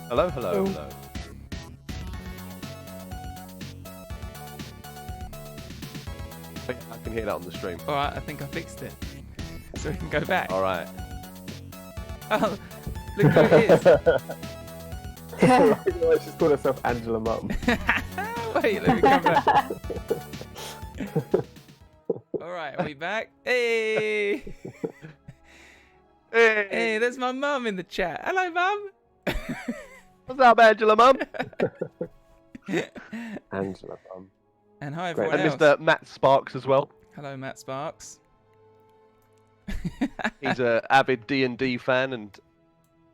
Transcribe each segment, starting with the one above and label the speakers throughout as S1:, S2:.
S1: Hello, hello, hello. I can hear that on the stream.
S2: Alright, I think I fixed it. So we can go back.
S1: Alright.
S2: Oh, look who it is.
S3: She's called herself Angela Mum.
S2: Wait, let me come back. Alright, are we back? Hey!
S1: Hey!
S2: Hey, there's my mum in the chat. Hello, mum!
S1: What's up, Angela Mum?
S3: Angela Mum.
S2: And hi,
S3: Great.
S2: everyone
S1: And
S2: else.
S1: Mr. Matt Sparks as well.
S2: Hello, Matt Sparks.
S1: He's an avid D&D fan, and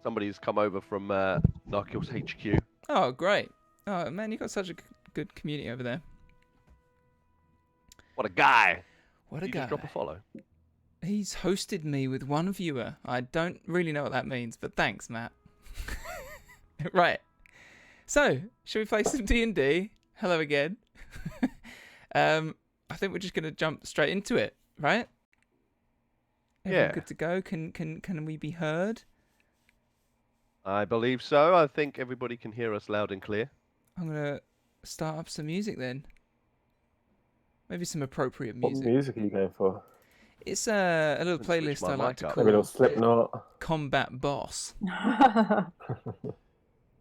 S1: somebody's come over from Narkil's HQ.
S2: Oh, great. Oh, man, you've got such a good community over there.
S1: What a guy!
S2: What a
S1: You
S2: guy.
S1: just drop a follow.
S2: He's hosted me with one viewer. I don't really know what that means, but thanks, Matt. Right. So, shall we play some D&D? Hello again. I think we're just going to jump straight into it, right? Everyone
S1: Yeah.
S2: good to go? Can we be heard?
S1: I believe so. I think everybody can hear us loud and clear.
S2: I'm going to start up some music then. Maybe some appropriate
S3: What
S2: music.
S3: music are you going for?
S2: It's a little
S1: Switch
S2: playlist
S1: my
S2: I like
S1: mic
S2: to
S1: up.
S3: Maybe a little
S2: call
S3: Slipknot.
S2: Combat Boss.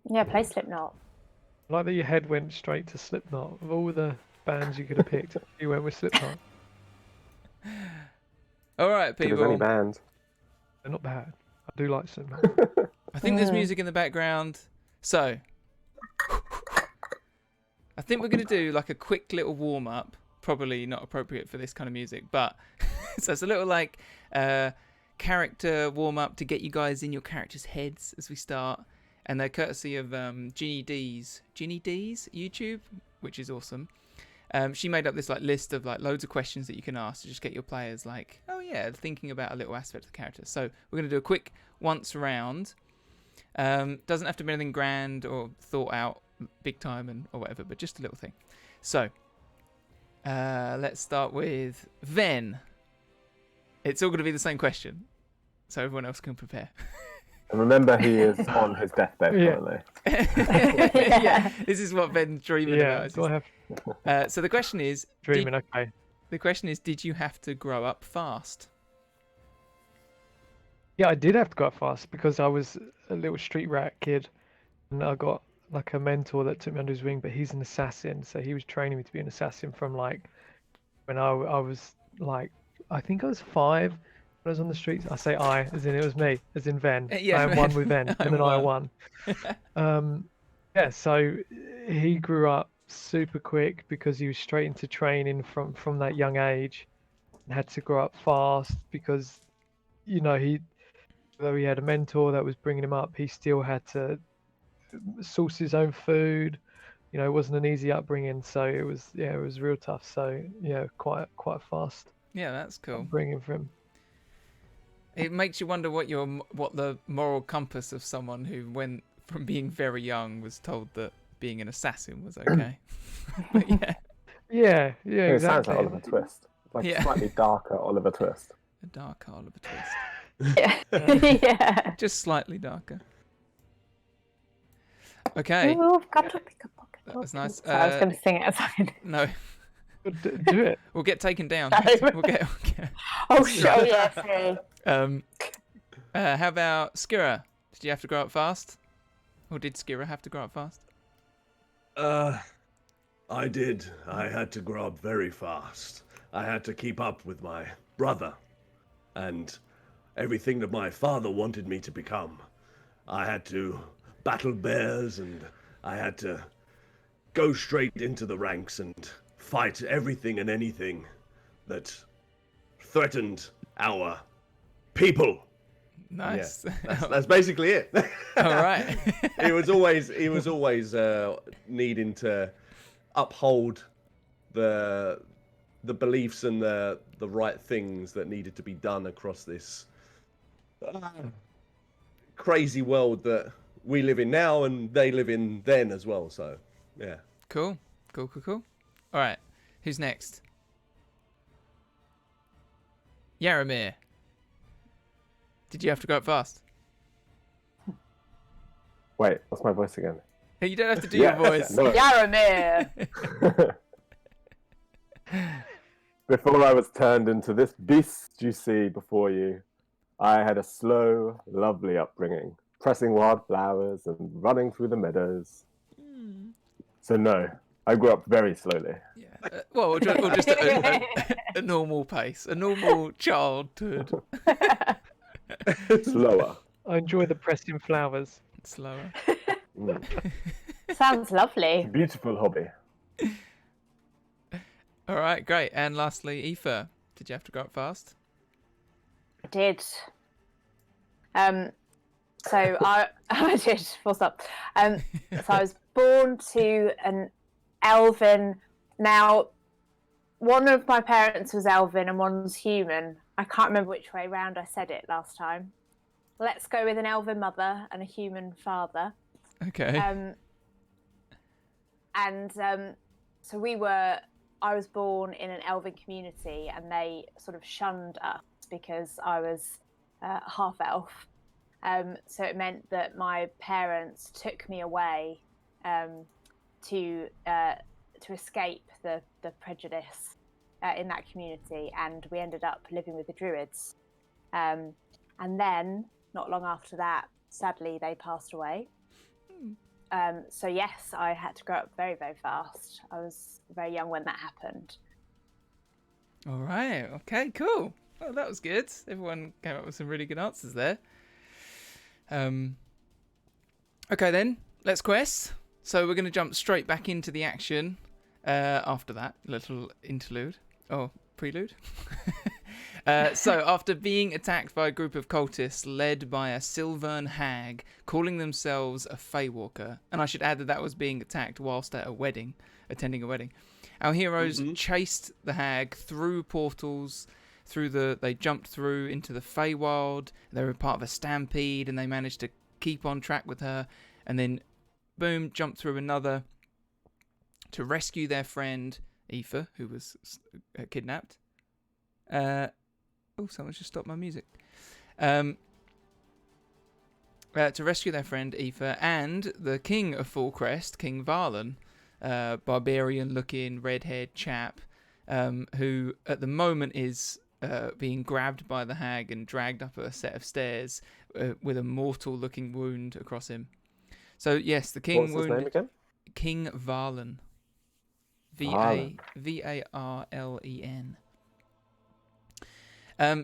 S4: Yeah, play Slipknot.
S5: I like that your head went straight to Slipknot. Of all the bands you could have picked, you went with Slipknot.
S2: All right,
S3: It was any
S2: people.
S3: band.
S5: They're not bad. I do like Slipknot.
S2: I think there's music in the background. So, I think we're going to do like a quick little warm-up probably not appropriate for this kind of music, but so it's a little like character warm up to get you guys in your characters' heads as we start, and they're courtesy of Ginny D's YouTube, which is awesome. She made up this like list of like loads of questions that you can ask to just get your players like, oh yeah, thinking about a little aspect of the character. So we're going to do a quick once round. Doesn't have to be anything grand or thought out big time or whatever, but just a little thing. So let's start with Ven. It's all going to be the same question, so everyone else can prepare.
S3: And remember, he is on his deathbed currently.
S2: Yeah, this is what Ven's dreaming about.
S5: Do I have
S2: So the question is,
S5: dreaming? Okay.
S2: the question is, did you have to grow up fast?
S5: Yeah, I did have to go up fast because I was a little street rat kid, and I got like a mentor that took me under his wing. But he's an assassin, so he was training me to be an assassin from like when I was like, I think I was 5 when I was on the streets. I say I, as in it was me, as in Ven.
S2: Yeah,
S5: I am one with Ven, and then I won. Yeah, so he grew up super quick because he was straight into training from that young age, and had to grow up fast because, you know, though he had a mentor that was bringing him up, he still had to source his own food. You know, it wasn't an easy upbringing, so it was real tough. So yeah, quite fast.
S2: Yeah, that's cool.
S5: Upbringing for him.
S2: It makes you wonder what the moral compass of someone who went from being very young was told that being an assassin was okay. But
S5: Yeah,
S3: It sounds
S5: exactly.
S3: like Oliver Twist. Like slightly darker Oliver Twist.
S2: a dark Oliver Twist.
S4: Yeah. Yeah.
S2: Just slightly darker. Okay,
S4: Ooh, I've got to pick a pocket.
S2: that was nice.
S4: So I was going to sing it as I
S2: No,
S5: Do it.
S2: we'll get taken down.
S4: No.
S2: We'll get.
S4: Oh, sure, yeah, sorry.
S2: How about Skira? Did you have to grow up fast? Or did Skira have to grow up fast?
S6: I did. I had to grow up very fast. I had to keep up with my brother and everything that my father wanted me to become. I had to battle bears, and I had to go straight into the ranks and fight everything and anything that threatened our people.
S2: Nice.
S6: Yeah, that's basically it.
S2: All right.
S6: he was always needing to uphold the beliefs and the right things that needed to be done across this crazy world that we live in now and they live in then as well. So yeah.
S2: Cool. All right. Who's next? Yaramir. Did you have to go up fast?
S3: Wait, what's my voice again?
S2: Hey, you don't have to do your voice.
S3: No.
S4: Yaramir.
S3: Before I was turned into this beast you see before you, I had a slow, lovely upbringing, pressing wildflowers and running through the meadows. So no, I grew up very slowly.
S2: Yeah. Or just a normal pace, a normal childhood.
S3: Slower.
S5: I enjoy the pressing flowers.
S2: Slower.
S4: Sounds lovely.
S3: Beautiful hobby.
S2: All right, great. And lastly, Aoife, did you have to go up fast?
S4: I did. So I did. Full stop. So I was born to an elven. Now, one of my parents was elven and one was human. I can't remember which way round I said it last time. Let's go with an elven mother and a human father.
S2: Okay.
S4: So I was born in an elven community, and they sort of shunned us because I was half elf. So it meant that my parents took me away to escape the prejudice in that community, and we ended up living with the druids. And then, not long after that, sadly, they passed away. So yes, I had to grow up very, very fast. I was very young when that happened.
S2: All right. Okay, cool. Well, that was good. Everyone came up with some really good answers there. Okay then, let's quest. So we're going to jump straight back into the action. After that little interlude, or prelude. So after being attacked by a group of cultists led by a Silvern hag calling themselves a Feywalker, and I should add that was being attacked whilst at a wedding, attending a wedding, our heroes chased the hag through portals, they jumped through into the Feywild. They were part of a stampede, and they managed to keep on track with her, and then boom, jumped through another to rescue their friend Aoife, who was kidnapped. Oh, someone just stopped my music. To rescue their friend Aoife and the king of Fullcrest, King Varlan, barbarian-looking, red-haired chap, who at the moment is being grabbed by the hag and dragged up a set of stairs with a mortal-looking wound across him. So yes, the king
S3: What's his name again?
S2: King Varlan.
S3: Varlan.
S2: Varlen.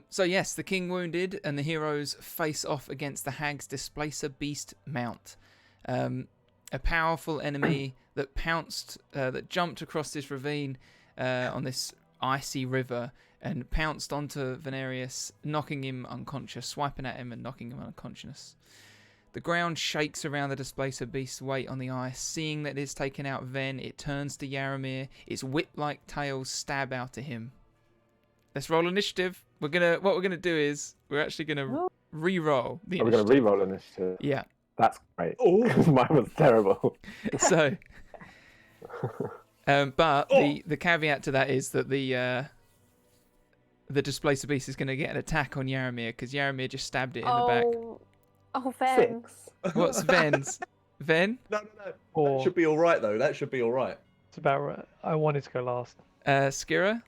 S2: So yes, the king wounded, and the heroes face off against the hag's displacer beast mount, a powerful enemy that that jumped across this ravine on this icy river and pounced onto Venarius, knocking him unconscious, swiping at him and knocking him unconscious. The ground shakes around the displacer beast's weight on the ice. Seeing that it's taken out Ven, it turns to Yaramir. Its whip-like tails stab out at him. Let's roll initiative. What we're gonna do is we're actually gonna re-roll the initiative.
S3: We're gonna re-roll initiative.
S2: Yeah.
S3: That's great. Mine was terrible.
S2: So, but the caveat to that is that the displacer beast is gonna get an attack on Yaramir because Yaramir just stabbed it in the back.
S4: Oh, Ven.
S3: 6.
S2: What's Ven's? Ven?
S6: No. That should be all right though. That should be all right.
S5: It's about right. I wanted to go last.
S2: Skira?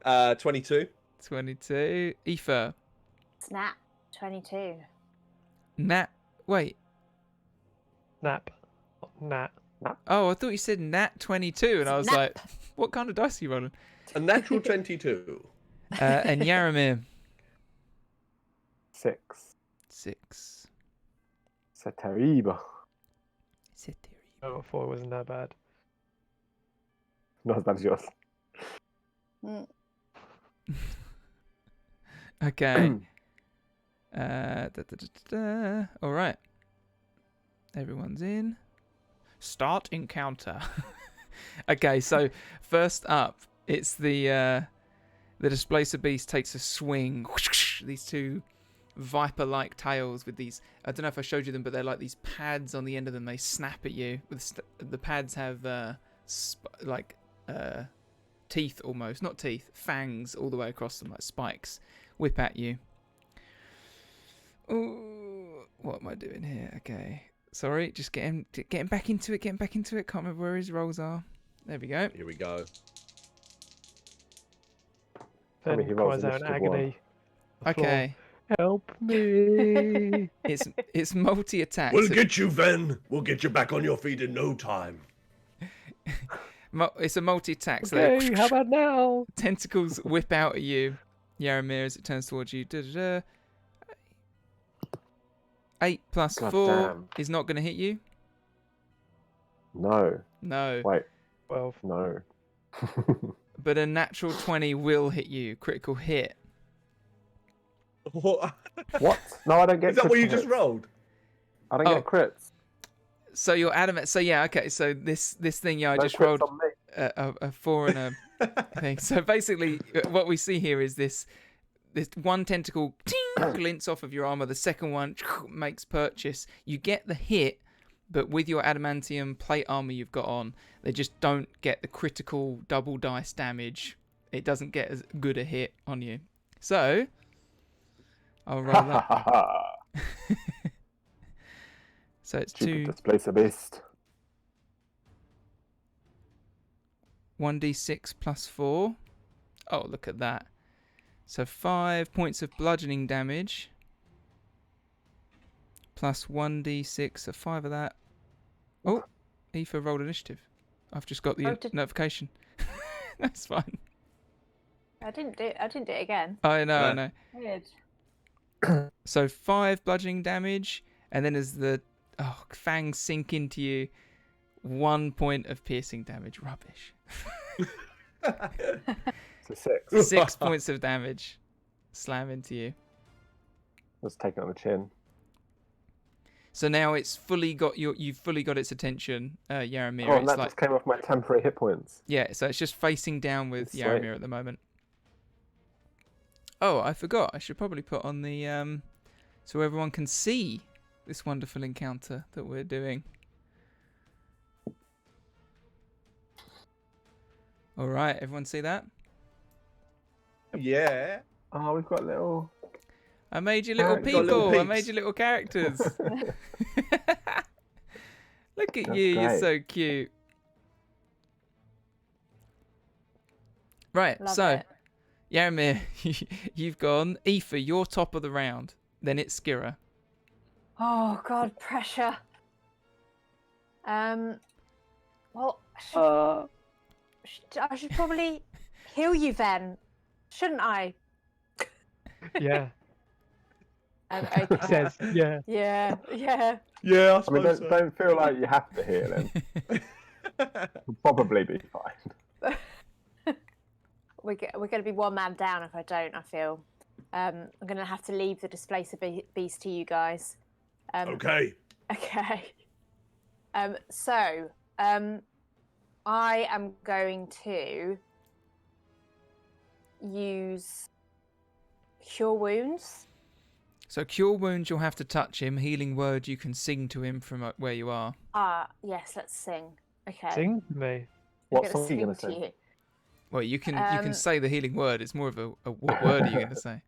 S6: 22.
S2: 22. Aoife?
S4: Snap. 22.
S2: Nat. Wait.
S5: Nap. Nat.
S2: Oh, I thought you said Nat 22, and I was
S4: Nap.
S2: like, what kind of dice are you rolling?
S6: A natural 22.
S2: And Yaramir?
S3: 6.
S2: 6.
S3: C'est terrible.
S2: C'est terrible.
S5: Oh, I thought it wasn't that bad.
S3: Not as bad as yours.
S2: Okay. All right. Everyone's in. Start encounter. Okay, so first up, it's the displacer beast takes a swing. These two viper-like tails with these. I don't know if I showed you them, but they're like these pads on the end of them. They snap at you. The pads have teeth almost, not teeth, fangs all the way across them, like spikes. Whip at you. Ooh, what am I doing here? Okay, sorry, just getting back into it. Can't remember where his rolls are. There we go.
S6: Here we go.
S5: Then
S3: he rolls
S5: cries out in
S3: initiative
S5: agony.
S2: Okay,
S5: Help me.
S2: it's multi-attack.
S6: We'll get you, Ven. We'll get you back on your feet in no time.
S2: It's a multi-attack. So
S5: Okay, how about now?
S2: tentacles whip out at you, Yaramir, as it turns towards you. 8 plus
S3: God
S2: 4
S3: damn.
S2: is not going to hit you.
S3: No.
S2: No.
S3: Wait.
S5: 12.
S3: No.
S2: But a natural 20 will hit you. Critical hit.
S6: What?
S3: What? No, I don't get.
S6: Is that what you
S3: crits.
S6: just rolled?
S3: I don't get crits.
S2: So you're adamant. So yeah, okay. So this thing, yeah, I
S3: No
S2: just
S3: crits
S2: rolled
S3: on me.
S2: a 4 and a thing. So basically, what we see here is this one tentacle glints off of your armor. The second one makes purchase. You get the hit, but with your adamantium plate armor you've got on, they just don't get the critical double dice damage. It doesn't get as good a hit on you. So I'll roll that. So it's
S3: Stupid
S2: 2
S3: displacer beast.
S2: 1d6 plus 4. Oh, look at that. So 5 points of bludgeoning damage. Plus 1d6, so 5 of that. Oh, Aoife rolled initiative. I've just got the notification. That's fine.
S4: I didn't do it again.
S2: I know.
S4: Weird.
S2: So 5 bludgeoning damage, and then as the fangs sink into you, 1 point of piercing damage. Rubbish.
S3: So 6.
S2: 6 points of damage. Slam into you.
S3: Let's take it on the chin.
S2: So now it's fully got you've fully got its attention, Yaramir.
S3: Oh, and
S2: It's
S3: that
S2: like,
S3: just came off my temporary hit points.
S2: yeah, so it's just facing down with
S3: Sweet.
S2: Yaramir at the moment. Oh, I forgot. I should probably put on the so everyone can see this wonderful encounter that we're doing. All right, everyone see that?
S6: Yeah.
S3: Oh, we've got little...
S2: I made you little
S3: Got little
S2: people. I
S6: peeps.
S2: made you little characters. Look at
S3: That's
S2: you. You're
S3: great.
S2: so cute. Right,
S4: Love
S2: so
S4: it.
S2: Yaramir, you've gone. Aoife, you're top of the round. Then it's Skira.
S4: Oh God, pressure. Well, I should probably heal you then, shouldn't I?
S5: Yeah.
S4: Okay.
S5: He says, yeah.
S4: Yeah.
S6: Yeah, I
S3: I mean,
S6: suppose
S3: don't feel like you have to heal him. He'll probably be fine.
S4: We're going to be one man down if I don't. I feel. I'm going to have to leave the displacer beast to you guys.
S6: Okay.
S4: Okay. So, I am going to use Cure Wounds.
S2: So cure wounds, you'll have to touch him. Healing word, you can sing to him from where you are.
S4: Yes, let's sing. Okay.
S5: Sing to me.
S4: I'm
S3: What
S4: gonna
S3: song are you going to
S4: to
S3: sing?
S4: you.
S2: Well, you can say the healing word. It's more of a what word are you going to say?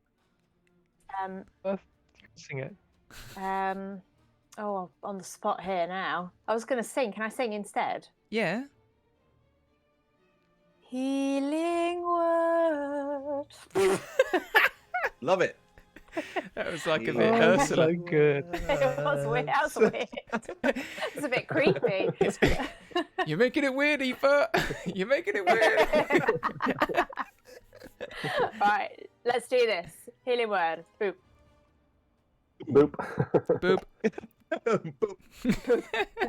S5: Sing it.
S4: Oh, on the spot here now. I was going to sing. Can I sing instead?
S2: Yeah.
S4: Healing word.
S6: Love it.
S2: That was like a
S6: Oh,
S2: bit
S5: Oh,
S2: Ursula.
S5: so good.
S4: It was weird. That was weird. It's a bit creepy.
S2: You're making it weird, Aoife. You're making it weird.
S4: Right, let's do this. Healing word. Boop.
S3: Boop.
S2: Boop.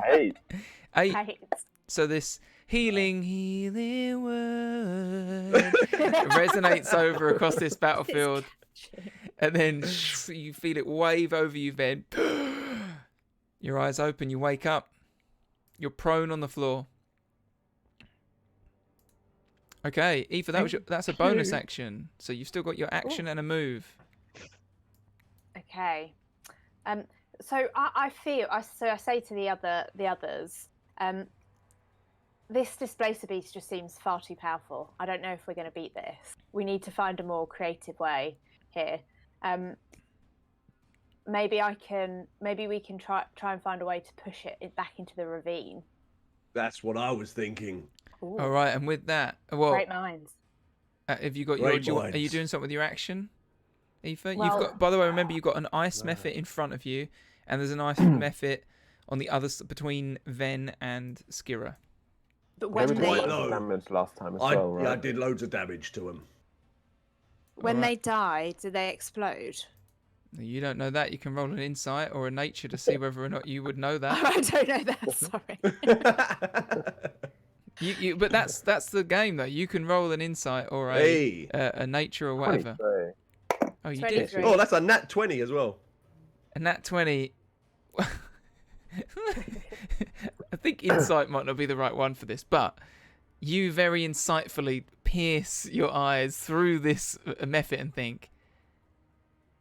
S3: Hey.
S2: Hey, so this healing word resonates over across this battlefield, and then you feel it wave over you. Then your eyes open, you wake up. You're prone on the floor. Okay, Aoife, that's a bonus action. So you've still got your action and a move.
S4: Okay. So I feel. So I say to the others. This displacer beast just seems far too powerful. I don't know if we're going to beat this. We need to find a more creative way here. Maybe we can try and find a way to push it back into the ravine.
S6: That's what I was thinking.
S4: Ooh,
S2: All right, and with that, well,
S4: great minds.
S2: have you got
S6: Great
S2: are you
S6: minds.
S2: doing something with your action, Aoife? You've
S4: Well-
S2: got. By the way, remember you've got an ice method in front of you, and there's an ice method on the other between Ven and Skira.
S4: But
S3: They
S4: when
S3: were doing
S6: Right,
S4: they
S3: lots of
S6: no.
S3: damage last time as
S6: I
S3: well, right?
S6: did loads of damage to him.
S4: die, do they explode?
S2: You don't know that. You can roll an insight or a nature to see whether or not you would know that.
S4: I don't know that. Sorry.
S2: But that's the game though. You can roll an insight or
S6: Hey.
S2: a nature or whatever.
S3: 23.
S2: Oh, you
S4: 23.
S2: did.
S6: Oh, that's a nat 20 as well.
S2: And that 20. I think insight might not be the right one for this, but you very insightfully pierce your eyes through this method and think,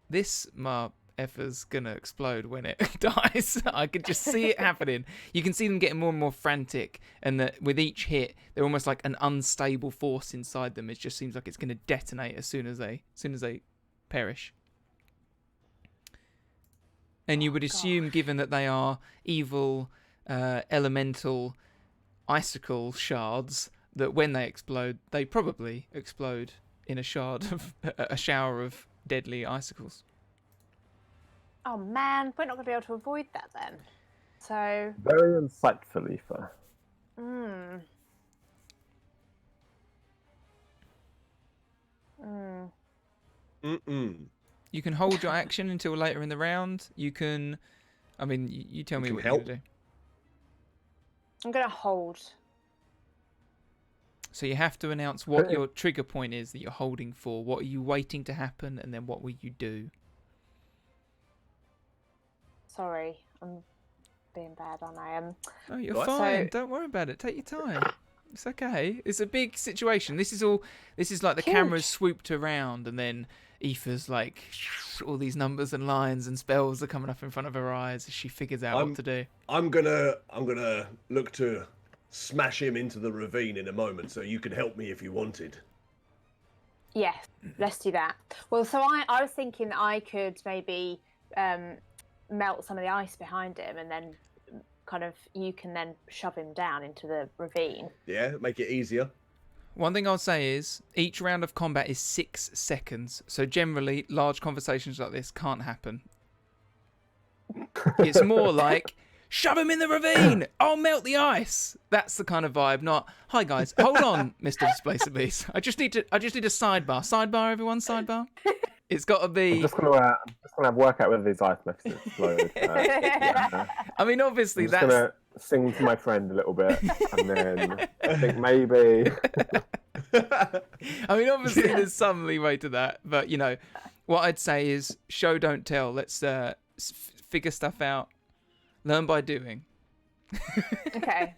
S2: this effer's gonna explode when it dies. I could just see it happening. You can see them getting more and more frantic, and that with each hit, they're almost like an unstable force inside them. It just seems like it's gonna detonate as soon as they perish. And you would assume, given that they are evil, elemental icicle shards, that when they explode, they probably explode in a shower of deadly icicles.
S4: Oh man, we're not going to be able to avoid that then. So,
S3: Very insightful, Aoife.
S2: You can hold your action until later in the round. You can, I mean, you tell me
S6: can
S2: what
S6: help.
S2: you're going to do.
S4: I'm gonna hold.
S2: So you have to announce what your trigger point is that you're holding for. What are you waiting to happen, and then what will you do?
S4: Sorry, I'm being bad, aren't I?
S2: Oh, you're
S1: Right.
S2: fine.
S4: So-
S2: Don't worry about it. Take your time. It's okay. It's a big situation. This is like the
S4: Huge.
S2: camera's swooped around, and then Aoife's like, all these numbers and lines and spells are coming up in front of her eyes as she figures out what to do.
S6: I'm gonna look to smash him into the ravine in a moment, so you can help me if you wanted.
S4: Yes, let's do that. Well, so I was thinking that I could maybe melt some of the ice behind him, and then kind of you can then shove him down into the ravine.
S6: Yeah, make it easier.
S2: One thing I'll say is each round of combat is 6 seconds. So generally, large conversations like this can't happen. It's more like, shove him in the ravine! I'll melt the ice! That's the kind of vibe, not, hi guys, hold on, Mr. Displacer Beast. I just need a sidebar. Sidebar, everyone, sidebar? It's got to be...
S3: I'm just gonna work out whether these ice messages explode.
S2: I mean, obviously,
S3: I'm just
S2: that's...
S3: gonna sing to my friend a little bit, and then I think maybe.
S2: I mean, obviously, there's some leeway to that, but you know, what I'd say is show, don't tell. Let's figure stuff out, learn by doing.
S4: Okay.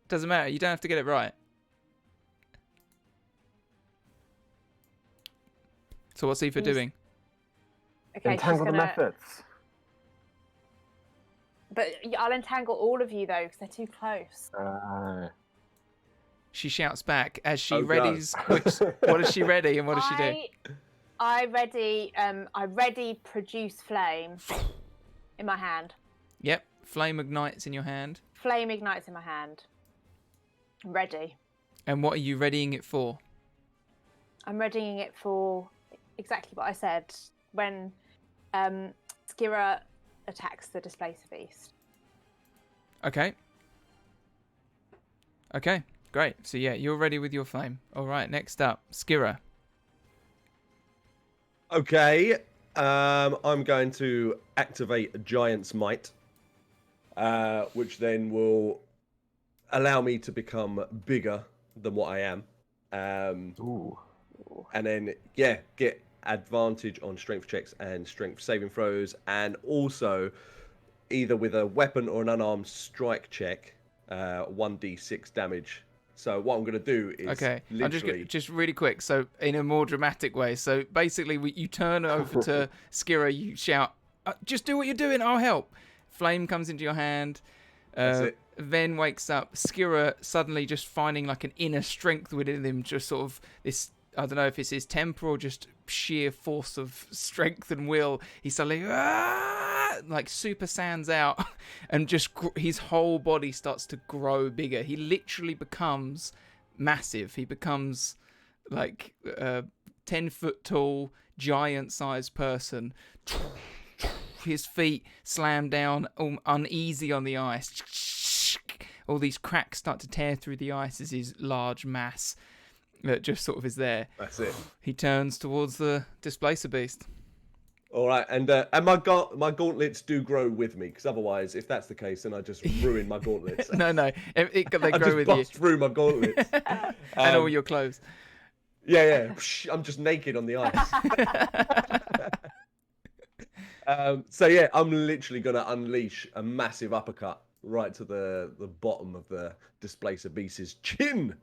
S2: Doesn't matter. You don't have to get it right. So what's Aoife doing?
S4: Okay,
S3: Entangle the methods.
S4: But I'll entangle all of you though, because they're too close.
S2: She shouts back as she
S6: Oh, God.
S2: readies. What does she ready and what does she do?
S4: I ready produce flame in my hand.
S2: Yep, flame ignites in your hand.
S4: Flame ignites in my hand. I'm ready.
S2: And what are you readying it for?
S4: I'm readying it for exactly what I said when Skira attacks the Displacer Beast.
S2: Okay. Okay, great. So yeah, you're ready with your flame. All right, next up, Skira.
S6: Okay, I'm going to activate a Giant's Might, which then will allow me to become bigger than what I am.
S3: Ooh.
S6: And then, yeah, get advantage on strength checks and strength saving throws, and also either with a weapon or an unarmed strike check, 1d6 damage. So what I'm going to do is
S2: Okay,
S6: literally...
S2: I'm just really quick. So in a more dramatic way. So basically, you turn over to Skira, you shout, "Just do what you're doing. I'll help." Flame comes into your hand.
S6: That's it.
S2: Ven wakes up. Skira suddenly just finding like an inner strength within him, just sort of this. I don't know if it's his temper or just sheer force of strength and will. He suddenly like super saiyan's out, and just his whole body starts to grow bigger. He literally becomes massive. He becomes like a 10-foot tall, giant-sized person. His feet slam down, uneasy on the ice. All these cracks start to tear through the ice as his large mass that just sort of is there.
S6: That's it.
S2: He turns towards the Displacer Beast.
S6: All right, and my gauntlets do grow with me, because otherwise, if that's the case, then I just ruin my gauntlets.
S2: No, they grow
S6: I just
S2: with
S6: bust through my gauntlets.
S2: and all your clothes.
S6: Yeah. I'm just naked on the ice. So yeah, I'm literally gonna unleash a massive uppercut right to the bottom of the Displacer Beast's chin.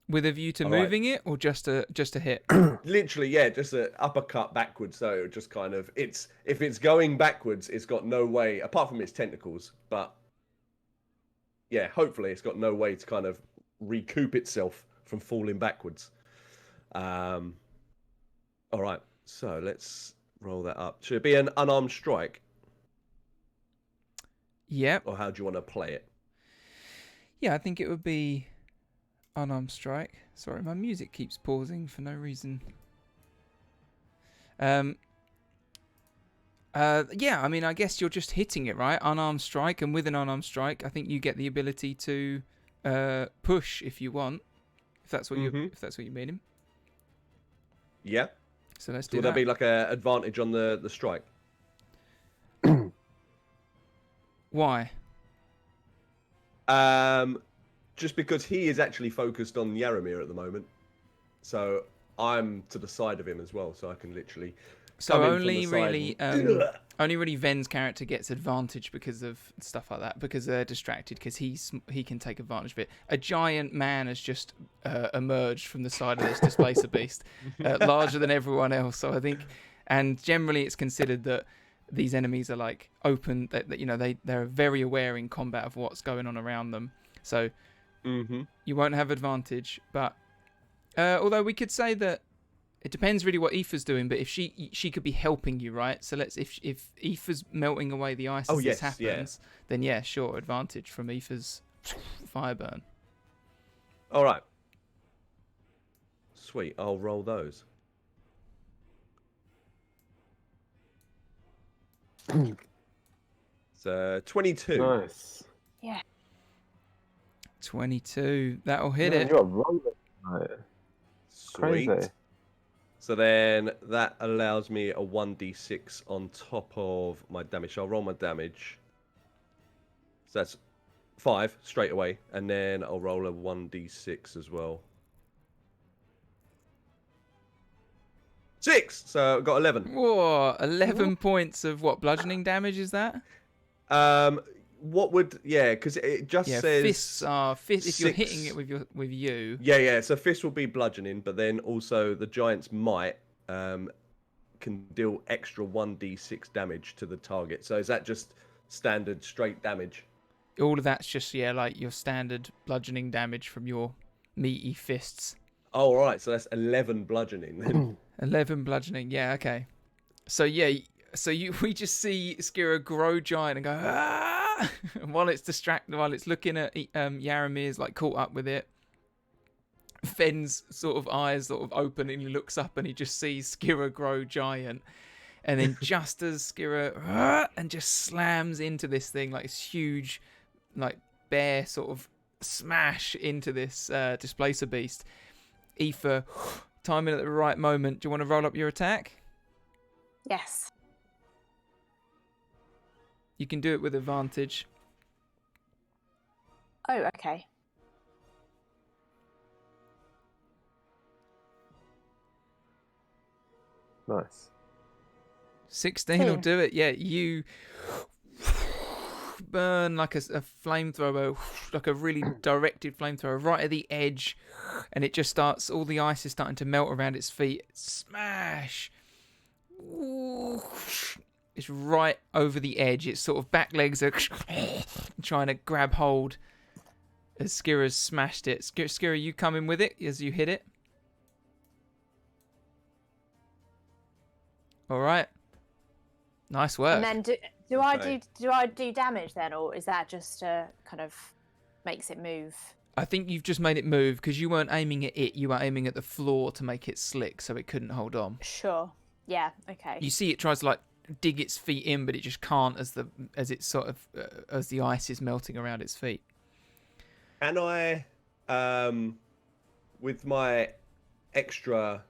S2: With a view to
S6: all right.
S2: moving it, or just a hit?
S6: Literally, yeah, just an uppercut backwards. So it just kind of, if it's going backwards, it's got no way, apart from its tentacles. But yeah, hopefully it's got no way to kind of recoup itself from falling backwards. All right, so let's roll that up. Should it be an unarmed strike?
S2: Yep.
S6: Or how do you want to play it?
S2: Yeah, I think it would be unarmed strike. Sorry, my music keeps pausing for no reason. Yeah, I mean, I guess you're just hitting it, right? Unarmed strike, and with an unarmed strike, I think you get the ability to push if you want, if that's what if that's what you mean him.
S6: Yeah.
S2: So let's
S6: So
S2: do
S6: would
S2: that.
S6: that be like an advantage on the strike?
S2: Why?
S6: Just because he is actually focused on Yaramir at the moment, so I'm to the side of him as well, so I can literally.
S2: So
S6: come in from
S2: only
S6: the side
S2: really,
S6: and-
S2: only really Ven's character gets advantage because of stuff like that, because they're distracted, because he can take advantage of it. A giant man has just emerged from the side of this displacer beast, larger than everyone else. So I think, and generally it's considered that these enemies are like open, that you know they're very aware in combat of what's going on around them. So you won't have advantage, but although we could say that. It depends really what Aoife's doing, but if she could be helping you, right? So if Aoife's melting away the ice as this happens, then yeah, sure, advantage from Aoife's fire burn.
S6: All right. Sweet, I'll roll those. So 22.
S3: Nice.
S2: 22, that'll hit
S3: Man,
S2: it.
S3: you are rolling tonight.
S6: Sweet.
S3: Crazy.
S6: So then that allows me a 1d6 on top of my damage. So I'll roll my damage. So that's 5 straight away. And then I'll roll a 1d6 as well. 6! So I've got 11.
S2: Whoa, 11 points of what, bludgeoning damage is that?
S6: What would... Yeah, because it just says...
S2: fists are... if you're hitting
S6: 6.
S2: it with you...
S6: Yeah, so fist will be bludgeoning, but then also the giant's might can deal extra 1d6 damage to the target. So is that just standard straight damage?
S2: All of that's just, yeah, like your standard bludgeoning damage from your meaty fists.
S6: Oh, all right, so that's 11 bludgeoning then.
S2: 11 bludgeoning, yeah, okay. So yeah, we just see Skira grow giant and go, ah! And while it's distracted, while it's looking at Yaramir's like caught up with it, Fenn's sort of eyes sort of open and he looks up and he just sees Skira grow giant. And then just as Skira and just slams into this thing, like this huge, like bear sort of smash into this displacer beast, Aoife, timing at the right moment. Do you want to roll up your attack?
S4: Yes.
S2: You can do it with advantage.
S4: Oh, okay.
S3: Nice.
S2: 16 will do it. Yeah, you burn like a flamethrower, like a really directed flamethrower right at the edge, and it just starts, all the ice is starting to melt around its feet. Smash! It's right over the edge. Its sort of back legs are trying to grab hold as Skira's smashed it. Skira, you come in with it as you hit it. All right. Nice work.
S4: And then do I do damage then, or is that just kind of makes it move?
S2: I think you've just made it move because you weren't aiming at it. You were aiming at the floor to make it slick so it couldn't hold on.
S4: Sure. Yeah. Okay.
S2: You see, it tries to like dig its feet in, but it just can't as it's sort of as the ice is melting around its feet.
S6: Can I, with my additional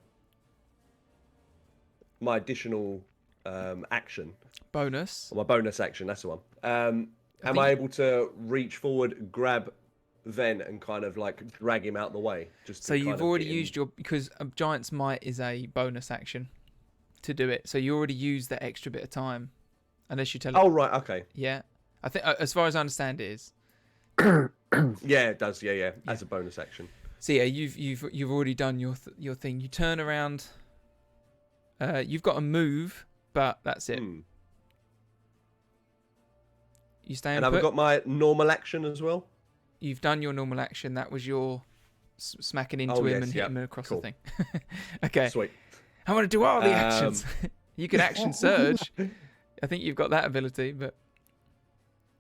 S6: action,
S2: Bonus.
S6: or my bonus action, that's the one. Am I able to reach forward, grab Ven, and kind of like drag him out the way?
S2: So you've already used your, because a Giant's Might is a bonus action to do it. So you already used that extra bit of time, unless you tell.
S6: Oh right, okay.
S2: Yeah, I think as far as I understand it is.
S6: Yeah, it does. Yeah, as a bonus action.
S2: So yeah, you've already done your thing. You turn around. You've got a move, but that's it. You stay
S6: and I've got my normal action as well.
S2: You've done your normal action. That was your smacking into him and hitting him across the thing. Okay.
S6: Sweet.
S2: I want to do all the actions. You can action surge. I think you've got that ability, but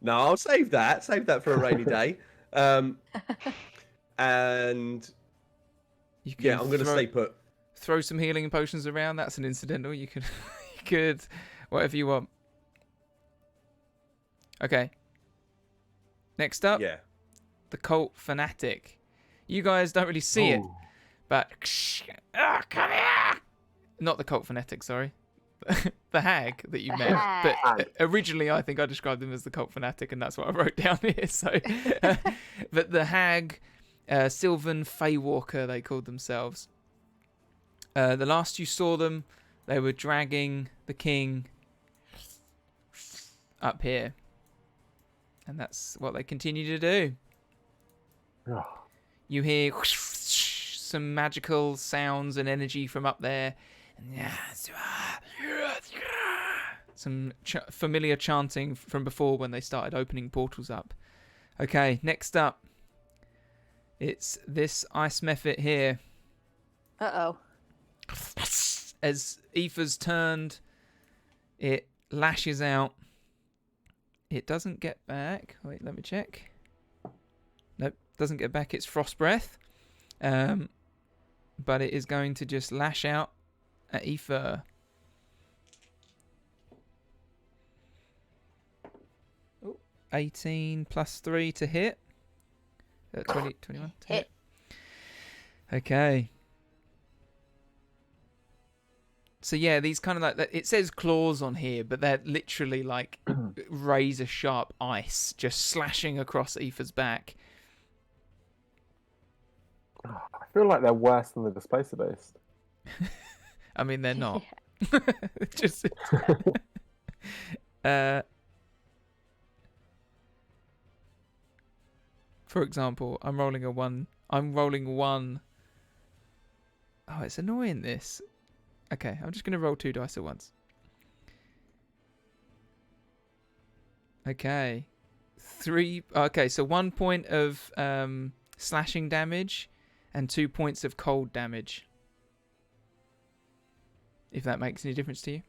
S6: no, I'll save that. Save that for a rainy day. And
S2: you can
S6: I'm going to stay put.
S2: Throw some healing potions around. That's an incidental. You could, whatever you want. Okay. Next up, the Cult Fanatic. You guys don't really see it, but come here. Not the Cult Fanatic, sorry. the hag that you
S4: The
S2: met. But
S4: hag.
S2: originally, I think I described him as the Cult Fanatic, and that's what I wrote down here. So, but the hag, Sylvan Feywalker, they called themselves. The last you saw them, they were dragging the king up here, and that's what they continue to do. You hear some magical sounds and energy from up there. Some familiar chanting from before when they started opening portals up. Okay, next up. It's this ice mephit here.
S4: Uh-oh.
S2: As Aoife's turned, it lashes out. It doesn't get back. Wait, let me check. Nope, doesn't get back its frost breath. But it is going to just lash out at Aoife. Oh, 18 plus 3 to hit. 21 to hit. Okay. So yeah, these kind of like, it says claws on here, but they're literally like razor sharp ice just slashing across Aoife's back.
S3: I feel like they're worse than the Displacer Beast.
S2: I mean, they're not. Just for example, I'm rolling one. Oh, it's annoying this. Okay, I'm just going to roll 2 dice at once. Okay. 3. Okay, so 1 point of slashing damage and 2 points of cold damage. If that makes any difference to you.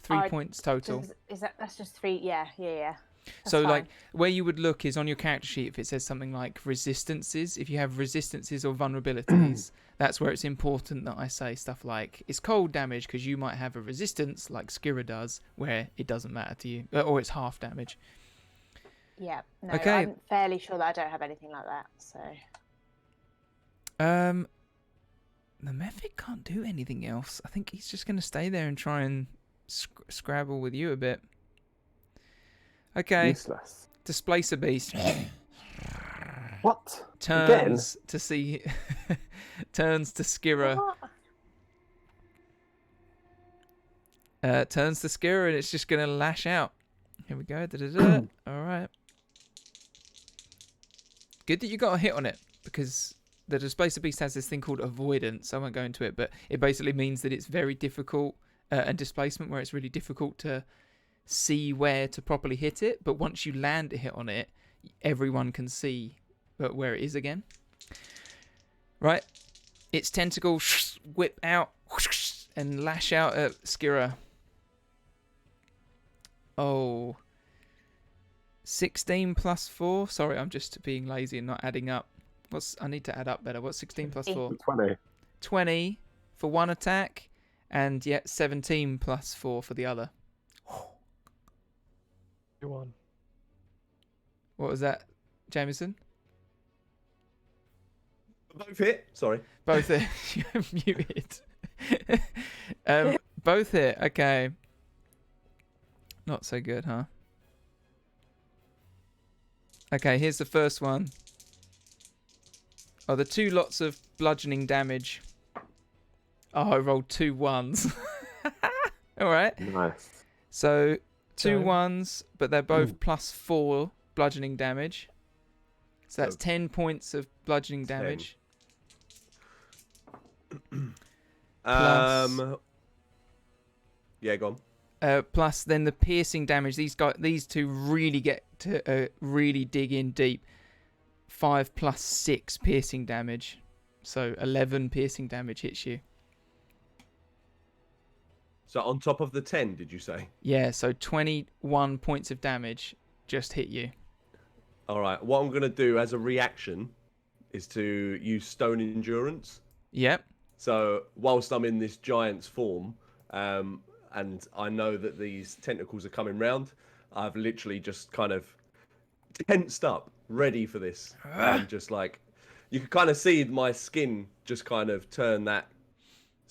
S2: 3 points total.
S4: That's just 3? Yeah. That's
S2: so
S4: fine.
S2: like where you would look is on your character sheet if it says something like resistances. If you have resistances or vulnerabilities, that's where it's important that I say stuff like it's cold damage because you might have a resistance like Skira does where it doesn't matter to you, or it's half damage.
S4: Yeah. No,
S2: Okay.
S4: I'm fairly sure that I don't have anything like that. So.
S2: The Mephit can't do anything else. I think he's just going to stay there and try and scrabble with you a bit. Okay.
S3: Useless.
S2: Displacer Beast.
S3: What?
S2: Turns to see. Turns to Skira. Turns to Skira and it's just going to lash out. Here we go. All right. Good that you got a hit on it because the Displacer Beast has this thing called avoidance. I won't go into it, but it basically means that it's very difficult, and displacement where it's really difficult to see where to properly hit it. But once you land a hit on it, everyone can see where it is again. Right. Its tentacles whip out and lash out at Skira. Oh. 16 plus 4. Sorry, I'm just being lazy and not adding up. I need to add up better. What's 16 plus 4?
S3: 20.
S2: 20 for one attack, and yet 17 plus 4 for the other.
S5: You won.
S2: What was that, Jameson?
S6: Both hit. Sorry.
S2: Both hit. You're muted. Both hit. Okay. Not so good, huh? Okay, here's the first one. Oh, the 2 lots of bludgeoning damage. Oh, I rolled 2 1s. All right.
S3: Nice.
S2: So 2
S5: Okay.
S2: 1s, but they're both plus 4 bludgeoning damage. So that's 10 points of bludgeoning
S6: 10.
S2: damage.
S6: Yeah, go on.
S2: Plus then the piercing damage. These two really get to really dig in deep. 5 plus 6 piercing damage. So 11 piercing damage hits you.
S6: So on top of the 10, did you say?
S2: Yeah, so 21 points of damage just hit you.
S6: All right. What I'm going to do as a reaction is to use Stony Endurance.
S2: Yep.
S6: So whilst I'm in this giant's form, and I know that these tentacles are coming round, I've literally just kind of tensed up, ready for this. And just like, you can kind of see my skin just kind of turn that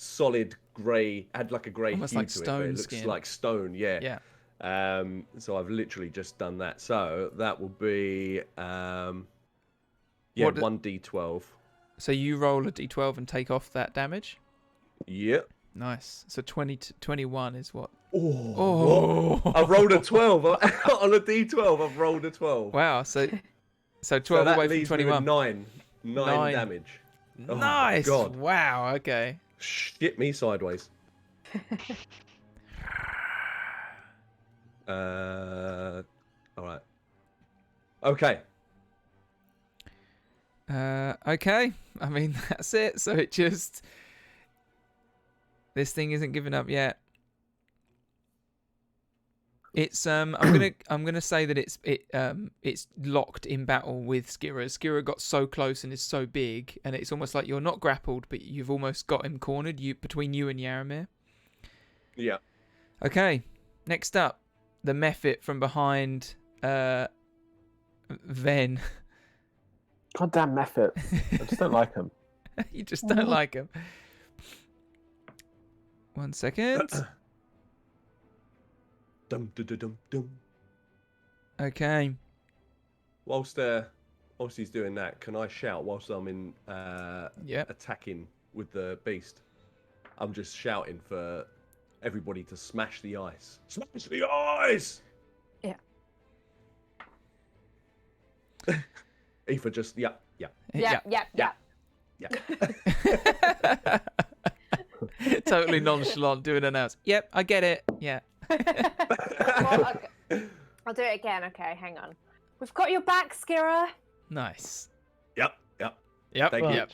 S6: solid grey, had like a grey
S2: Almost
S6: hue
S2: like
S6: to it, but
S2: stone
S6: it looks
S2: skin.
S6: like stone. Yeah.
S2: Yeah.
S6: So I've literally just done that. So that will be yeah,
S2: What
S6: 1d12.
S2: So you roll a d12 and take off that damage.
S6: Yep.
S2: Nice. So 20 to 21 is what?
S6: Oh,
S2: Oh.
S6: I've rolled a 12 on a d12. I've rolled a 12.
S2: Wow. So 12
S6: So that
S2: away from
S6: leaves me with
S2: 21.
S6: 9 damage. Oh my
S2: Nice.
S6: God.
S2: Wow. Okay.
S6: Shit me sideways. All right. Okay.
S2: Okay. I mean, that's it. So it just... This thing isn't giving up yet. It's I'm gonna say that it's locked in battle with Skira. Skira got so close and is so big, and it's almost like you're not grappled, but you've almost got him cornered. Between you and Yaramir.
S6: Yeah.
S2: Okay. Next up, the Mephit from behind Ven.
S3: Goddamn method. I just don't like him.
S2: You just don't like him. 1 second.
S6: Dum dum dum dum dum.
S2: Okay.
S6: Whilst he's doing that, can I shout whilst I'm in attacking with the beast? I'm just shouting for everybody to smash the ice. Smash the ice!
S4: Yeah.
S6: Aoife just
S4: Yeah.
S2: Totally nonchalant doing an announce. Yep, I get it. Yeah.
S4: Well, okay. I'll do it again. Okay, hang on. We've got your back, Skira.
S2: Nice.
S6: Yep.
S2: Yep.
S6: Thank you.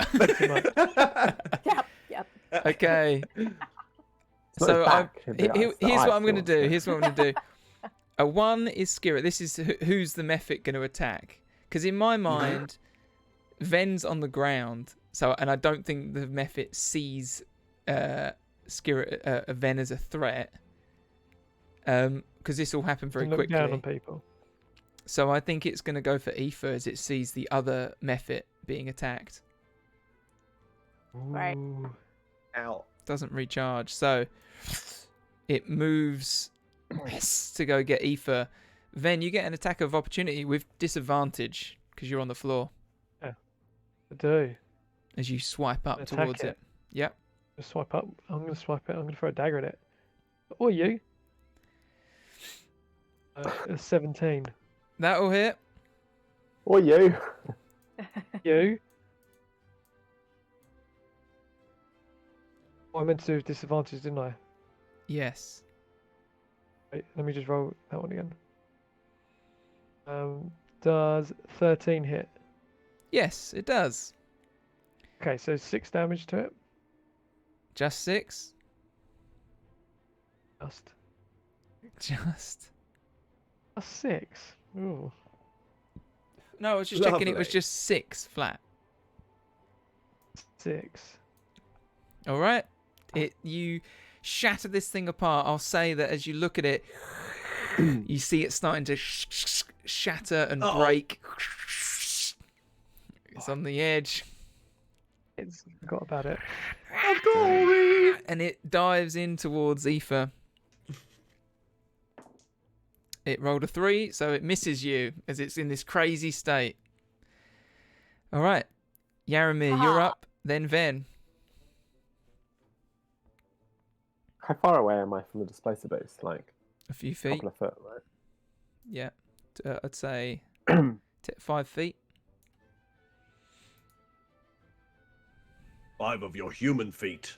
S4: Yep.
S2: Okay.
S3: It's not
S2: So
S3: his back, it'd be
S2: here's
S3: the
S2: what
S3: ice
S2: I'm going to
S3: wall.
S2: do. Here's what I'm going to do. A 1 is Skira. This is who's the Mephit going to attack. Because in my mind, Ven's on the ground. And I don't think the Mephit sees Skira, Ven as a threat. Because this all happened very
S5: And look
S2: quickly.
S5: down on people.
S2: So I think it's going to go for Aoife as it sees the other Mephit being attacked.
S4: Right.
S5: Ooh.
S6: Ow.
S2: Doesn't recharge. So it moves to go get Aoife. Ven, you get an attack of opportunity with disadvantage because you're on the floor
S5: I do.
S2: as you swipe up
S5: Attack
S2: towards
S5: it.
S2: it. Yep.
S5: Just swipe up. I'm going to swipe it. I'm going to throw a dagger at it. Or you. 17.
S2: That'll hit.
S3: Or you.
S5: You. What I meant to do with disadvantage, didn't I?
S2: Yes.
S5: Wait, let me just roll that one again. Does 13 hit?
S2: Yes, it does.
S5: Okay, so 6 damage to it.
S2: Just 6.
S5: Just.
S2: Just.
S5: 6. Ooh.
S2: No, I was just checking. It was
S6: Lovely.
S2: just 6 flat.
S5: 6.
S2: All right. You shatter this thing apart. I'll say that as you look at it, you see it starting to shatter and break. It's on the edge.
S5: It's forgot about it.
S2: And it dives in towards Aoife. It rolled a 3, so it misses you as it's in this crazy state. All right. Yaramir, you're up. Then Ven.
S3: How far away am I from the displacer base? Like
S2: A few
S3: a
S2: feet.
S3: couple of foot, right?
S2: Yeah. I'd say 5 feet.
S6: 5 of your human feet.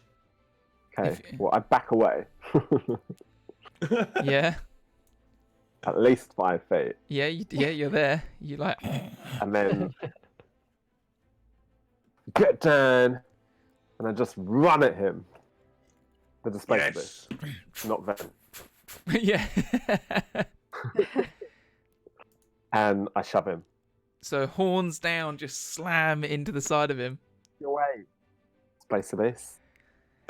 S3: Okay.
S2: If-
S3: Well, I back away.
S2: Yeah.
S3: At least 5 feet.
S2: Yeah, you're there. You like...
S3: And then get down. And I just run at him. The displacer base. Not Ven.
S2: Yeah.
S3: And I shove him.
S2: So horns down, just slam into the side of him.
S3: Your way. Displacer base.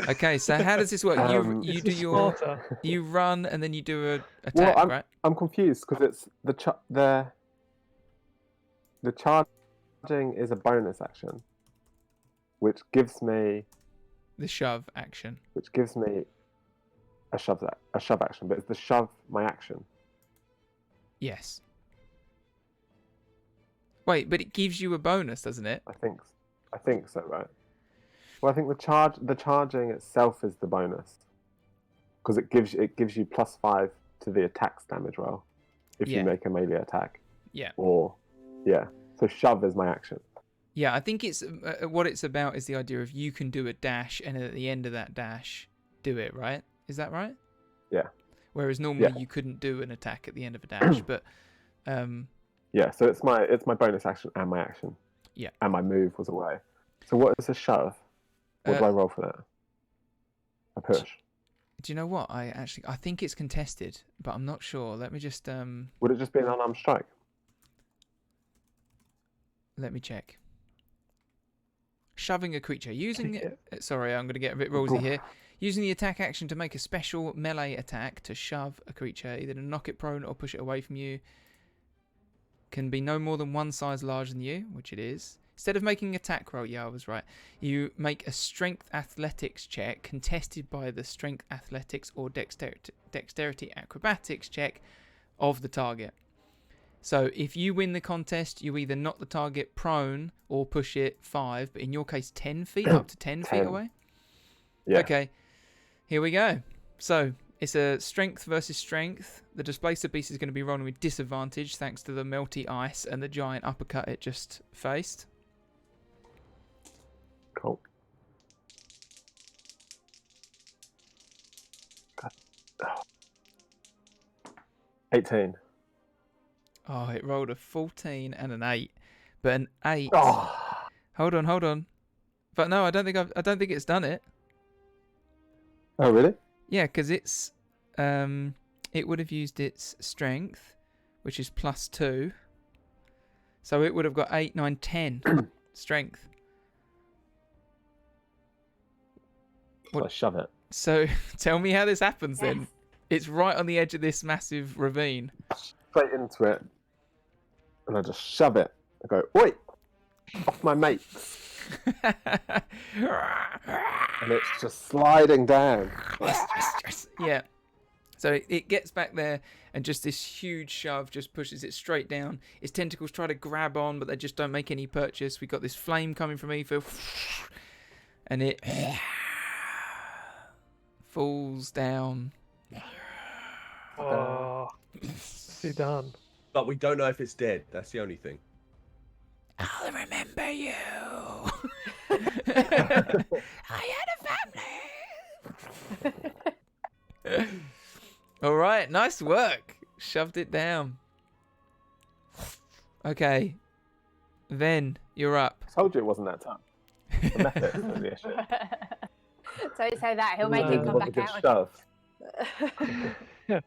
S2: Okay, so how does this work? You
S5: It's
S2: do
S5: a
S2: your...
S5: Sparta.
S2: You run and then you do a
S3: Well,
S2: attack, right?
S3: I'm confused because it's the charging is a bonus action, which gives me
S2: The shove action.
S3: which gives me a shove action. But is the shove my action?
S2: Yes. Wait, but it gives you a bonus, doesn't it?
S3: I think so, right? Well, I think the charging itself is the bonus, because it gives you +5 to the attack's damage roll if
S2: Yeah.
S3: you make a melee attack.
S2: Yeah.
S3: Or yeah. So shove is my action.
S2: Yeah, I think it's what it's about is the idea of you can do a dash, and at the end of that dash, do it, right? Is that right?
S3: Yeah.
S2: Whereas normally
S3: Yeah.
S2: you couldn't do an attack at the end of a dash, but
S3: Yeah. So it's my bonus action and my action.
S2: Yeah.
S3: And my move was away. So what is a shove? What do I roll for that? A push.
S2: do you know what? I think it's contested, but I'm not sure. Let me just
S3: Would it just be an unarmed strike?
S2: let me check. Shoving a creature using
S5: Yeah.
S2: sorry, I'm going to get a bit rosy here. Using the attack action to make a special melee attack to shove a creature, either to knock it prone or push it away from you. Can be no more than one size larger than you, which it is. Instead of making an attack roll, yeah, I was right. You make a strength athletics check contested by the strength athletics or dexterity acrobatics check of the target. So if you win the contest, you either knock the target prone or push it 5, but in your case 10 feet, up to 10 feet
S3: 10.
S2: away.
S3: Yeah.
S2: Okay, here we go. So it's a strength versus strength. The displacer beast is going to be rolling with disadvantage thanks to the melty ice and the giant uppercut it just faced.
S3: Cool. God. Oh. 18.
S2: Oh, it rolled a 14 and an 8, but an 8.
S3: Oh.
S2: Hold on. But no, I don't think it's done it.
S3: Oh, really?
S2: Yeah, because it's it would have used its strength, which is +2. So it would have got 8, 9, 10 strength.
S3: So I shove it.
S2: So tell me how this happens then.
S4: Yes.
S2: It's right on the edge of this massive ravine.
S3: Straight into it. And I just shove it. I go, oi! Off my mates. And it's just sliding down.
S2: Yeah. So it gets back there, and just this huge shove just pushes it straight down. Its tentacles try to grab on, but they just don't make any purchase. We got this flame coming from Ether, and it falls down.
S5: Oh, what's he done?
S6: But we don't know if it's dead. That's the only thing.
S2: I'll remember you. I had a family. All right, nice work. Shoved it down. Okay, then you're up.
S3: I told you it wasn't that tough. The method is the issue.
S4: Don't say that. He'll make
S3: No,
S4: it
S3: it
S4: come
S3: was a
S4: back
S3: good
S4: out.
S3: shove.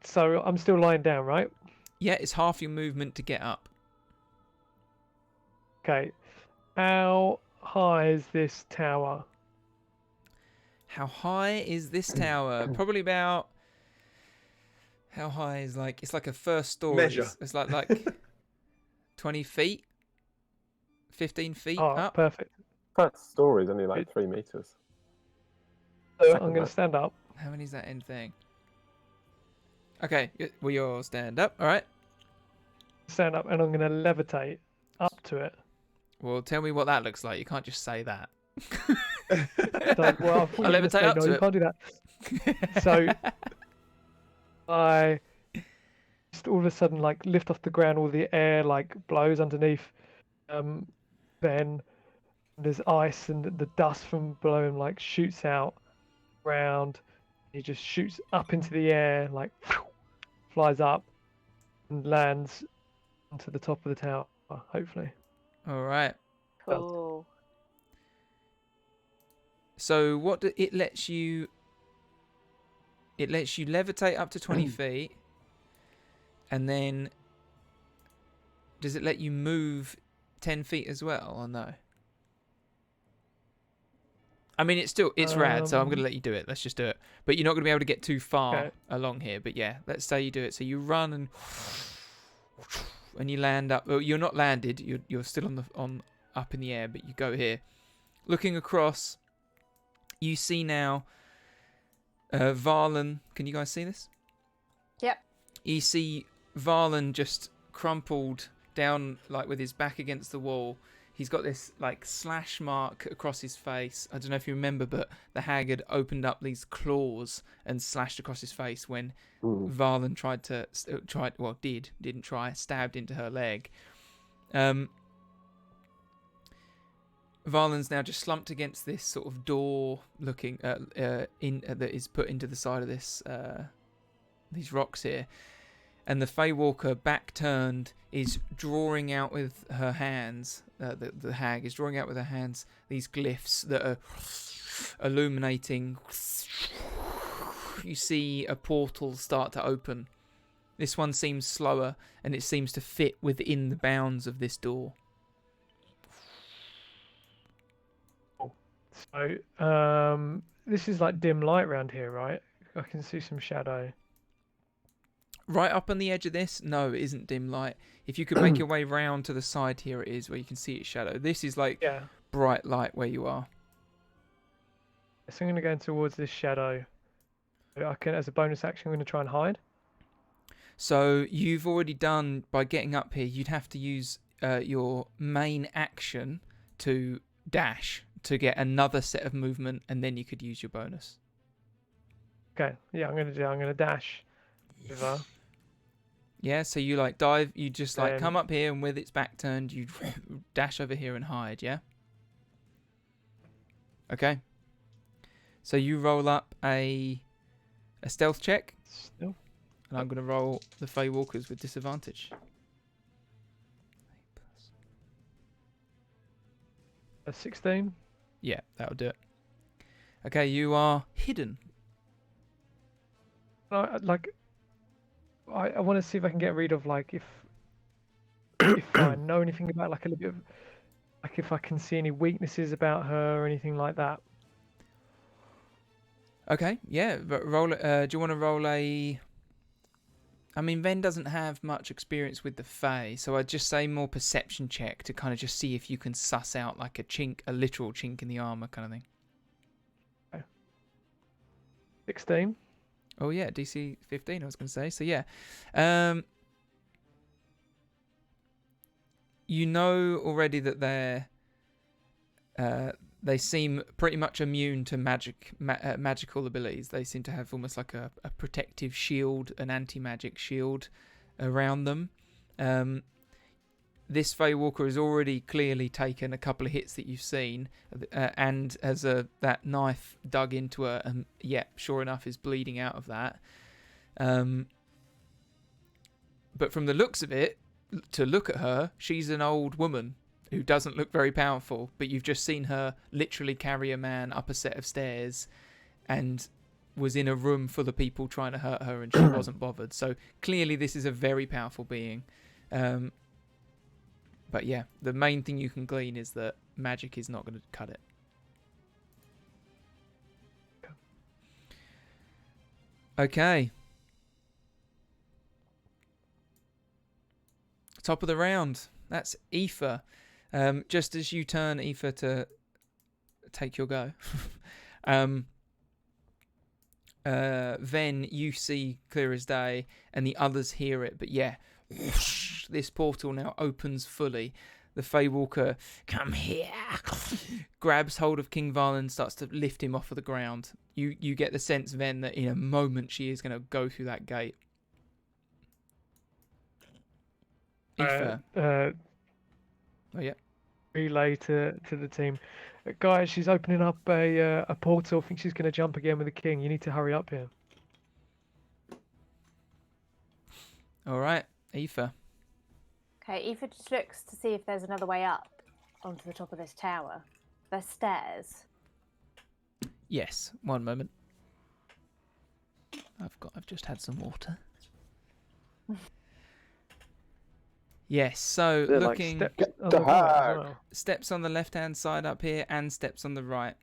S5: So I'm still lying down, right?
S2: Yeah, it's half your movement to get up.
S5: Okay. How high is this tower?
S2: How high is this tower? Probably about. How high is like? It's like a first story.
S6: Measure.
S2: It's like 20 feet, 15 feet
S5: Oh,
S2: up.
S5: perfect.
S3: First story is only like 3 meters.
S5: So
S3: Second
S5: I'm going
S3: one.
S5: to stand up.
S2: How many is that end thing? Okay, well, you'll stand up. All right.
S5: Stand up, and I'm going to levitate up to it.
S2: Well, tell me what that looks like. You can't just say that.
S5: So, well, I thought you
S2: I'll
S5: were gonna
S2: levitate
S5: say,
S2: up
S5: no,
S2: to
S5: you
S2: it.
S5: can't do that. So I just all of a sudden like lift off the ground, all the air like blows underneath. Then there's ice and the dust from below him like shoots out around. He just shoots up into the air, like flies up and lands onto the top of the tower, hopefully.
S2: All right.
S4: Cool.
S2: So what it lets you? It lets you levitate up to 20 feet, and then does it let you move 10 feet as well, or no? I mean, it's rad, so I'm going to let you do it. Let's just do it. But you're not going to be able to get too far
S5: Okay.
S2: along here. But yeah, let's say you do it. So you run and you land up. Well, you're not landed. You're still on up in the air, but you go here. looking across, you see now Varlan. Can you guys see this?
S4: Yep.
S2: You see Varlan just crumpled down, like with his back against the wall. He's got this like slash mark across his face. I don't know if you remember, but the hag had opened up these claws and slashed across his face when Varlan stabbed into her leg. Varlan's now just slumped against this sort of door looking that is put into the side of this these rocks here. And the Fey Walker, back turned, is drawing out with her hands. The hag is drawing out with her hands these glyphs that are illuminating. You see a portal start to open. This one seems slower, and it seems to fit within the bounds of this door.
S5: So, this is like dim light around here, right? I can see some shadow.
S2: Right up on the edge of this, no, it isn't dim light. If you could make your way round to the side here, it is where you can see its shadow. This is like bright light where you are.
S5: So I'm going to go towards this shadow. I can, as a bonus action, I'm going to try and hide.
S2: So you've already done, by getting up here, you'd have to use your main action to dash to get another set of movement, and then you could use your bonus.
S5: Okay, yeah, I'm going to dash over.
S2: Yeah, so you like dive, you just like come up here, and with its back turned, you dash over here and hide, yeah? Okay. So you roll up a stealth check.
S5: Still.
S2: And I'm going to roll the Fey Walkers with disadvantage.
S5: A 16.
S2: Yeah, that'll do it. Okay, you are hidden.
S5: I want to see if I can get rid of, like, if I know anything about, like, a little bit of, like, if I can see any weaknesses about her or anything like that.
S2: Okay, yeah, but roll. Do you want to roll a? I mean, Ven doesn't have much experience with the Fae, so I'd just say more perception check to kind of just see if you can suss out like a literal chink in the armor kind of thing.
S5: Okay. 16.
S2: Oh yeah, DC 15. I was going to say. So yeah, you know already that they seem pretty much immune to magical abilities. They seem to have almost like a protective shield, an anti-magic shield around them. This Fey Walker has already clearly taken a couple of hits that you've seen, and has that knife dug into her, and sure enough is bleeding out of that. But from the looks of it, to look at her, she's an old woman who doesn't look very powerful, but you've just seen her literally carry a man up a set of stairs and was in a room full of people trying to hurt her, and she wasn't bothered. So clearly this is a very powerful being. But yeah, the main thing you can glean is that magic is not going to cut it. Okay. Top of the round. That's Aoife. Just as you turn, Aoife, to take your go, then you see clear as day, and the others hear it. But yeah, whoosh, this portal now opens fully. The Fey Walker, come here, grabs hold of King Varlan, starts to lift him off of the ground. You get the sense then that in a moment she is going to go through that gate. Aoife. Oh yeah.
S5: Relay to the team, guys. She's opening up a portal. I think she's going to jump again with the king. You need to hurry up here.
S2: All right, Aoife.
S4: Okay, Aoife just looks to see if there's another way up onto the top of this tower. There's stairs.
S2: Yes. One moment. I've just had some water. Yes, so
S5: They're
S2: looking
S5: like steps,
S2: steps on the left-hand side up here and steps on the right.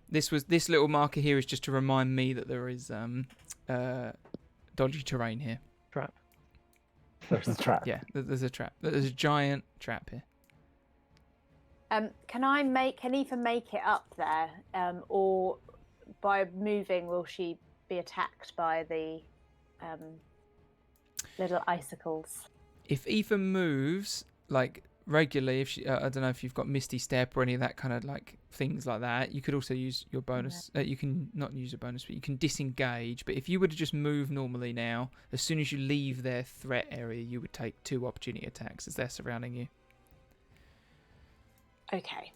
S2: This little marker here is just to remind me that there is dodgy terrain here.
S5: Trap.
S3: There's a trap.
S2: Yeah, there's a trap. There's a giant trap here.
S4: Can Aoife make it up there, or by moving will she be attacked by the little icicles?
S2: If Aoife moves like regularly, if she, I don't know if you've got Misty Step or any of that kind of like things like that, you could also use your bonus. You can not use a bonus, but you can disengage. But if you were to just move normally now, as soon as you leave their threat area, you would take 2 opportunity attacks as they're surrounding you.
S4: Okay.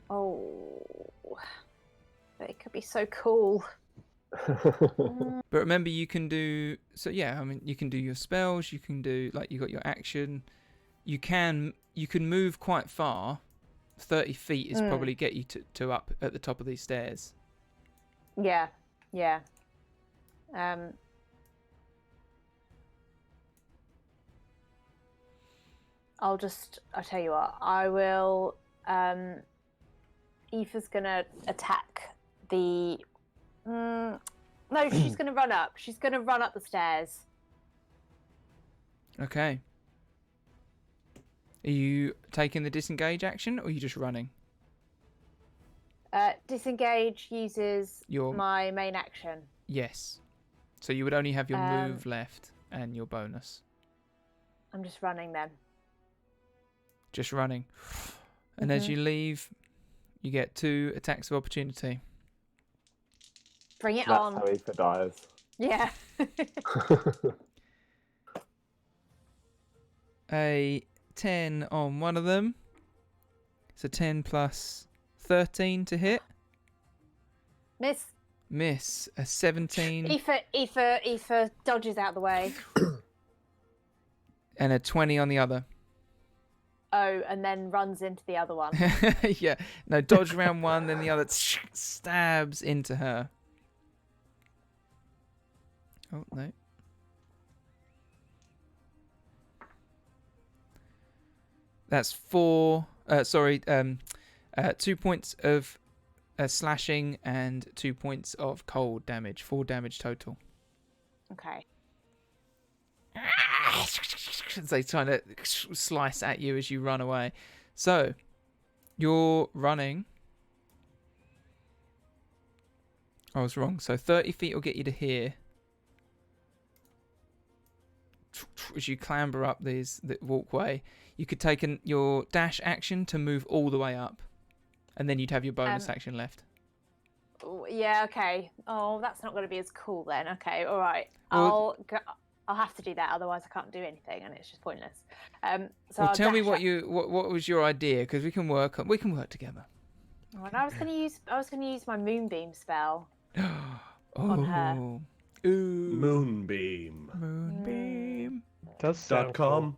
S4: Oh, it could be so cool.
S2: But remember, you can do you can do your spells. You can do like you got your action. You can move quite far. 30 feet is probably get you to up at the top of these stairs.
S4: Yeah. I'll tell you what. I will. Aoife's gonna attack the. No, she's gonna run up. She's gonna run up the stairs.
S2: Okay. Are you taking the disengage action, or are you just running?
S4: Disengage uses my main action.
S2: Yes. So you would only have your move left and your bonus.
S4: I'm just running then.
S2: Just running. And as you leave, you get 2 attacks of opportunity.
S4: Bring it
S3: That's
S4: on.
S3: how Aoife dies.
S4: Yeah.
S2: A 10 on one of them. So 10 plus 13 to hit. Miss. A 17.
S4: Aoife dodges out the way.
S2: And a 20 on the other.
S4: Oh, and then runs into the other one.
S2: Yeah. No, dodge around one, then the other stabs into her. Oh, no. That's 2 points of slashing and 2 points of cold damage. 4 damage total.
S4: Okay.
S2: They trying to slice at you as you run away. So, you're running. I was wrong. So 30 feet will get you to here. As you clamber up the walkway, you could take your dash action to move all the way up, and then you'd have your bonus action left.
S4: Yeah. Okay. Oh, that's not going to be as cool then. Okay. All right.
S2: Well,
S4: I'll have to do that, otherwise I can't do anything, and it's just pointless.
S2: Well, tell me what was your idea, because we can work together.
S4: Oh, and I was going to use my moonbeam spell on her.
S2: Ooh.
S6: Moonbeam.
S2: Moonbeam.
S5: Does sound
S6: .com.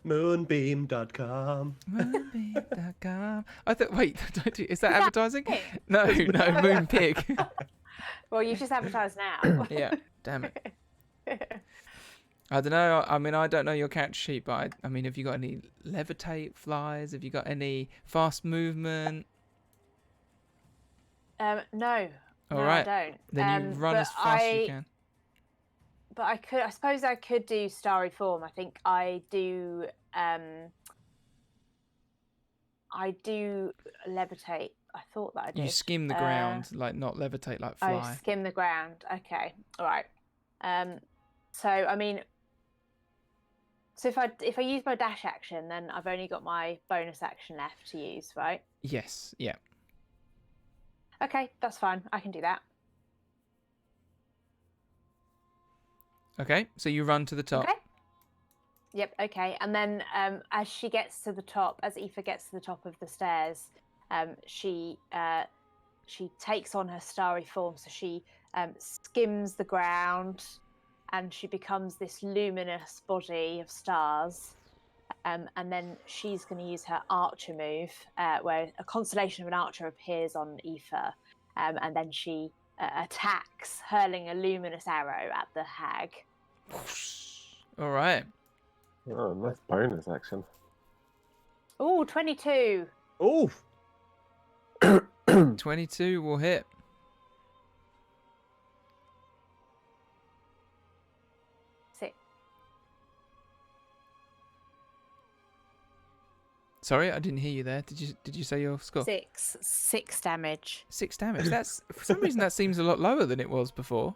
S6: Moonbeam.com.
S2: Moonbeam.com. I thought. Wait, is that advertising? No, Moonpig.
S4: Well, you've just advertised now.
S2: Yeah. Damn it. I don't know. I mean, I don't know your character sheet, but I mean, have you got any levitate flies? Have you got any fast movement?
S4: No.
S2: All
S4: no,
S2: right.
S4: I don't.
S2: Then you run as fast as you can.
S4: But I suppose I could do starry form. I think I do. I do levitate. I thought that I did.
S2: You skim the ground, like not levitate, like fly.
S4: Oh, skim the ground. Okay. All right. So I mean, so if I use my dash action, then I've only got my bonus action left to use, right?
S2: Yes. Yeah.
S4: Okay, that's fine. I can do that.
S2: Okay, so you run to the top.
S4: Okay. Yep. Okay, and then as she gets to the top, as Aoife gets to the top of the stairs, she takes on her starry form. So she skims the ground, and she becomes this luminous body of stars. And then she's going to use her archer move, where a constellation of an archer appears on Aoife, and then she attacks, hurling a luminous arrow at the hag.
S2: All right.
S3: Oh, nice bonus action.
S4: Oh, 22.
S6: Oh,
S2: 22 will hit. Sorry, I didn't hear you there. Did you say your score?
S4: 6 damage.
S2: 6 damage. That's for some reason that seems a lot lower than it was before.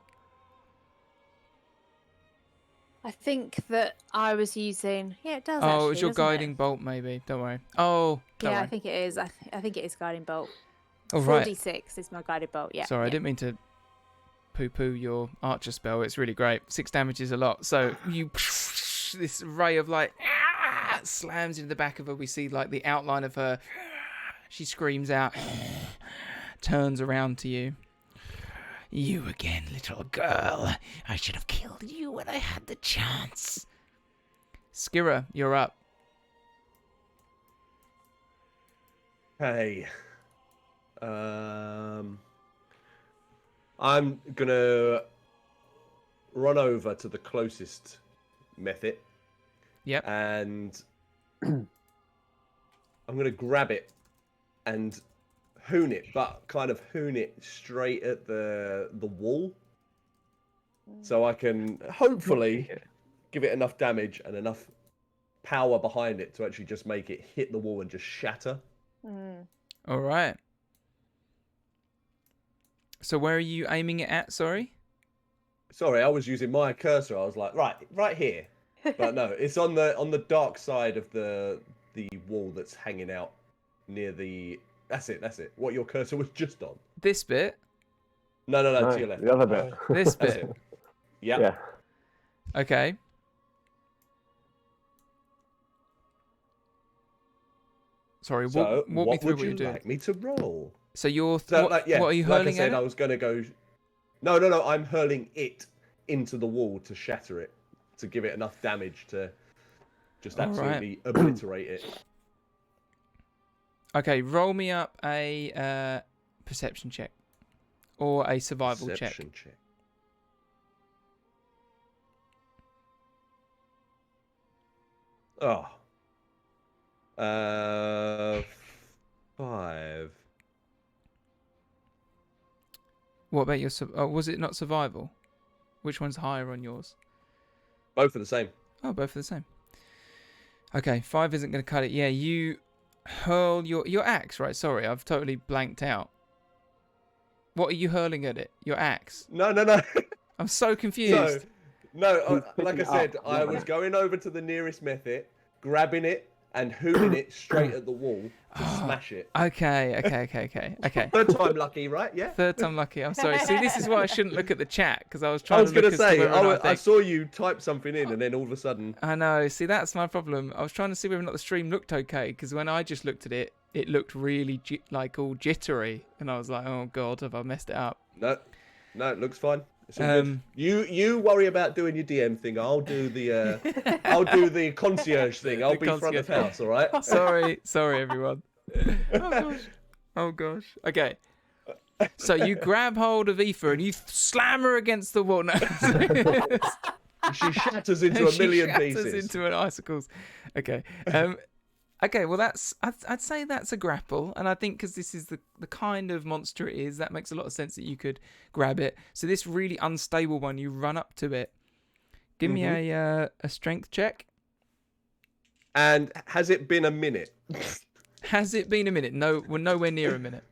S4: I think that I was using. Yeah, it does.
S2: Oh,
S4: actually,
S2: it was your
S4: doesn't it?
S2: guiding bolt, maybe. Don't worry. Oh, don't
S4: Yeah, I
S2: worry.
S4: think it is. I think it is guiding bolt.
S2: Oh, right.
S4: 4d6 is my guided bolt. Yeah.
S2: Sorry, I
S4: yeah.
S2: didn't mean to poo-poo your archer spell. It's really great. 6 damage is a lot. So you, this ray of light slams into the back of her. We see like the outline of her. She screams out, turns around to you. You again, little girl. I should have killed you when I had the chance. Skira, you're up.
S6: Hey. I'm gonna run over to the closest method.
S2: Yep.
S6: And I'm gonna grab it and hoon it, but kind of hoon it straight at the wall, so I can hopefully give it enough damage and enough power behind it to actually just make it hit the wall and just shatter.
S2: All right. So where are you aiming it at? Sorry.
S6: Sorry, I was using my cursor. I was like, right here, but no, it's on the dark side of the wall that's hanging out near the. That's it. What your cursor was just on.
S2: This bit.
S6: No,
S3: No,
S6: to your left.
S3: the other bit.
S2: This
S6: That's
S2: bit.
S6: it. Yep.
S3: Yeah.
S2: Okay. Sorry,
S6: So,
S2: walk me through
S6: would
S2: what you're
S6: you
S2: doing.
S6: like me to roll?
S2: So you're
S6: So,
S2: what,
S6: like, yeah,
S2: what are you
S6: like
S2: hurling
S6: I said,
S2: at
S6: I
S2: it?
S6: was going to go. No, I'm hurling it into the wall to shatter it, to give it enough damage to just
S2: All right.
S6: absolutely obliterate it.
S2: Okay, roll me up a perception check or a survival check.
S6: Perception check. Oh. 5.
S2: What about your? Oh, was it not survival? Which one's higher on yours?
S6: Both are the same.
S2: Oh, both are the same. Okay, 5 isn't going to cut it. Yeah, you hurl your axe, right? Sorry, I've totally blanked out. What are you hurling at it? Your axe?
S6: No.
S2: I'm so confused.
S6: No,
S3: He's
S6: like I
S3: picking
S6: said,
S3: up,
S6: I
S3: yeah.
S6: was going over to the nearest method, grabbing it and hooning it straight at the wall to smash it.
S2: Okay.
S6: Third time lucky, right? Yeah.
S2: Third time lucky. I'm sorry. See, this is why I shouldn't look at the chat because I was
S6: I
S2: trying
S6: was
S2: to look
S6: going to
S2: as to
S6: say,
S2: whether or not
S6: I
S2: they-
S6: saw you type something in and then all of a sudden...
S2: I know. See, that's my problem. I was trying to see whether or not the stream looked okay because when I just looked at it, it looked really like all jittery, and I was like, "Oh God, have I messed it up?"
S6: No, it looks fine. It's all good. You worry about doing your DM thing. I'll do the concierge thing. I'll
S2: The
S6: be front of
S2: concierge.
S6: house. All right.
S2: Sorry, everyone. Oh gosh. Okay. So you grab hold of Aoife and you slam her against the wall. No.
S6: She shatters into a million
S2: she shatters
S6: pieces.
S2: into an icicles. Okay. Okay. Well, I'd say that's a grapple, and I think because this is the kind of monster it is, that makes a lot of sense that you could grab it. So this really unstable one, you run up to it. Give me a strength check.
S6: And has it been a minute?
S2: Has it been a minute? No, we're nowhere near a minute.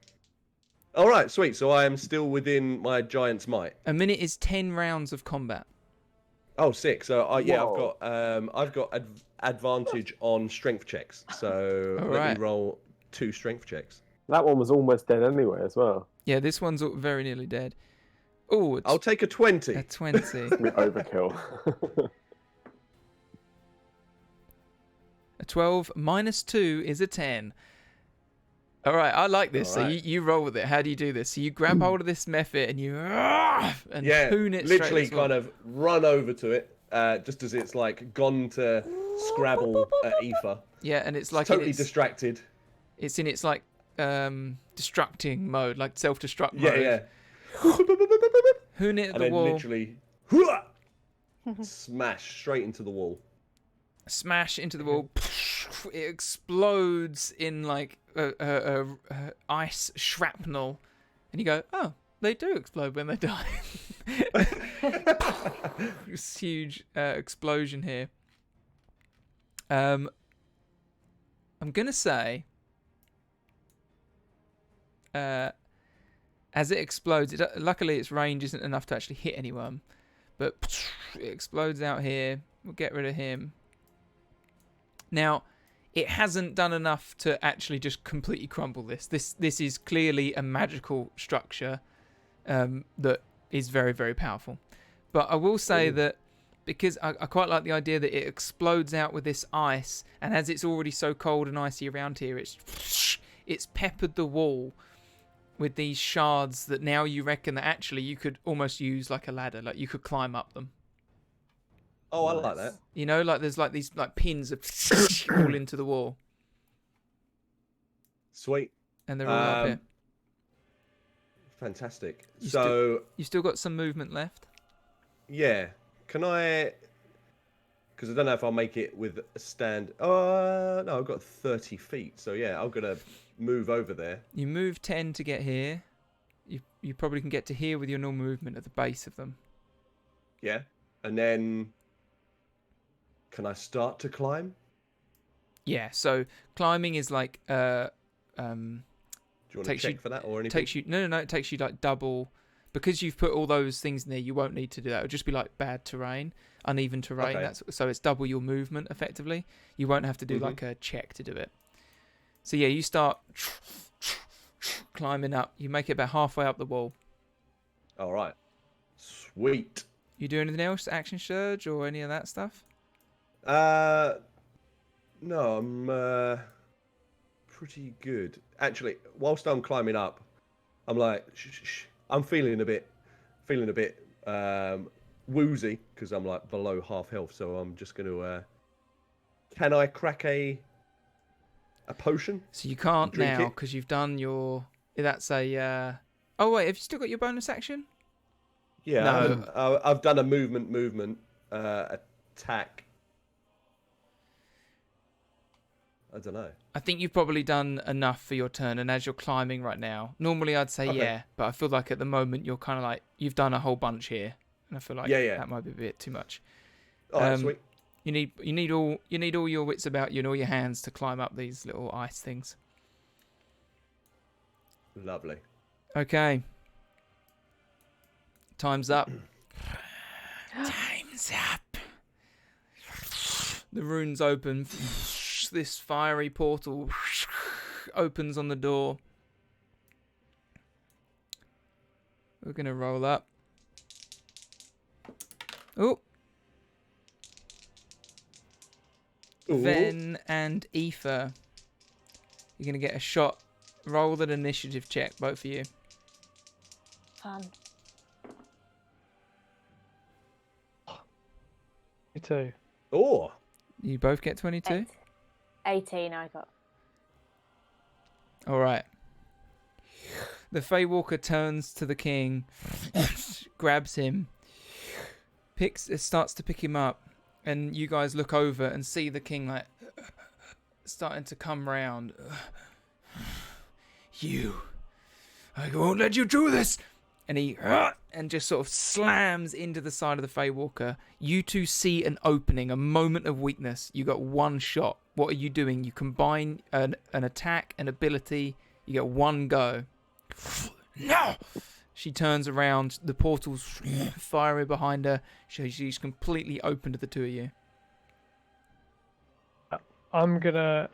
S6: All right, sweet. So I am still within my giant's might.
S2: A minute is 10 rounds of combat.
S6: Oh, sick. So yeah,
S3: Whoa.
S6: I've got advantage on strength checks. So
S2: All
S6: let
S2: right.
S6: me roll 2 strength checks.
S3: That one was almost dead anyway as well.
S2: Yeah, this one's very nearly dead. Oh, it's
S6: I'll take a 20.
S2: a 20.
S3: Overkill.
S2: A 12 minus 2 is a 10. All right, I like this.
S6: All
S2: So
S6: right.
S2: you roll with it. How do you do this? So you grab hold of this method and you
S6: Yeah,
S2: hoon it
S6: literally
S2: straight
S6: kind of run over to it, just as it's like gone to Scrabble at Aoife.
S2: Yeah, and it's like
S6: Totally
S2: it's
S6: distracted.
S2: it's in its like destructing mode, like self-destruct
S6: Yeah,
S2: mode.
S6: yeah.
S2: Hoon it at
S6: And
S2: the
S6: then
S2: wall.
S6: literally smash straight into the wall.
S2: Smash into the wall. It explodes in like a ice shrapnel, and you go, "Oh, they do explode when they die." This huge explosion here. I'm gonna say, as it explodes, luckily its range isn't enough to actually hit anyone, but it explodes out here. We'll get rid of him. Now, it hasn't done enough to actually just completely crumble this. This is clearly a magical structure that is very, very powerful. But I will say that because I quite like the idea that it explodes out with this ice, and as it's already so cold and icy around here, it's peppered the wall with these shards that now you reckon that actually you could almost use like a ladder, like you could climb up them.
S6: Oh, I like that.
S2: You know, like there's like these like pins that all into the wall,
S6: Sweet.
S2: and they're all up here.
S6: Fantastic.
S2: You still got some movement left.
S6: Yeah. Can I... Because I don't know if I'll make it with a stand... no, I've got 30 feet. So, yeah, I'm going to move over there.
S2: You move 10 to get here. You probably can get to here with your normal movement at the base of them.
S6: Yeah. And then... Can I start to climb?
S2: Yeah, so climbing is like...
S6: Do you want to check for that or anything?
S2: No, it takes you like double... Because you've put all those things in there, you won't need to do that. It'll just be like bad terrain, uneven terrain.
S6: Okay.
S2: So it's double your movement, effectively. You won't have to do like a check to do it. So yeah, you start climbing up. You make it about halfway up the wall.
S6: All right. Sweet.
S2: You do anything else? Action surge or any of that stuff?
S6: No, I'm pretty good. Actually, whilst I'm climbing up, I'm like, shh. I'm feeling a bit woozy because I'm like below half health. So I'm just going to. Can I crack a potion?
S2: So you can't
S6: Drink
S2: now
S6: it?
S2: because you've done your. That's a. Oh wait, have you still got your bonus action?
S6: Yeah,
S2: No.
S6: I've done a movement attack. I don't know.
S2: I think you've probably done enough for your turn, and as you're climbing right now, normally I'd say
S6: Okay.
S2: yeah, but I feel like at the moment you're kind of like you've done a whole bunch here, and I feel like
S6: Yeah.
S2: that might be a bit too much.
S6: All right, sweet.
S2: You need all your wits about you and all your hands to climb up these little ice things.
S6: Lovely.
S2: Okay. Time's up. Time's up. The runes open. This fiery portal opens on the door. We're going to roll up. Oh.
S6: Ooh.
S2: Ven and Aoife. You're going to get a shot. Roll an initiative check, both of you.
S4: Fun.
S5: Me too.
S6: Oh.
S2: You both get 22?
S4: 18 I got.
S2: All right. The Fey Walker turns to the king, grabs him, starts to pick him up, and you guys look over and see the king like starting to come round. I won't let you do this. And he and just sort of slams into the side of the Fey Walker. You two see an opening, a moment of weakness. You got one shot. What are you doing? You combine an attack, an ability. You get one go. No! She turns around. The portal's fiery behind her. She's completely open to the two of you.
S5: I'm gonna,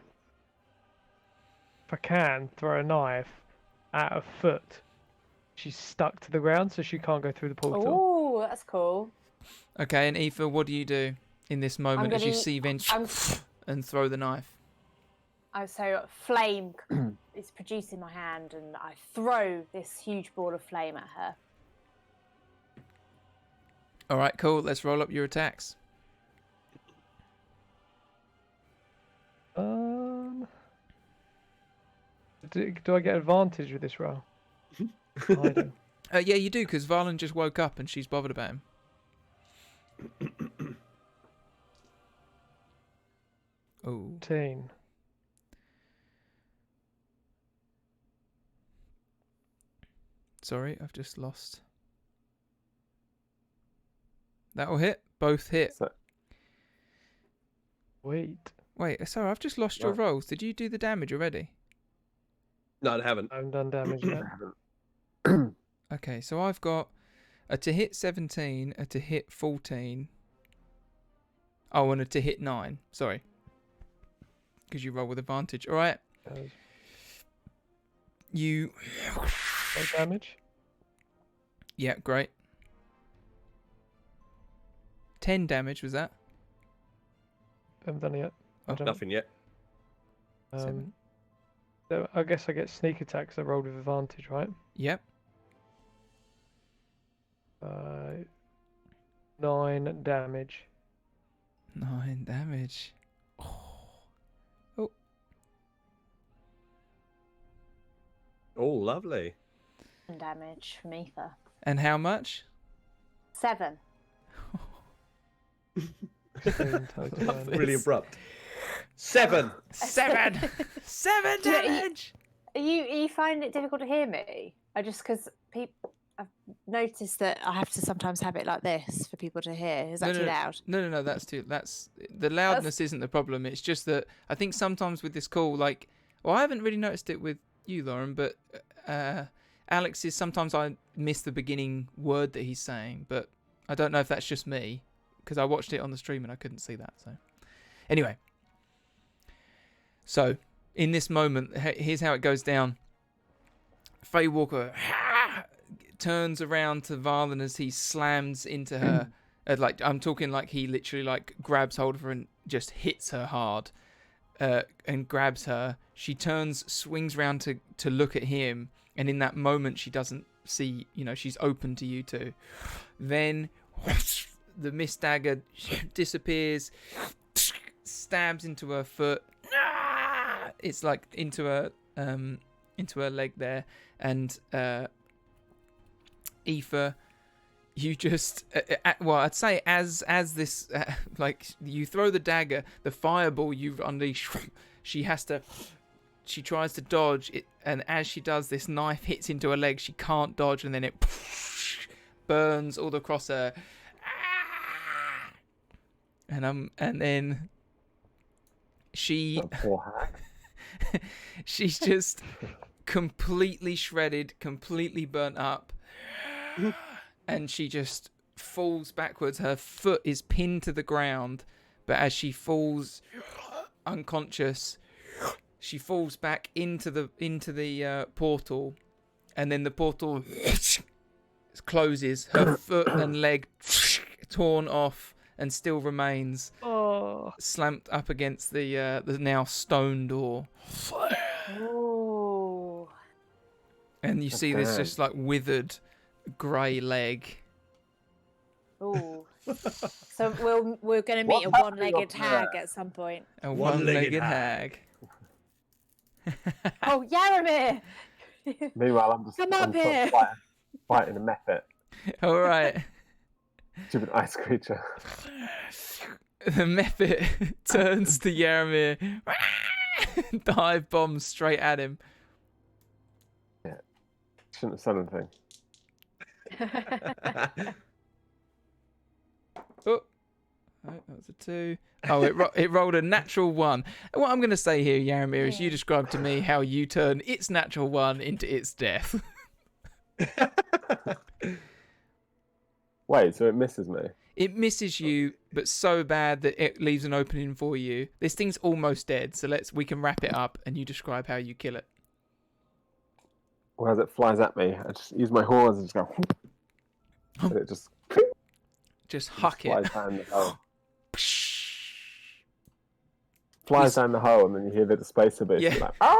S5: if I can, throw a knife at her foot. She's stuck to the ground, so she can't go through the portal.
S4: Oh, that's cool.
S2: Okay, and Aoife, what do you do in this moment as you
S4: gonna-
S2: see Ven and throw the knife?
S4: So flame is produced in my hand, and I throw this huge ball of flame at her.
S2: All right, cool. Let's roll up your attacks.
S5: Do I get advantage with this roll? I do.
S2: Yeah, you do, because Varlin just woke up and she's bothered about him. Oh.
S5: 18.
S2: Sorry, I've just lost. That'll hit. Both hit.
S3: So,
S5: Wait.
S2: Wait, sorry, I've just lost your
S3: Right.
S2: rolls. Did you do the damage already?
S1: No, I haven't.
S5: I haven't done damage yet.
S2: Okay, so I've got a to hit 17, a to hit 14. Oh, and a to hit 9. Sorry. Because you roll with advantage. All right. You.
S5: No damage.
S2: Yeah, great. 10 damage, was that?
S5: Haven't done it yet. I don't-
S1: Nothing yet.
S5: So I guess I get sneak attacks. I rolled with advantage, right?
S2: Yep.
S5: 9 damage.
S2: 9 damage. Oh.
S1: Oh, lovely.
S4: Damage from Ether.
S2: And how much?
S4: 7.
S5: In total.
S1: Really abrupt. 7.
S2: 7! 7
S4: Do you-
S2: damage!
S4: You find it difficult to hear me? Because I've noticed that I have to sometimes have it like this for people to hear. Is that too loud?
S2: No, that's the loudness isn't the problem. It's just that I think sometimes with this call, like, well, I haven't really noticed it with you, Lauren, but Alex is sometimes I miss the beginning word that he's saying, but I don't know if that's just me because I watched it on the stream and I couldn't see that. So anyway, so in this moment, here's how it goes down. Faye Walker turns around to Varlin as he slams into her. Like I'm talking like he literally like grabs hold of her and just hits her hard, and grabs her. She turns, swings round to look at him, and in that moment she doesn't see. She's open to you two. Then the mist dagger disappears, stabs into her foot. It's like into her leg there, and Aoife, you just well, I'd say as this like you throw the dagger, the fireball you've unleashed, she tries to dodge it, and as she does, this knife hits into her leg. She can't dodge, and then it burns all across her. And then she
S3: That poor hack.
S2: she's just completely shredded, completely burnt up, and she just falls backwards. Her foot is pinned to the ground, but as she falls unconscious, she falls back into the portal, and then the portal closes. Her foot and leg torn off and still remains slammed up against the now stone door.
S4: Oh.
S2: And you see this just like withered grey leg.
S4: Oh. So we're going to meet a
S3: What's happening
S4: one-legged
S3: up
S4: hag
S3: there?
S4: at some point.
S2: A
S1: One-legged
S2: one-legged hag.
S4: Oh, Yaramir!
S3: Meanwhile, I'm just
S4: Come up
S3: sort of
S4: here.
S3: fighting a method.
S2: All right.
S3: Stupid ice creature.
S2: The Mephit turns to Yaramir. Dive bombs straight at him.
S3: Shouldn't have said anything.
S2: Oh, that was a 2. Oh, it rolled a natural 1. And what I'm going to say here, Yaramir, is you describe to me how you turn its natural 1 into its death.
S3: Wait, so it misses me?
S2: It misses you, but so bad that it leaves an opening for you. This thing's almost dead, so we can wrap it up, and you describe how you kill it.
S3: Or as it flies at me, I just use my horns and just go... and it just
S2: Huck it.
S3: flies down the hole. Flies down the hole, and then you hear the displacer beast.
S2: Yeah.
S3: Like, "Ah!"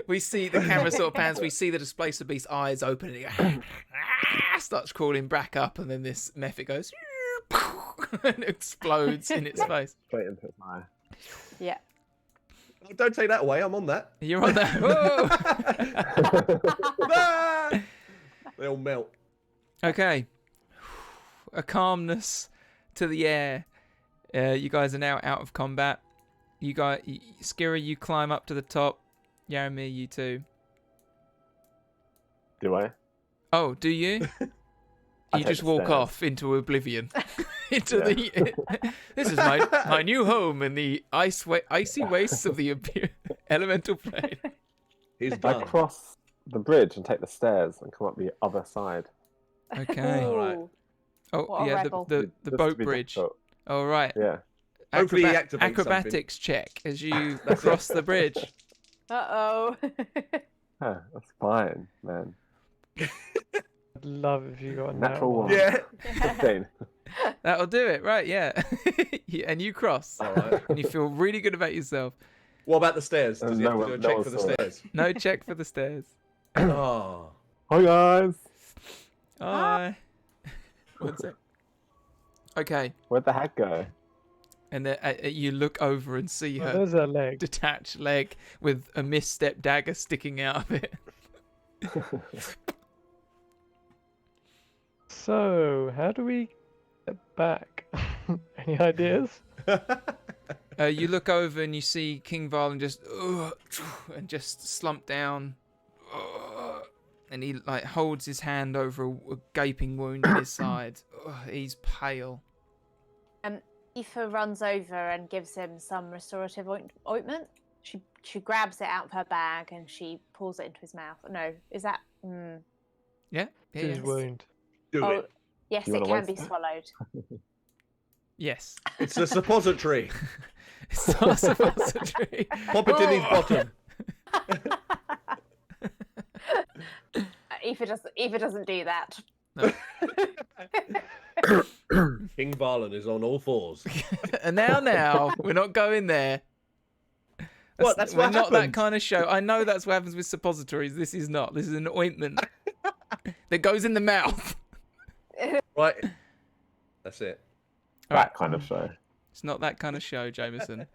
S2: We see the camera sort of pans. We see the displacer beast's eyes open, and it starts crawling back up, and then this Mephit goes and explodes in its face.
S3: Straight into its eye.
S4: Yeah.
S1: Oh, don't take that away. I'm on that.
S2: You're on that. Whoa!
S1: Ah! They all melt.
S2: Okay. A calmness to the air. You guys are now out of combat. You guys, Skira, you climb up to the top. Yaramir, you too.
S3: Do I?
S2: Oh, do you? You just walk off into oblivion. Into the. This is my new home in the icy wastes of the elemental plane.
S6: He's
S3: I
S6: done.
S3: cross the bridge and take the stairs and come up the other side.
S2: Okay.
S6: All right.
S2: Oh
S4: What a
S2: yeah,
S4: rebel.
S2: the
S3: Just to
S2: boat
S3: be
S2: bridge.
S3: difficult.
S2: All right.
S3: Yeah.
S6: Hopefully he activates
S2: acrobatics check as you cross the bridge.
S4: Uh-oh.
S3: Huh, that's fine, man.
S5: I'd love if you got a
S3: Natural one.
S6: Yeah.
S3: 15.
S2: That'll do it, right? Yeah. And you cross,
S6: All right.
S2: and you feel really good about yourself.
S6: What about the stairs? Does he
S3: No
S6: have to do a
S3: one-
S6: check
S3: no
S6: for
S3: one
S6: the
S3: saw it.
S6: stairs?
S2: No check for the stairs.
S6: Oh.
S3: Hi guys.
S2: Hi. One sec. Okay,
S3: Where'd the hat go?
S2: and then you look over and see
S5: Oh,
S2: her
S5: there's a leg.
S2: detached leg with a misstep dagger sticking out of it.
S5: So, how do we get back? Any ideas?
S2: You look over and you see King Varlin just and just slump down, and he like holds his hand over a gaping wound in his side. He's pale.
S4: Aoife runs over and gives him some restorative ointment. She grabs it out of her bag and she pours it into his mouth. No, is that?
S2: Yeah.
S5: To his
S2: Yes.
S5: wound.
S6: Do
S4: Oh,
S6: it.
S4: yes,
S3: You
S4: it
S3: wanna
S4: can be
S3: waste it?
S4: swallowed.
S2: Yes.
S6: It's a suppository.
S2: It's not a suppository.
S6: Pop it in his bottom.
S4: Aoife doesn't do that.
S2: No.
S6: King Varlin is on all fours.
S2: And now, we're not going there.
S6: What? That's
S2: we're
S6: what
S2: not that
S6: happened.
S2: kind of show. I know that's what happens with suppositories. This is not. This is an ointment that goes in the mouth.
S6: Right. That's it.
S3: That kind of show.
S2: It's not that kind of show, Jameson.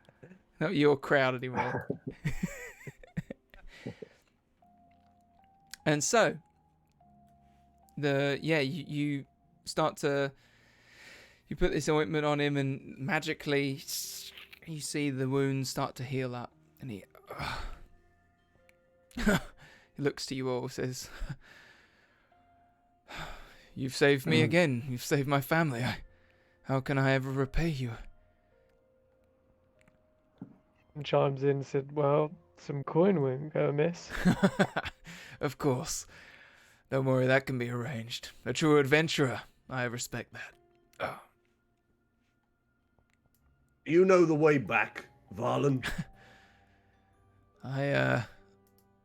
S2: Not your crowd anymore. And so, you start to you put this ointment on him, and magically you see the wounds start to heal up, and he looks to you all, says, "You've saved me again. You've saved my family. How can I ever repay you?"
S5: And chimes in and said, well, some coin won't go amiss.
S2: Of course. Don't worry, that can be arranged. A true adventurer. I respect that. Oh.
S6: You know the way back, Varlin.
S2: I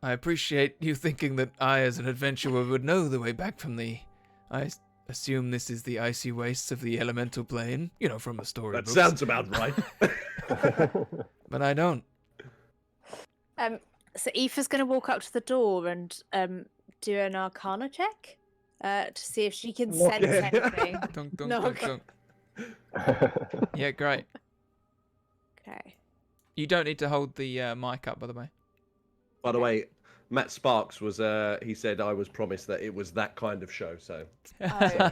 S2: appreciate you thinking that I, as an adventurer, would know the way back from the... I assume this is the icy wastes of the elemental plane, you know, from the
S6: That
S2: storybooks.
S6: sounds about right.
S2: But I don't.
S4: So Aoife's going to walk up to the door and do an Arcana check to see if she can sense
S6: Yeah.
S4: anything.
S2: Dunk, dunk,
S4: No,
S2: dunk,
S4: okay.
S2: dunk. Yeah, great.
S4: Okay.
S2: You don't need to hold the mic up, by the way.
S6: By the way, Matt Sparks was, he said I was promised that it was that kind of show, so.
S4: Oh.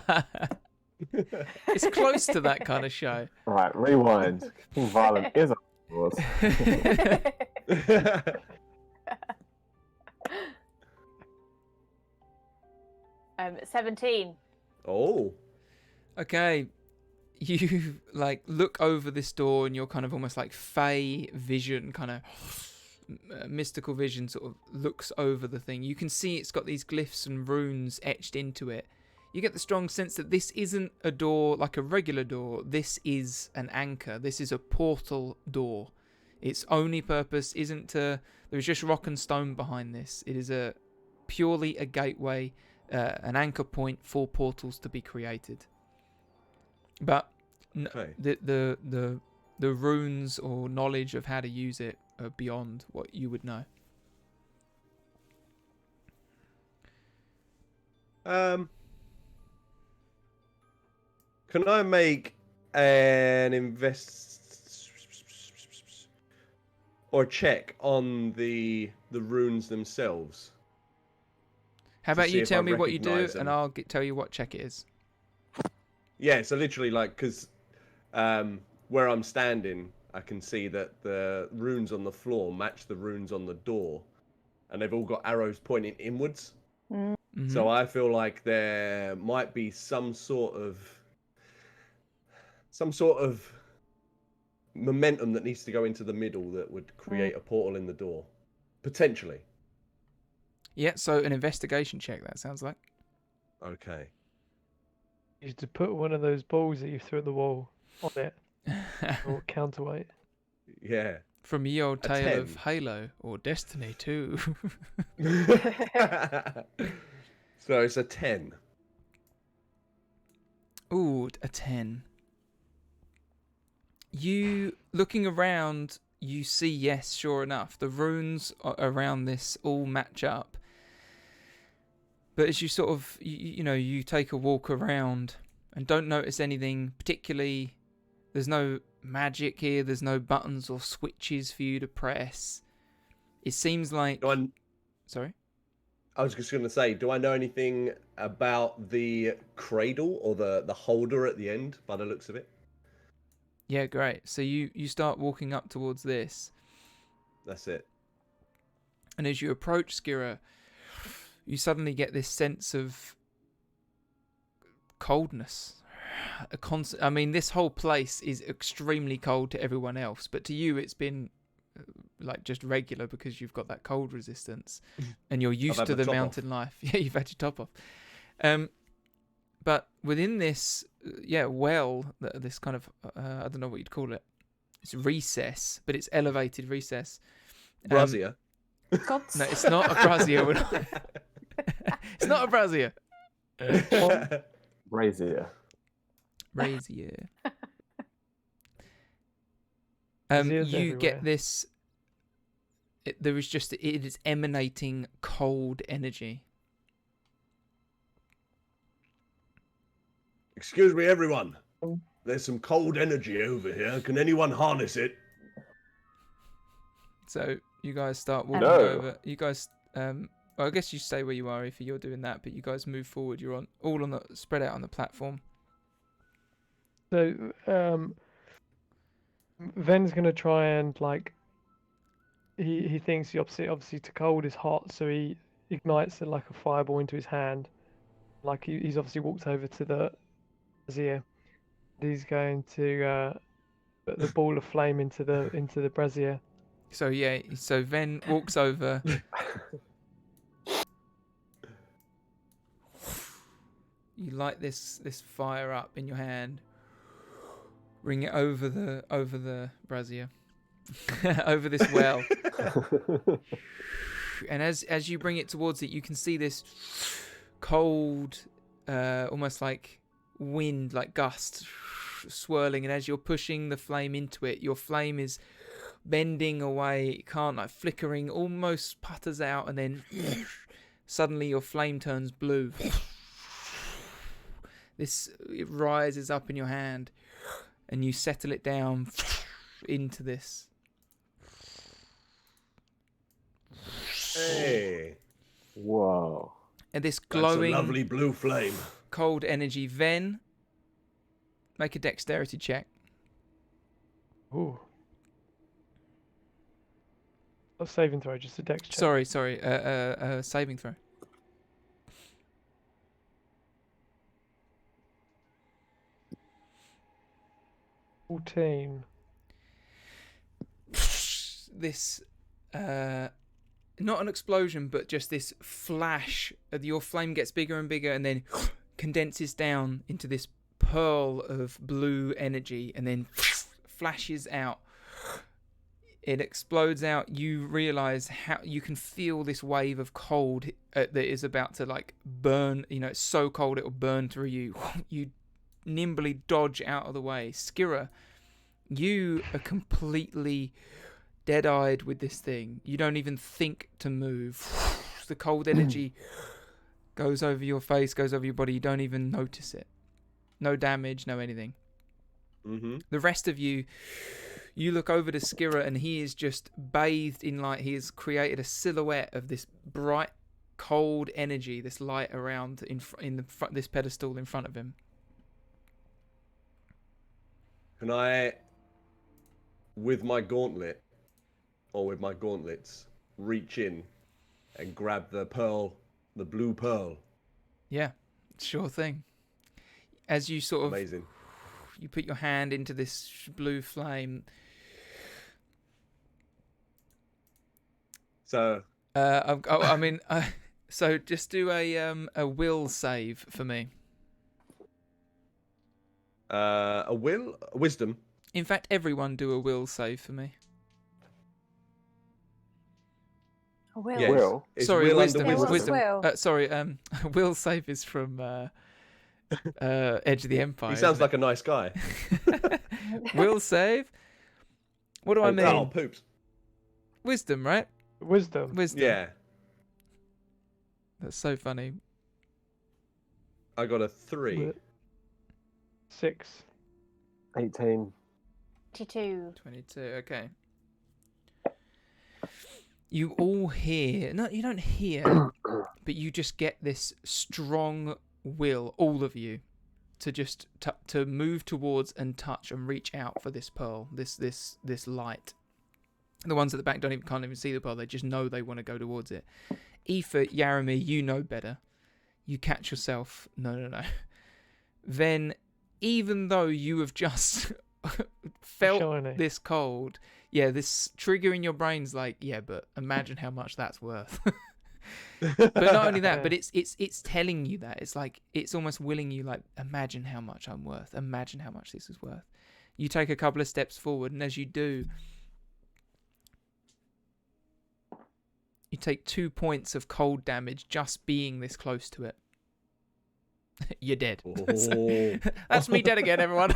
S2: It's close to that kind of show.
S3: Right, rewind. King Violent is on yours.
S4: 17.
S6: Oh.
S2: Okay, you like look over this door and you're kind of almost like Fey vision, kind of mystical vision sort of looks over the thing. You can see it's got these glyphs and runes etched into it. You get the strong sense that this isn't a door like a regular door. This is an anchor. This is a portal door. Its only purpose isn't to... There's just rock and stone behind this. It is purely a gateway, an anchor point for portals to be created. But
S6: Okay.
S2: the runes or knowledge of how to use it are beyond what you would know.
S6: Can I make an or check on the runes themselves?
S2: How
S6: To
S2: about
S6: see
S2: you
S6: if
S2: tell
S6: I
S2: me what you do,
S6: recognise
S2: and
S6: them.
S2: I'll tell you what check it is.
S6: Yeah, so literally like because where I'm standing, I can see that the runes on the floor match the runes on the door, and they've all got arrows pointing inwards.
S2: Mhm.
S6: So I feel like there might be some sort of momentum that needs to go into the middle that would create a portal in the door, potentially.
S2: Yeah, so an investigation check, that sounds like.
S6: Okay.
S5: You to put one of those balls that you threw at the wall on it, or counterweight.
S6: Yeah.
S2: From ye old
S6: A
S2: tale of
S6: 10.
S2: Halo or Destiny 2.
S6: So it's a 10.
S2: Ooh, a 10. You, looking around, you see, yes, sure enough, the runes around this all match up. But as you sort of, you take a walk around and don't notice anything particularly, there's no magic here, there's no buttons or switches for you to press. It seems like... Sorry?
S6: I was just going to say, do I know anything about the cradle or the holder at the end, by the looks of it?
S2: Yeah, great. So you start walking up towards this.
S6: That's it.
S2: And as you approach Skira, you suddenly get this sense of coldness. I mean, this whole place is extremely cold to everyone else, but to you it's been like just regular because you've got that cold resistance and you're used to the mountain life. Yeah, you've had your top off. But within this, this kind of, I don't know what you'd call it. It's recess, but it's elevated recess.
S6: Brazier.
S2: No, it's not a brazier. It's not a brazier.
S3: Brazier.
S2: Brazier.
S5: Braziers
S2: You get
S5: everywhere.
S2: this. It is emanating cold energy.
S6: Excuse me, everyone. There's some cold energy over here. Can anyone harness it?
S2: So you guys start walking
S3: No.
S2: over. You guys, well, I guess you stay where you are if you're doing that. But you guys move forward. You're all on the spread out on the platform.
S5: So, Ven's gonna try and he thinks the opposite. Obviously, to cold is hot, so he ignites it like a fireball into his hand. Like he's obviously walked over to the brazier. He's going to put the ball of flame into the brazier.
S2: So yeah, so Ven walks over. You light this fire up in your hand. Bring it over the brazier, over this well. And as you bring it towards it, you can see this cold, almost like wind, like gust, swirling. And as you're pushing the flame into it, your flame is bending away. It can't, like, flickering, almost putters out, and then suddenly your flame turns blue. It rises up in your hand, and you settle it down into this.
S6: Hey.
S3: Whoa.
S2: And this
S6: That's a
S2: glowing,
S6: lovely blue flame.
S2: cold energy. Ven, make a dexterity check.
S5: Ooh. Not saving throw, just a dex check.
S2: Sorry, saving throw.
S5: $14.
S2: This, not an explosion, but just this flash. Your flame gets bigger and bigger, and then condenses down into this pearl of blue energy, and then flashes out. It explodes out. You realize how you can feel this wave of cold that is about to, like, burn. It's so cold it will burn through you. You nimbly dodge out of the way. Skira, you are completely dead-eyed with this thing. You don't even think to move. The cold energy goes over your face, goes over your body. You don't even notice it. No damage, no anything.
S6: Mm-hmm.
S2: The rest of you look over to Skira, and he is just bathed in light. He has created a silhouette of this bright, cold energy, this light around this pedestal in front of him.
S6: Can I, with my gauntlet, or with my gauntlets, reach in and grab the pearl The blue pearl.
S2: Yeah, sure thing. As you sort of
S6: Amazing.
S2: you put your hand into this blue flame.
S6: So
S2: So just do a will save for me.
S6: a wisdom.
S2: In fact, everyone do a will save for me.
S4: Will.
S6: Yes.
S3: Will?
S6: Is
S2: Sorry,
S6: will
S2: wisdom.
S6: under
S4: Yeah, what's
S2: Wisdom.
S4: will?
S2: Sorry, will save is from Edge of the Empire.
S6: He sounds
S2: isn't
S6: like a nice guy.
S2: it? Will save. What do I mean?
S6: Oh, poops.
S2: Wisdom, right?
S5: Wisdom.
S2: Wisdom.
S6: Yeah.
S2: That's so funny.
S6: I got a 3.
S5: 6.
S3: 18.
S4: 22.
S2: 22. Okay. You all hear. No, you don't hear, but you just get this strong will, all of you, to just to move towards and touch and reach out for this pearl, this light. The ones at the back can't even see the pearl. They just know they want to go towards it. Aoife, Yaramir, you know better. You catch yourself. No. Then, even though you have just felt
S5: Shiny.
S2: this cold, yeah, this trigger in your brain's like, yeah, but imagine how much that's worth. But not only that, but it's telling you that. It's like, it's almost willing you, like, imagine how much I'm worth. Imagine how much this is worth. You take a couple of steps forward, and as you do, you take 2 points of cold damage just being this close to it. You're dead. That's me dead again, everyone.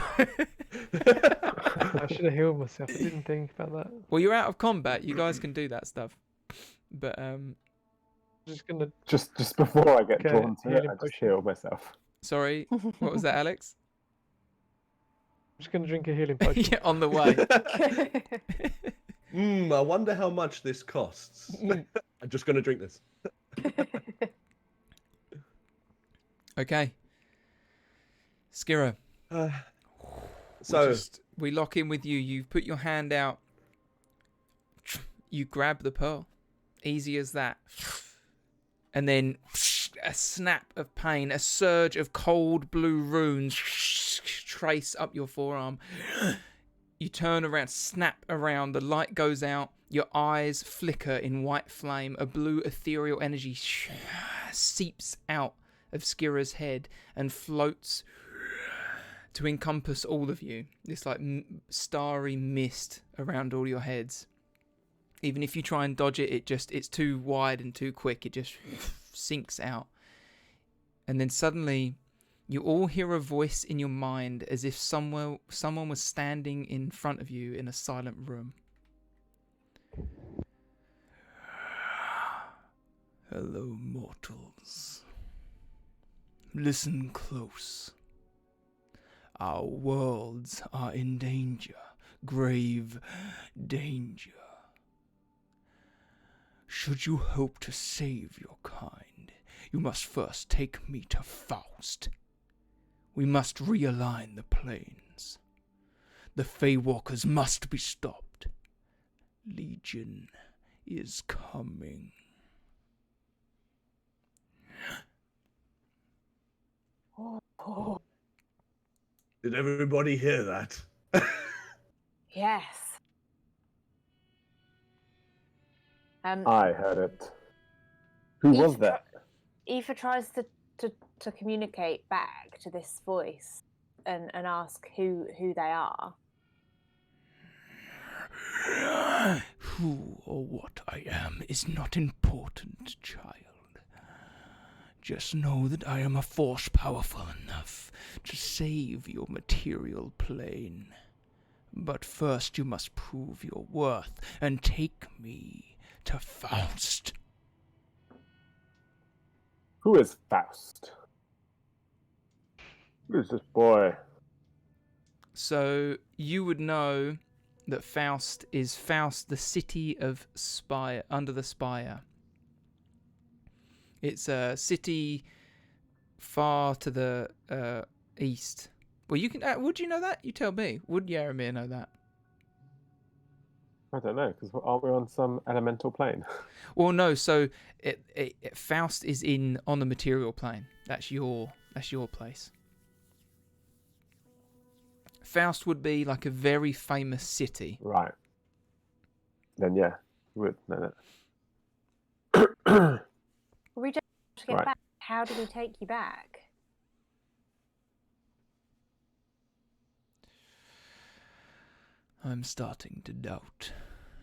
S5: I should have healed myself. I didn't think about that.
S2: Well, you're out of combat. You guys can do that stuff. But
S5: Just gonna
S3: Just before I get
S5: Okay,
S3: drawn to it,
S5: healing
S3: I just
S5: potion.
S3: heal myself.
S2: sorry, what was that, Alex?
S5: just gonna drink a healing potion.
S2: Yeah, on the way.
S6: I wonder how much this costs. I'm just going to drink this.
S2: Okay. Skira.
S6: So,
S2: We lock in with you. You put your hand out. You grab the pearl. Easy as that. And then a snap of pain, a surge of cold blue runes trace up your forearm. You turn around, snap around, the light goes out, your eyes flicker in white flame, a blue ethereal energy seeps out of Skira's head and floats to encompass all of you. This like starry mist around all your heads. Even if you try and dodge it, it's too wide and too quick. It just sinks out. And then suddenly, you all hear a voice in your mind as if someone was standing in front of you in a silent room. Hello, mortals. Listen close. Our worlds are in danger, grave danger. Should you hope to save your kind, you must first take me to Faust. We must realign the planes. The Feywalkers must be stopped. Legion is coming.
S6: did everybody hear that?
S4: Yes.
S3: I heard it. Who was
S4: Aoife
S3: that?
S4: Aoife tries to communicate back to this voice and ask who they are.
S2: Who or what I am is not important, child. Just know that I am a force powerful enough to save your material plane. But first you must prove your worth and take me to Faust.
S3: Who is Faust? Who is this boy?
S2: So you would know that Faust is Faust, the city of Spire, under the Spire. It's a city far to the east. Well, you can. Would you know that? You tell me. Would Yaramir know that?
S3: I don't know, because aren't we on some elemental plane?
S2: Well, no. So Faust is on the material plane. That's your place. Faust would be like a very famous city.
S3: Right. Then yeah, would no.
S4: We don't have to get
S3: Right.
S4: back. How do we take you back?
S2: I'm starting to doubt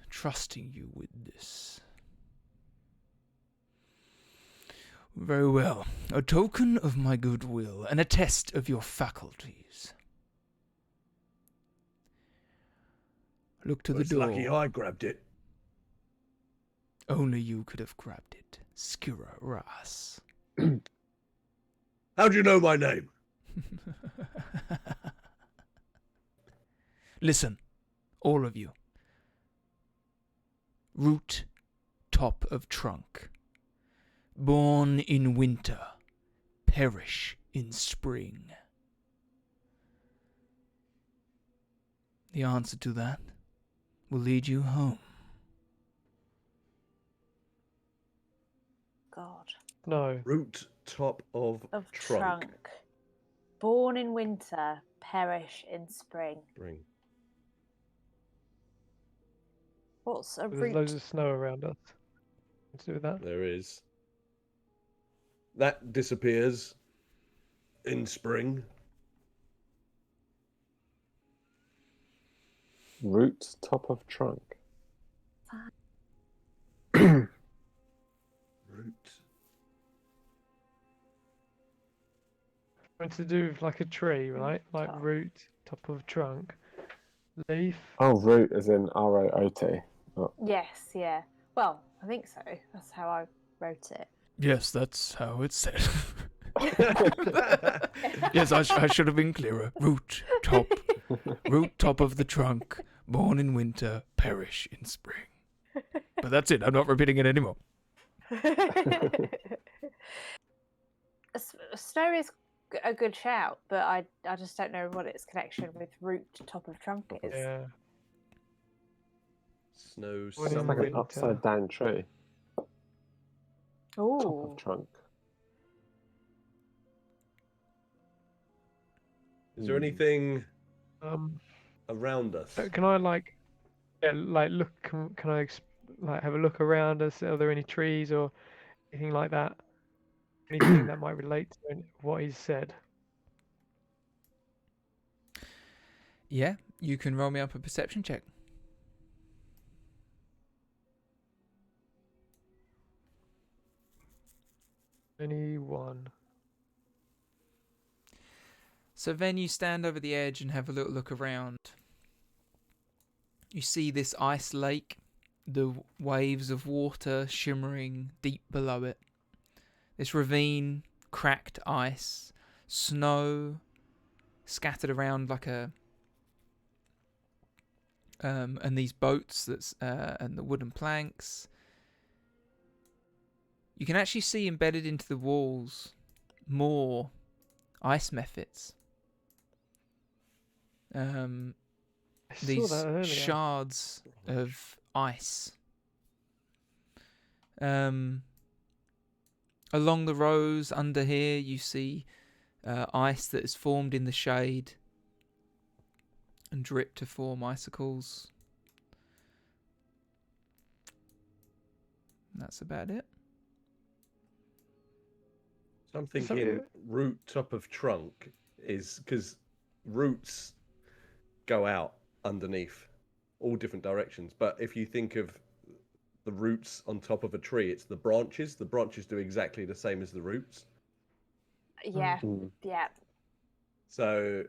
S2: trusting you with this. Very well. A token of my goodwill and a test of your faculties. Look to the
S6: It's
S2: door.
S6: lucky I grabbed it.
S2: Only you could have grabbed it, Skira Ras.
S6: How'd you know my name?
S2: Listen, all of you. Root, top of trunk. Born in winter, perish in spring. The answer to that will lead you home.
S4: God.
S5: No.
S6: Root top of trunk.
S4: Born in winter, perish in spring.
S6: Ring.
S4: What's a
S5: There's
S4: root?
S5: loads of snow around us. Let's do that.
S6: There is. That disappears in spring.
S3: Root, top of trunk.
S6: Root.
S5: Something to do with like a tree, right? Like
S4: Top.
S5: root, top of trunk, leaf.
S3: Oh, root is in R-O-O-T. Oh.
S4: Yes, yeah. Well, I think so. That's how I wrote it.
S2: Yes, that's how it's said. Yes, I should have been clearer. Root top of the trunk, born in winter, perish in spring. But that's it. I'm not repeating it anymore.
S4: Snow is a good shout, but I just don't know what its connection with root top of trunk is.
S5: Yeah.
S6: Snow
S5: Well,
S3: It's
S5: in
S3: like
S6: summer.
S3: an upside down tree. Top
S4: Ooh.
S3: of trunk.
S6: Is there anything
S5: Um.
S6: around us?
S5: Can I like, yeah, like look? Can I like have a look around us? Are there any trees or anything like that? Anything that might relate to what he's said?
S2: Yeah, you can roll me up a perception check.
S5: Anyone?
S2: So then you stand over the edge and have a little look around. You see this ice lake, the waves of water shimmering deep below it. This ravine, cracked ice, snow scattered around like a... and these boats and the wooden planks. You can actually see embedded into the walls more ice methods.
S5: I saw
S2: These
S5: that earlier.
S2: shards of ice. Along the rows under here, you see ice that is formed in the shade and dripped to form icicles. That's about it.
S6: So I'm thinking root top of trunk is because roots go out underneath all different directions. But if you think of the roots on top of a tree, it's the branches. The branches do exactly the same as the roots.
S4: Yeah,
S3: Mm.
S4: yeah.
S6: So,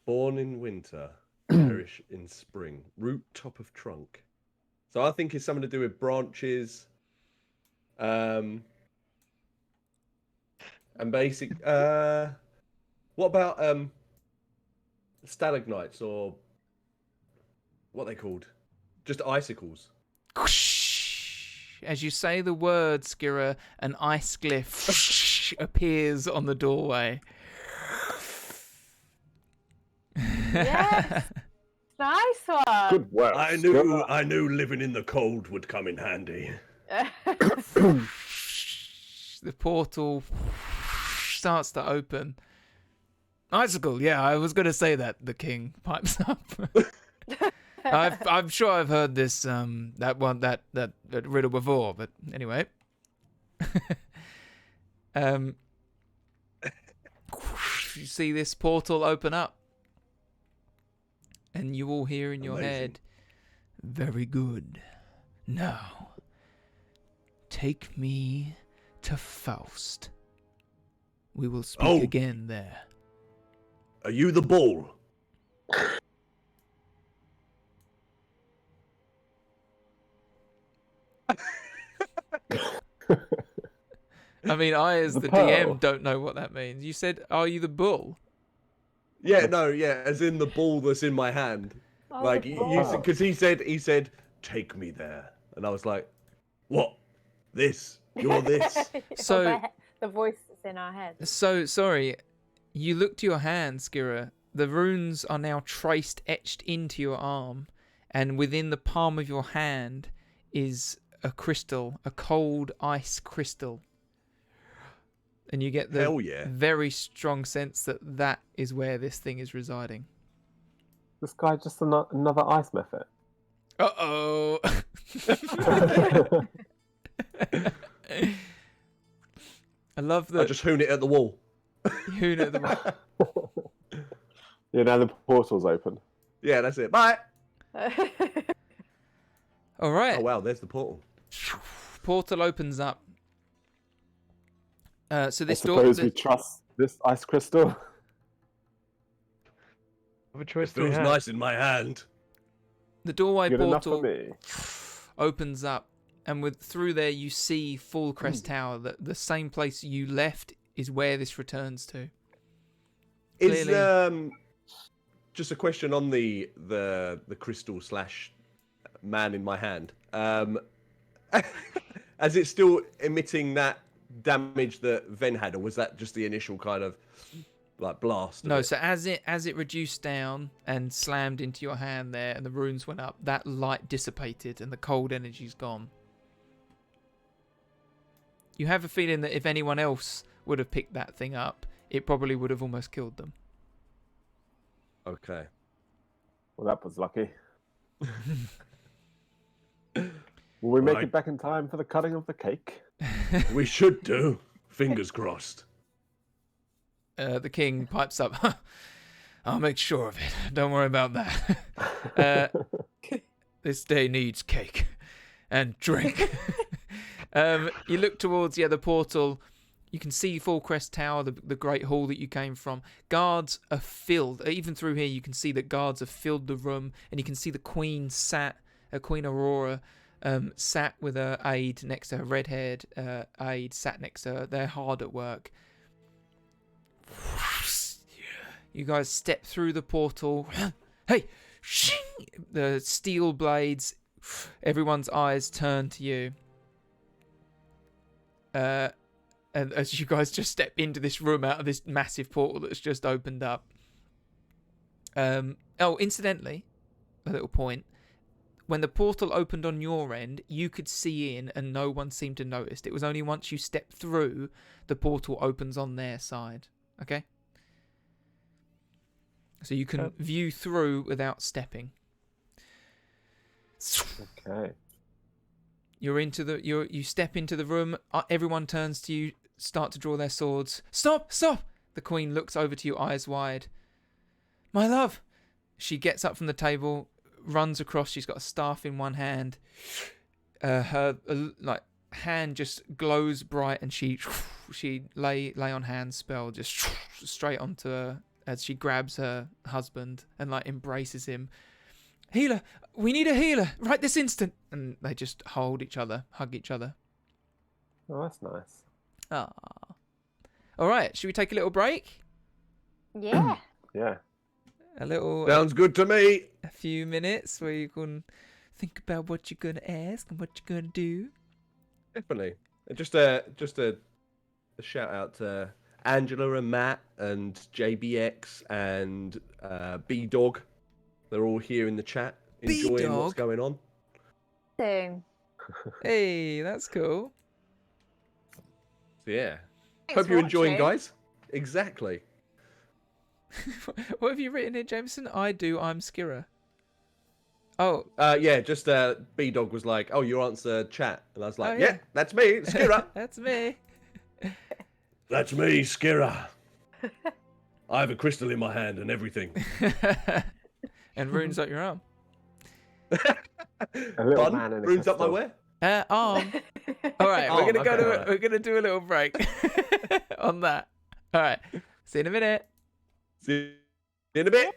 S6: born in winter, perish in spring. Root top of trunk. So I think it's something to do with branches. And basic. What about stalagmites or what are they called? Just icicles.
S2: As you say the word, Skira, an ice glyph appears on the doorway.
S4: Yes. Nice one.
S3: Good work.
S6: I knew living in the cold would come in handy.
S2: The portal starts to open. Icicle, yeah, I was going to say that. The king pipes up. I'm sure I've heard this that riddle before, but anyway. You see this portal open up, and you all hear in your head, "Very good. Now, take me to Faust. We will speak again there."
S6: Are you the bull?
S2: I mean, I as the DM don't know what that means. You said, "Are you the bull?"
S6: Yeah, no, yeah, as in the ball that's in my hand.
S4: Oh,
S6: Like,
S4: the
S6: because he said, take me there. And I was like, what? This? You're this?
S2: So-
S4: the voice that's in our head.
S2: So, sorry, you look to your hand, Skira. The runes are now etched into your arm, and within the palm of your hand is a crystal, a cold ice crystal. And you get the
S6: Hell yeah.
S2: very strong sense that that is where this thing is residing.
S3: This guy just another ice method.
S2: Uh-oh. I love
S6: I
S2: that.
S6: just hoon it at the wall.
S2: Who knew the
S3: Yeah, now the portal's open.
S6: Yeah, that's it. Bye.
S2: All right.
S6: Oh, wow, there's the portal.
S2: Portal opens up. So
S3: I
S2: this door.
S3: suppose we trust this ice crystal.
S5: Have a
S6: It
S5: choice to
S6: feels
S5: have.
S6: nice in my hand.
S2: The doorway
S3: Good enough for
S2: portal
S3: me.
S2: opens up, and through there you see Full Crest Tower. The same place you left is where this returns to.
S6: Is
S2: Clearly-
S6: just a question on the crystal / man in my hand. As it's still emitting that damage that Ven had, or was that just the initial kind of like blast?
S2: No, so as it reduced down and slammed into your hand there, and the runes went up, that light dissipated and the cold energy's gone. You have a feeling that if anyone else would have picked that thing up, it probably would have almost killed them.
S6: Okay.
S3: Well, that was lucky. Will we make
S6: Right.
S3: it back in time for the cutting of the cake?
S6: We should do. Fingers crossed.
S2: The king pipes up. I'll make sure of it. Don't worry about that. This day needs cake and drink. You look towards the portal. You can see Full Crest Tower, the great hall that you came from. Guards are filled. Even through here, you can see that guards have filled the room, and you can see the Queen Queen Aurora, sat with her aide next to her, red-haired aide sat next to her. They're hard at work. You guys step through the portal. Hey, shing! The steel blades. Everyone's eyes turn to you. And as you guys just step into this room out of this massive portal that's just opened up. Incidentally, a little point. When the portal opened on your end, you could see in and no one seemed to notice. It was only once you step through, the portal opens on their side. Okay? So you can view through without stepping.
S3: Okay.
S2: You step into the room. Everyone turns to you, start to draw their swords. Stop! Stop! The queen looks over to you, eyes wide. My love! She gets up from the table, runs across. She's got a staff in one hand. Her hand just glows bright, and she lay on hands spell just straight onto her as she grabs her husband and embraces him. Healer, we need a healer right this instant. And they just hold each other, hug each other.
S3: Oh, that's nice.
S2: Ah. All right, should we take a little break?
S4: Yeah.
S3: Yeah.
S2: A little,
S6: Sounds good to me.
S2: a few minutes where you can think about what you're gonna ask and what you're gonna do.
S6: Definitely. Just a shout out to Angela and Matt and JBX and B Dog. They're all here in the chat, enjoying what's
S2: B-Dog?
S6: going on.
S4: Soon.
S2: Hey, that's cool.
S6: So, yeah.
S4: Thanks
S6: Hope
S4: for
S6: you're enjoying,
S4: watching.
S6: guys. Exactly.
S2: What have you written here, Jameson? I'm Skira. Oh,
S6: Yeah, just B-Dog was like, oh, you answer chat. And I was like,
S2: Oh, yeah.
S6: that's me, Skira.
S2: that's me.
S6: That's me, Skira. I have a crystal in my hand and everything.
S2: And runes up your arm.
S3: A little
S6: Pardon?
S3: man in a
S6: Runes up my
S3: crystal.
S6: where?
S2: Arm. All right,
S6: Arm,
S2: we're gonna go
S6: okay,
S2: to
S6: alright.
S2: we're gonna do a little break on that. All right, see you in a minute.
S6: See you in a bit.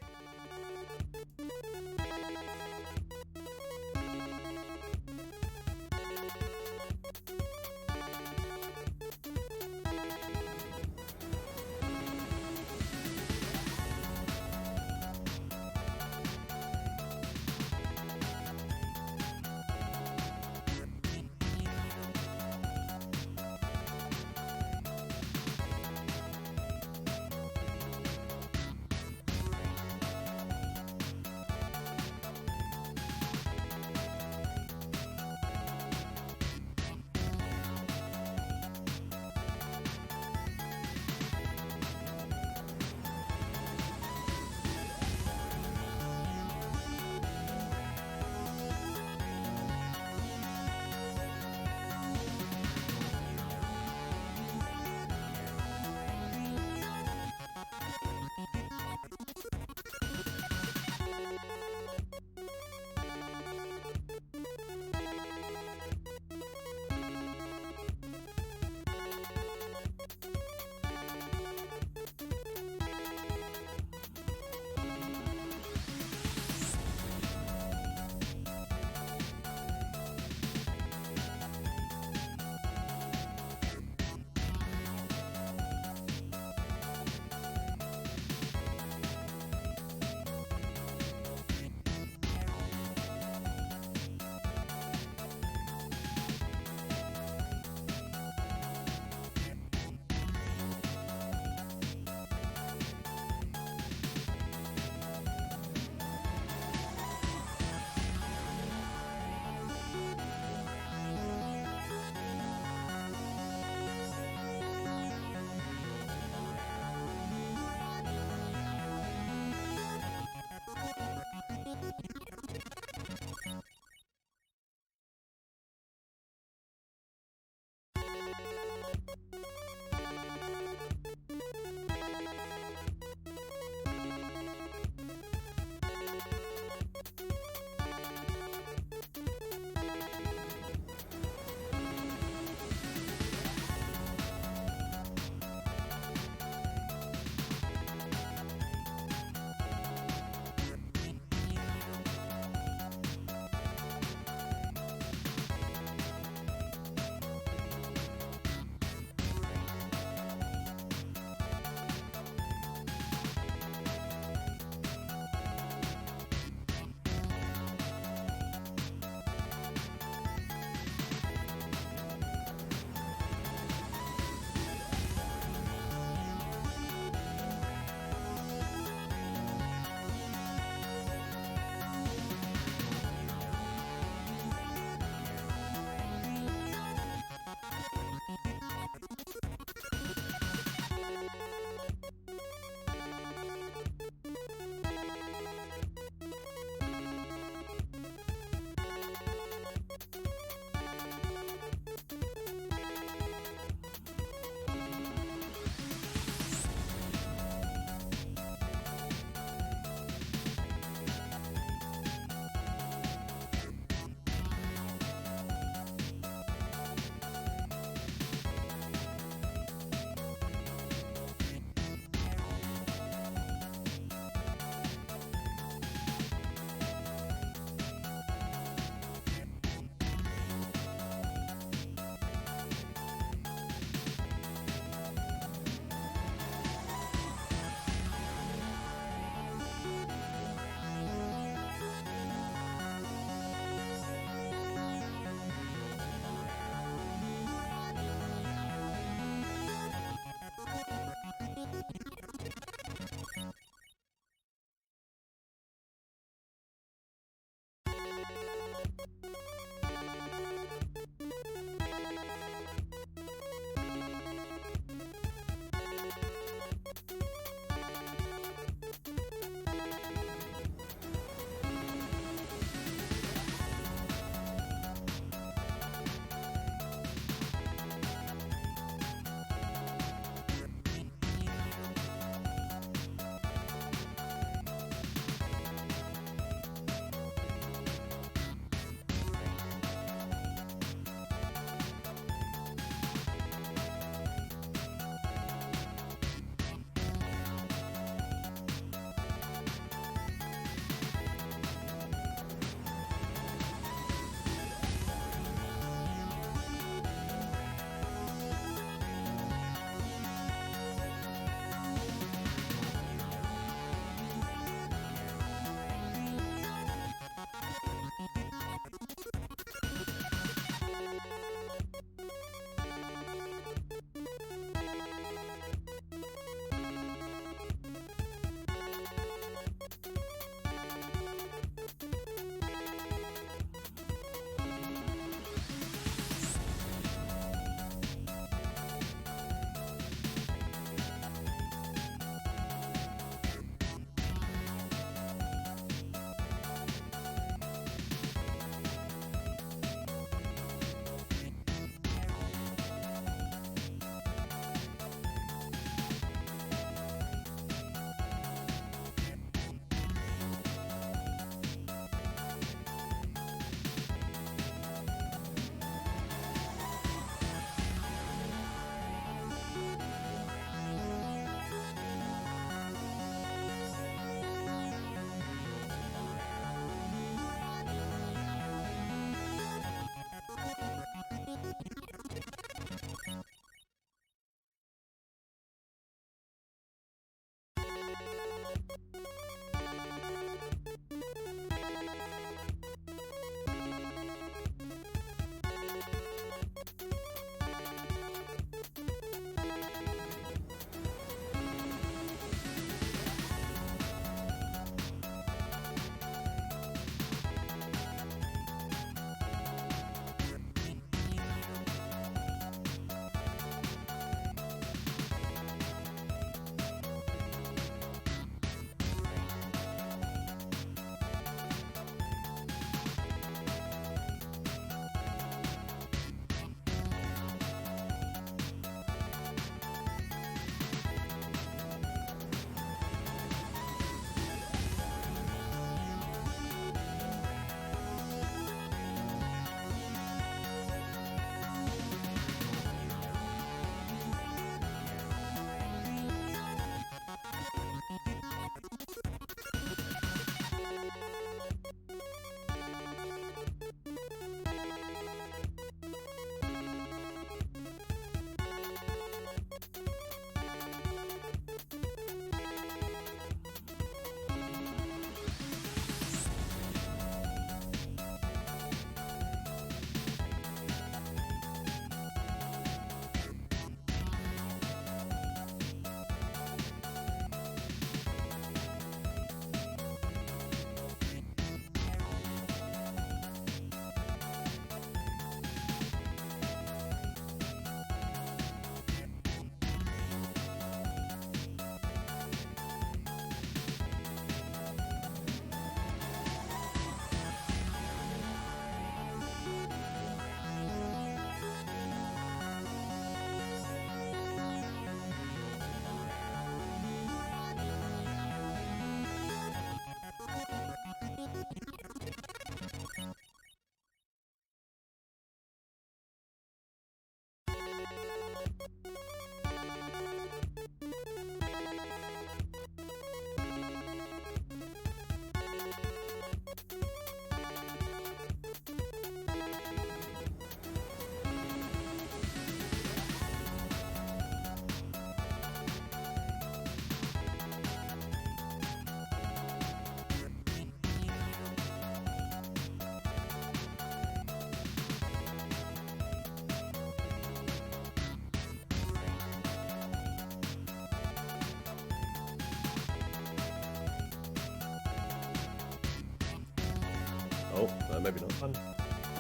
S6: Oh, maybe not.
S5: 1,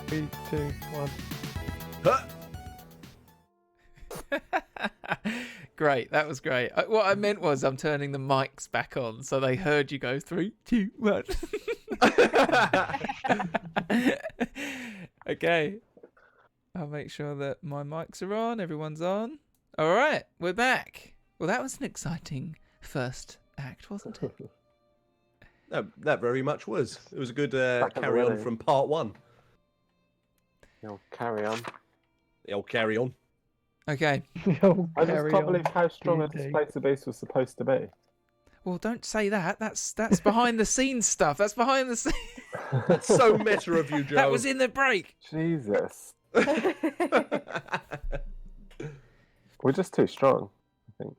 S5: 3, 2, 1.
S6: Huh!
S2: Great, that was great. What I meant was I'm turning the mics back on so they heard you go 3, 2, 1. Okay. I'll make sure that my mics are on, everyone's on. All right, we're back. Well, that was an exciting first act, wasn't it?
S6: That very much was. It was a good
S3: Back at the
S6: carry on
S3: wedding.
S6: from part 1.
S3: You'll carry on.
S6: The old carry on.
S2: Okay.
S5: Oh,
S3: I just
S5: carry
S3: can't
S5: on.
S3: believe how strong a
S5: D&D.
S3: displacer base was supposed to be.
S2: Well, don't say that. That's behind the scenes stuff. That's behind the scenes.
S6: That's so meta of you, Joe.
S2: That was in the break.
S3: Jesus. We're just too strong, I think.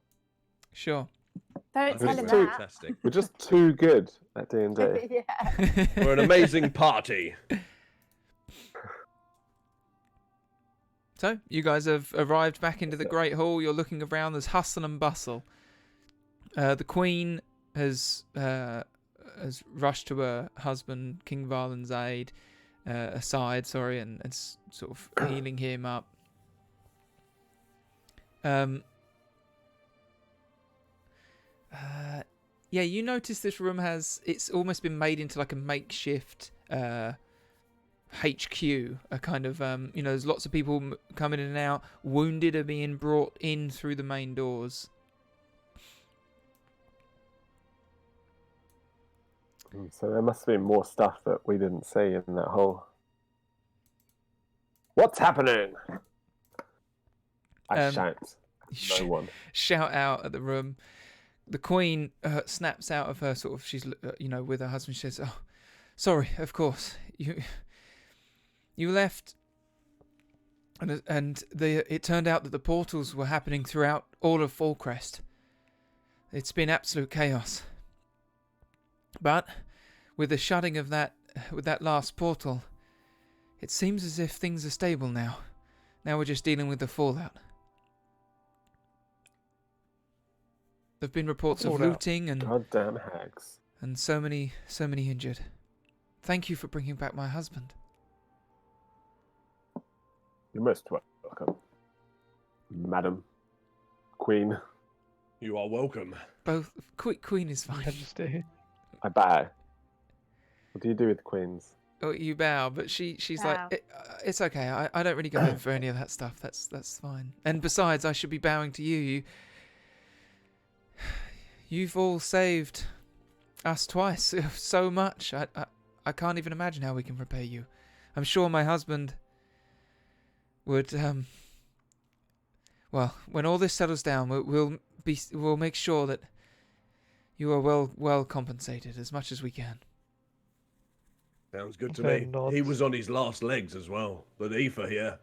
S2: Sure.
S4: Don't tell him
S3: It's
S4: that.
S6: fantastic.
S3: We're just too good at D&D.
S4: Yeah.
S6: We're an amazing party.
S2: So, you guys have arrived back into the Great Hall. You're looking around. There's hustle and bustle. The Queen has rushed to her husband, King Varlin's aid, aside, and sort of healing him up. Yeah, you notice this room it's almost been made into like a makeshift HQ, a kind of there's lots of people coming in and out. Wounded are being brought in through the main doors.
S3: So there must be more stuff that we didn't see in that hole. What's happening? I shout. No one.
S2: Shout out at the room. The Queen snaps out of her sort of. She's with her husband. She says, "Oh, sorry. Of course you left." And it turned out that the portals were happening throughout all of Fallcrest. It's been absolute chaos. But with the shutting of that last portal, it seems as if things are stable now. Now we're just dealing with the fallout. There've been reports of looting and
S3: Goddamn hags.
S2: and so many injured. Thank you for bringing back my husband.
S3: You're most welcome, Madam Queen.
S6: You are welcome.
S2: Both Queen is fine.
S5: Majesty.
S3: I bow. What do you do with queens?
S2: Oh, you bow, but she's
S4: Bow.
S2: like, it's okay. I don't really go in for any of that stuff. That's fine. And besides, I should be bowing to you. You've all saved us twice so much. I can't even imagine how we can repay you. I'm sure my husband would. Well, when all this settles down, we'll make sure that you are well compensated as much as we can.
S6: Sounds good to
S5: Fair
S6: me.
S5: nods.
S6: He was on his last legs as well. But Aoife here,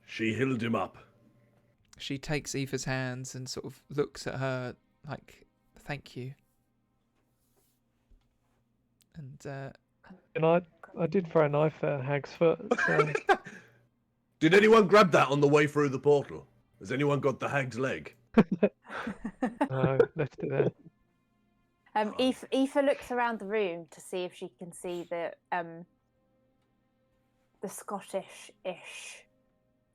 S6: she healed him up.
S2: She takes Aoife's hands and sort of looks at her like, thank you. And
S5: And I did throw a knife at Hag's foot. So
S6: Did anyone grab that on the way through the portal? Has anyone got the hag's leg?
S5: no, left it there.
S4: Aoife looks around the room to see if she can see the Scottish-ish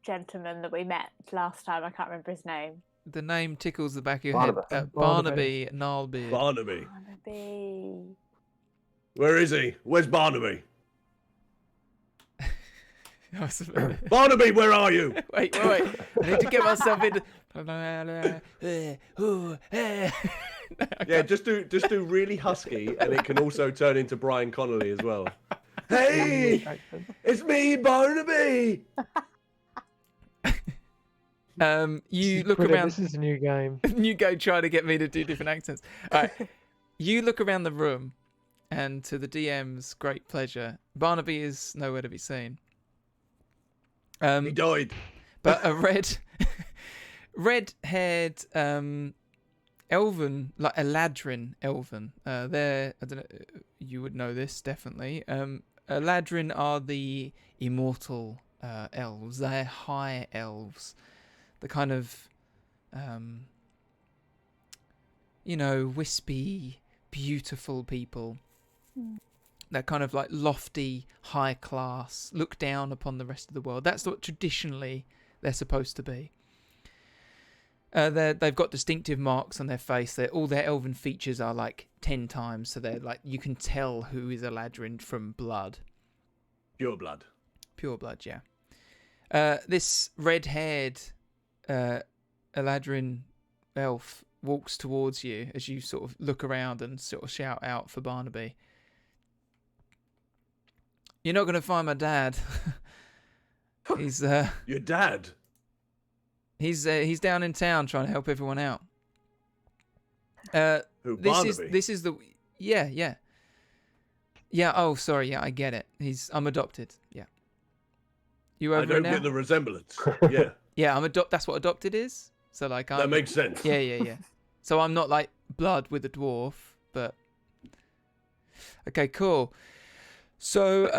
S4: gentleman that we met last time. I can't remember his name.
S2: the name tickles the back of your
S3: Barnabas.
S2: head.
S5: Barnaby.
S2: Barnaby Gnarlbeard.
S6: Barnaby.
S4: Barnaby.
S6: Where is he? Where's Barnaby?
S2: Wait.
S6: Barnaby, where are you?
S2: I need to get myself into.
S6: Yeah, just do really husky, and it can also turn into Brian Connolly as well. Hey,
S5: Accent.
S6: it's me, Barnaby.
S2: You look
S5: Brilliant,
S2: around.
S5: This is a new game.
S2: You go try to get me to do different accents. All right. You look around the room, and to the DM's great pleasure, Barnaby is nowhere to be seen.
S6: He died.
S2: But a red-haired elven, like a Eladrin elven. They're, I don't know, you would know this definitely. Eladrin are the immortal elves. They're high elves. The kind of, wispy, beautiful people. that kind of like lofty, high class, look down upon the rest of the world. That's what traditionally they're supposed to be. They've got distinctive marks on their face. All their elven features are like 10 times, so they're like, you can tell who is Eladrin from blood.
S6: Pure blood.
S2: Pure blood, yeah. This red-haired Eladrin elf walks towards you as you sort of look around and sort of shout out for Barnaby. You're not going to find my dad. He's
S6: Your dad?
S2: He's down in town trying to help everyone out.
S6: Who, Barnaby?
S2: This is the yeah. Oh, sorry. Yeah, I get it. I'm adopted. Yeah. You over
S6: I don't
S2: now?
S6: get the resemblance. Yeah.
S2: Yeah, that's what adopted is. So like,
S6: That makes sense.
S2: Yeah. So I'm not like blood with a dwarf, but okay, cool. So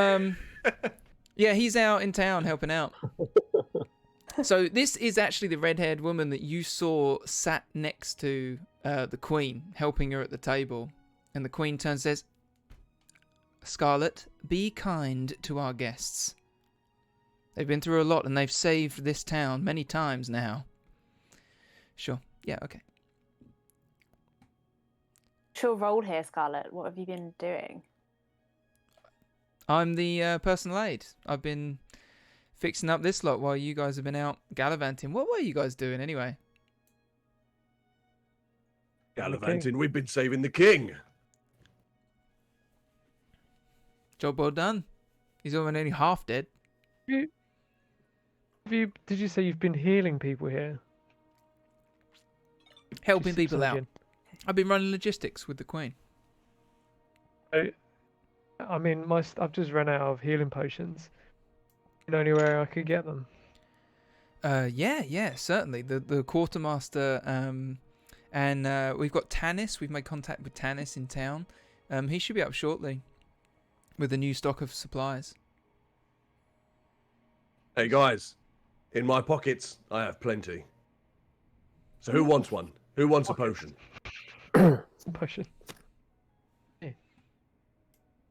S2: yeah, he's out in town helping out. So this is actually the red-haired woman that you saw sat next to the Queen, helping her at the table. And the Queen turns and says, Scarlet, be kind to our guests. They've been through a lot and they've saved this town many times now. Sure. Yeah, okay.
S4: Your role here, Scarlet. What have you been doing?
S2: I'm the personal aid. I've been fixing up this lot while you guys have been out gallivanting. What were you guys doing anyway?
S6: Gallivanting, we've been saving the king.
S2: Job well done. He's only half dead.
S5: Did you say you've been healing people here?
S2: Helping
S5: Just
S2: people out.
S5: again.
S2: I've been running logistics with the Queen.
S5: I mean, I've just run out of healing potions. You know anywhere I could get them?
S2: Yeah, certainly. The quartermaster, and we've got Tanis. We've made contact with Tanis in town. He should be up shortly with a new stock of supplies.
S6: Hey guys, in my pockets I have plenty. So who wants one? Who wants a potion?
S5: Potion.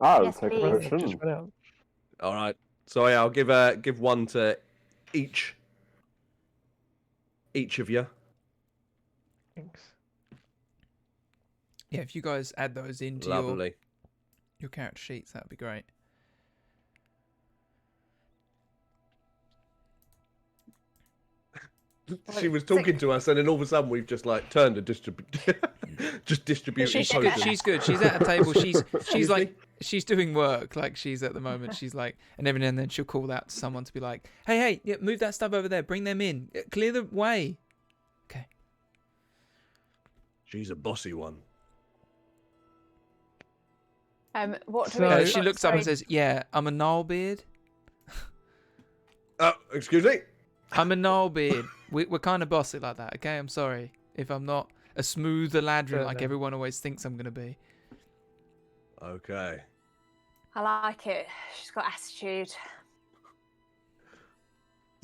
S3: I'll
S4: Yes,
S3: take a
S4: please.
S3: potion.
S5: Just went out.
S6: All right. So yeah, I'll give one to each of you.
S5: Thanks.
S2: Yeah, if you guys add those into
S6: Lovely.
S2: your character sheets, that would be great.
S6: She was talking to us, and then all of a sudden we've just like turned and distributed
S2: She's
S6: potions.
S2: good. She's good. She's at a table. She's
S6: Excuse
S2: like
S6: me?
S2: she's doing work. Like she's at the moment. She's like, and every now and then she'll call out to someone to be like, "Hey, yeah, move that stuff over there. Bring them in. Clear the way." Okay.
S6: She's a bossy one.
S4: What do
S5: So-
S4: we
S2: She looks up and
S4: sorry.
S2: says, "Yeah, I'm a gnarlbeard.
S6: Excuse me?
S2: I'm a gnarlbeard. We're kind of bossy like that. Okay, I'm sorry if I'm not a smooth Eladrin
S5: Fair
S2: like
S5: enough.
S2: everyone always thinks I'm gonna be."
S6: Okay.
S4: I like it. She's got attitude.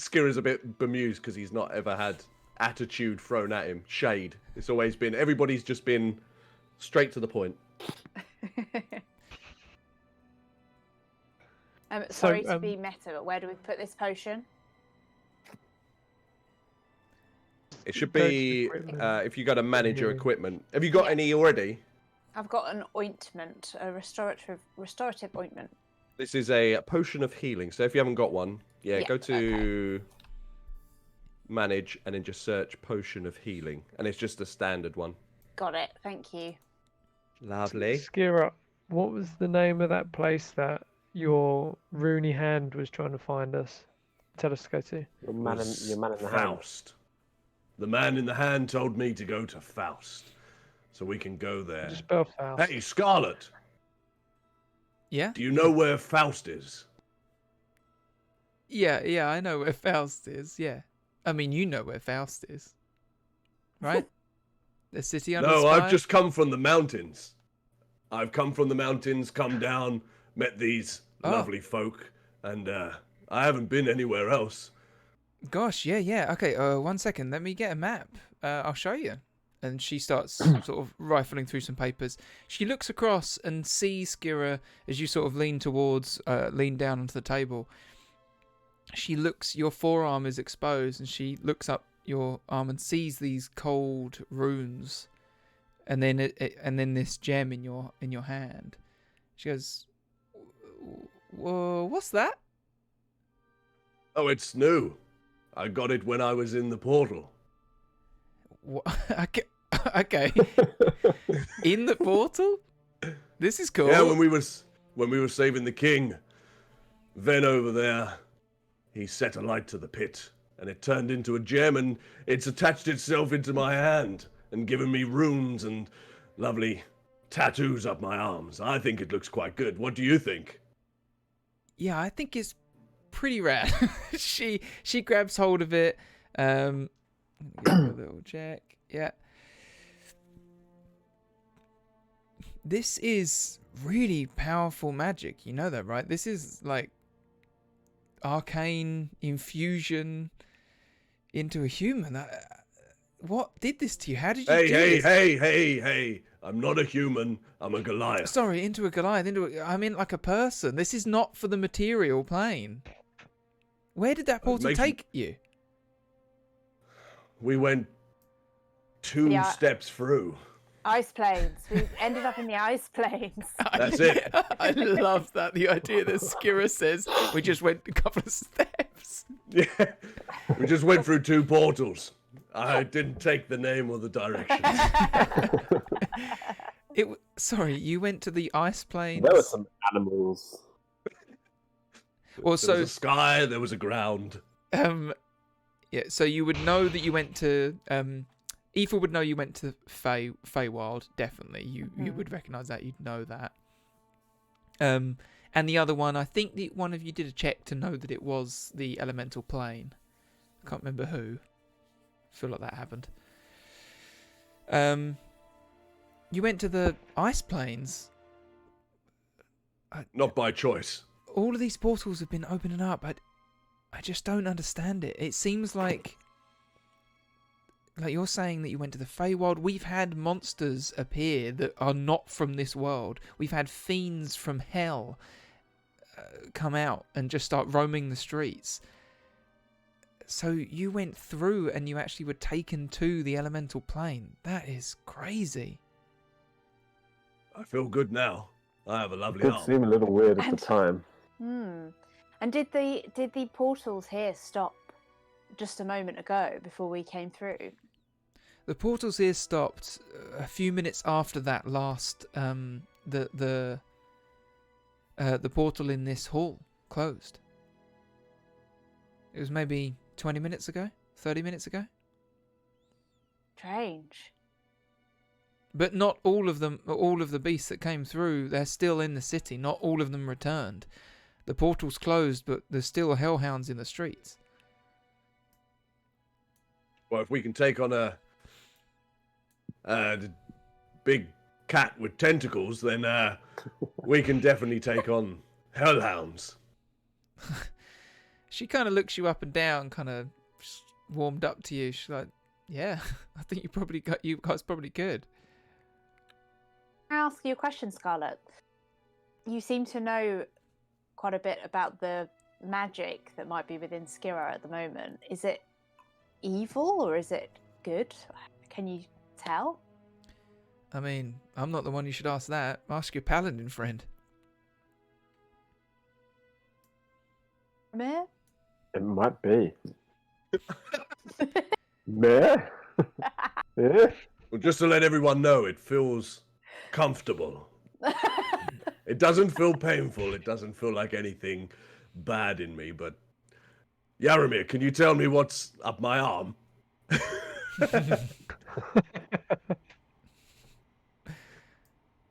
S6: Skira's a bit bemused because he's not ever had attitude thrown at him. Shade. It's always been, everybody's just been straight to the point.
S4: Sorry to
S5: um,
S4: be meta, but where do we put this potion?
S6: It should
S5: Go to
S6: be,
S5: equipment.
S6: if you go to manage your
S5: Yeah.
S6: equipment. Have you got
S4: Yeah.
S6: any already?
S4: I've got an ointment, a restorative ointment.
S6: This is a potion of healing. So if you haven't got one,
S4: Yeah,
S6: go to manage and then just search potion of healing. And it's just a standard one.
S4: Got it. Thank you.
S6: Lovely.
S5: Skira, what was the name of that place that your Rooney hand was trying to find us? Tell us to go to.
S3: Your man in the hand.
S6: Faust. The man in the hand told me to go to Faust. So we can go there.
S5: Just spell Faust.
S6: Hey, Scarlet,
S2: Yeah.
S6: do you know where Faust is?
S2: Yeah. I know where Faust is. Yeah. I mean, you know where Faust is, right? The city under
S6: No,
S2: the
S6: I've
S2: spire?
S6: just come from the mountains. I've come from the mountains, come down, met these
S2: Oh.
S6: lovely folk, and I haven't been anywhere else.
S2: Gosh, yeah. Okay, 1 second. Let me get a map. I'll show you. and she starts sort of rifling through some papers. She looks across and sees Skira as you sort of lean down onto the table. She looks, your forearm is exposed, and she looks up your arm and sees these cold runes, and then this gem in your hand. She goes, "Whoa, what's that?"
S6: Oh, it's new. I got it when I was in the portal.
S2: What? Okay. In the portal? This is cool.
S6: Yeah, when we were saving the king, Ven over there, he set a light to the pit, and it turned into a gem, and it's attached itself into my hand and given me runes and lovely tattoos up my arms. I think it looks quite good. What do you think?
S2: Yeah, I think it's pretty rad. She grabs hold of it. Give it a little check. Yeah. This is really powerful magic. You know that, right? This is like arcane infusion into a human. What did this to you? How did you do this?
S6: Hey. I'm not a human. I'm a Goliath.
S2: Sorry, into a Goliath. I mean, like a person. This is not for the material plane. Where did that portal take you?
S6: We went two steps through.
S4: Ice planes. We ended up in the ice planes.
S6: That's it.
S2: I love that. The idea that Skira says we just went a couple of steps.
S6: Yeah. We just went through two portals. I didn't take the name or the directions.
S2: Sorry, you went to the ice planes.
S3: There were some animals.
S6: There was a sky, there was a ground.
S2: Yeah, so you would know that you went to Aoife would know you went to Feywild, definitely. You would recognise that, you'd know that. And the other one, I think one of you did a check to know that it was the elemental plane. I can't remember who. I feel like that happened. You went to the ice planes.
S6: Not by choice.
S2: All of these portals have been opening up. I just don't understand it. It seems like you're saying that you went to the Feywild. We've had monsters appear that are not from this world. We've had fiends from hell come out and just start roaming the streets. So you went through and you actually were taken to the elemental plane. That is crazy.
S6: I feel good now. I have a lovely
S3: It
S6: arm.
S3: seemed a little weird at the time.
S4: And did the portals here stop just a moment ago before we came through?
S2: The portals here stopped a few minutes after that last. The portal in this hall closed. It was maybe 20 minutes ago, 30 minutes ago.
S4: Strange.
S2: But not all of them. All of the beasts that came through, they're still in the city. Not all of them returned. The portal's closed, but there's still hellhounds in the streets.
S6: Well, if we can take on a big cat with tentacles, then we can definitely take on hellhounds.
S2: She kind of looks you up and down, kind of warmed up to you. She's like, "Yeah, I think you guys probably could."
S4: Can I ask you a question, Scarlet? You seem to know quite a bit about the magic that might be within Skira at the moment. Is it evil or is it good? Can you tell?
S2: I mean, I'm not the one you should ask that. Ask your paladin friend.
S4: Meh?
S3: It might be. Meh? Yeah.
S6: Well, just to let everyone know, it feels comfortable. It doesn't feel painful. It doesn't feel like anything bad in me. But Yaramir, can you tell me what's up my arm?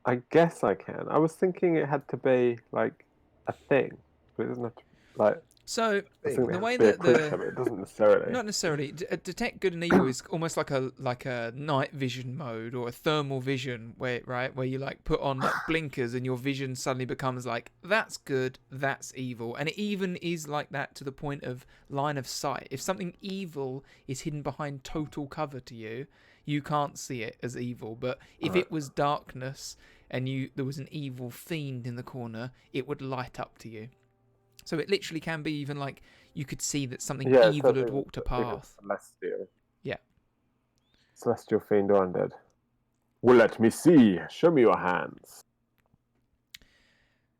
S3: I guess I can. I was thinking it had to be like a thing, but it doesn't have to like.
S2: So
S3: I think
S2: the
S3: it
S2: way
S3: has to be a
S2: that
S3: creature, but it doesn't necessarily.
S2: not necessarily detect good and evil is almost like a night vision mode or a thermal vision where you like put on like blinkers and your vision suddenly becomes like that's good, that's evil, and it even is like that to the point of line of sight. If something evil is hidden behind total cover to you, you can't see it as evil. But if it was darkness and there was an evil fiend in the corner, it would light up to you. So it literally can be even like you could see that something evil had walked a path.
S3: Celestial.
S2: Yeah.
S3: Celestial fiend or undead. Well, let me see. Show me your hands.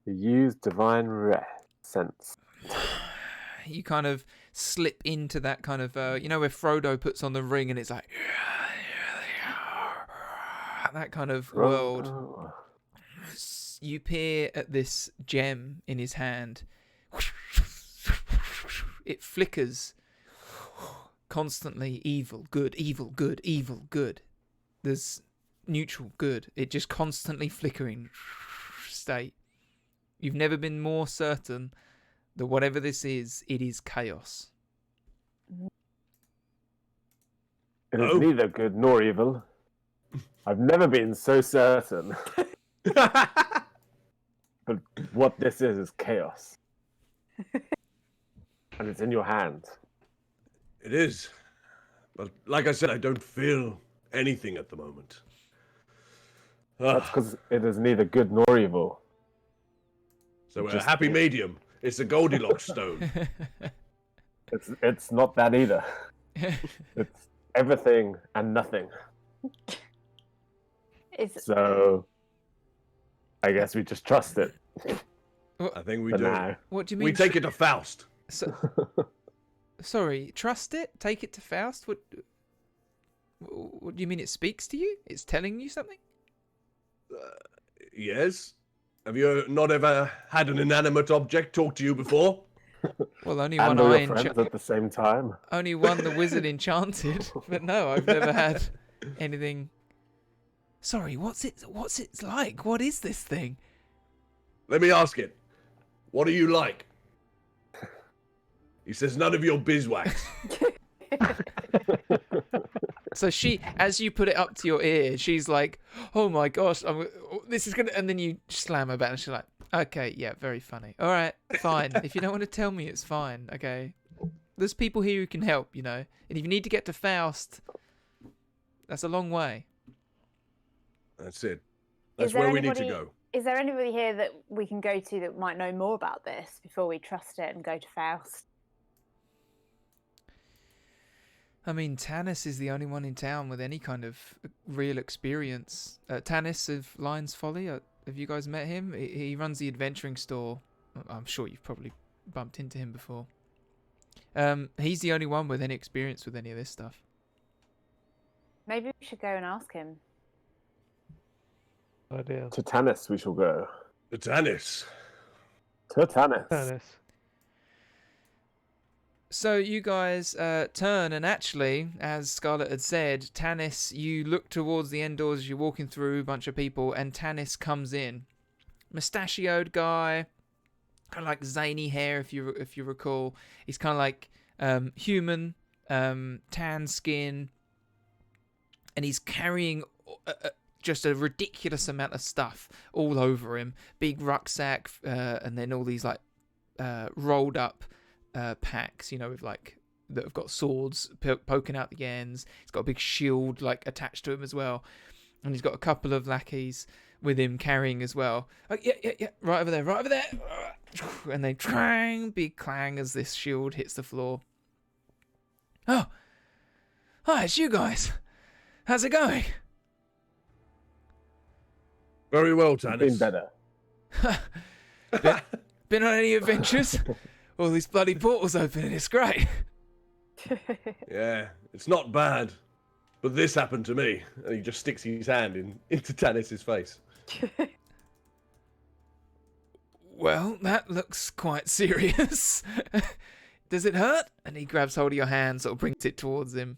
S3: Use divine sense.
S2: You kind of slip into that kind of, where Frodo puts on the ring and it's like that kind of world.
S3: Oh.
S2: You peer at this gem in his hand. It flickers constantly. Evil, good, evil, good, evil, good. There's neutral, good. It just constantly flickering state. You've never been more certain that whatever this is, it is chaos.
S3: It is neither good nor evil. I've never been so certain. But what this is chaos. And it's in your hand.
S6: It is. But like I said, I don't feel anything at the moment.
S3: That's because it is neither good nor evil.
S6: So we're a
S3: Just
S6: happy
S3: is.
S6: medium. It's a Goldilocks stone.
S3: It's not that either. It's everything and nothing. So I guess we just trust it.
S6: I think we
S3: For
S6: do.
S3: now.
S2: What do you mean?
S6: We take it to Faust.
S2: Sorry, trust it? Take it to Faust? What do you mean it speaks to you? It's telling you something?
S6: Yes. Have you not ever had an inanimate object talk to you before?
S2: Well, only
S3: And
S2: one
S3: all
S2: I
S3: your friends at the same time.
S2: only one the wizard enchanted. But no, I've never had anything. Sorry, what's it like? What is this thing?
S6: Let me ask it. What are you like? He says none of your beeswax.
S2: So she, as you put it up to your ear, she's like, "Oh my gosh, this is gonna," and then you slam her back, and she's like, "Okay, yeah, very funny. All right, fine. If you don't want to tell me, it's fine. Okay, there's people here who can help, and if you need to get to Faust, that's a long way."
S6: That's it. That's where we need to
S4: anybody-
S6: go.
S4: Is there anybody here that we can go to that might know more about this before we trust it and go to Faust?
S2: I mean, Tanis is the only one in town with any kind of real experience. Tanis of Lion's Folly, have you guys met him? He runs the adventuring store. I'm sure you've probably bumped into him before. He's the only one with any experience with any of this stuff.
S4: Maybe we should go and ask him.
S5: Idea.
S3: To Tanis we shall go.
S6: The Tanis.
S3: To Tanis.
S5: Tanis.
S2: So you guys turn, and actually, as Scarlett had said, Tanis, you look towards the end doors as you're walking through a bunch of people, and Tanis comes in. Mustachioed guy, kind of like zany hair, if you recall. He's kind of like human, tan skin, and he's carrying just a ridiculous amount of stuff all over him. Big rucksack, and then all these like rolled up packs, with like that have got swords poking out the ends. He's got a big shield like attached to him as well, and he's got a couple of lackeys with him carrying as well. Oh, yeah, right over there, and they twang, big clang as this shield hits the floor. Oh, hi, it's you guys. How's it going?
S6: Very well,
S3: Been
S6: Tanis.
S3: better.
S2: Been on any adventures? All these bloody portals opening, it's great.
S6: Yeah, it's not bad. But this happened to me. And he just sticks his hand into Tanis's face.
S2: Well, that looks quite serious. Does it hurt? And he grabs hold of your hand, sort of brings it towards him.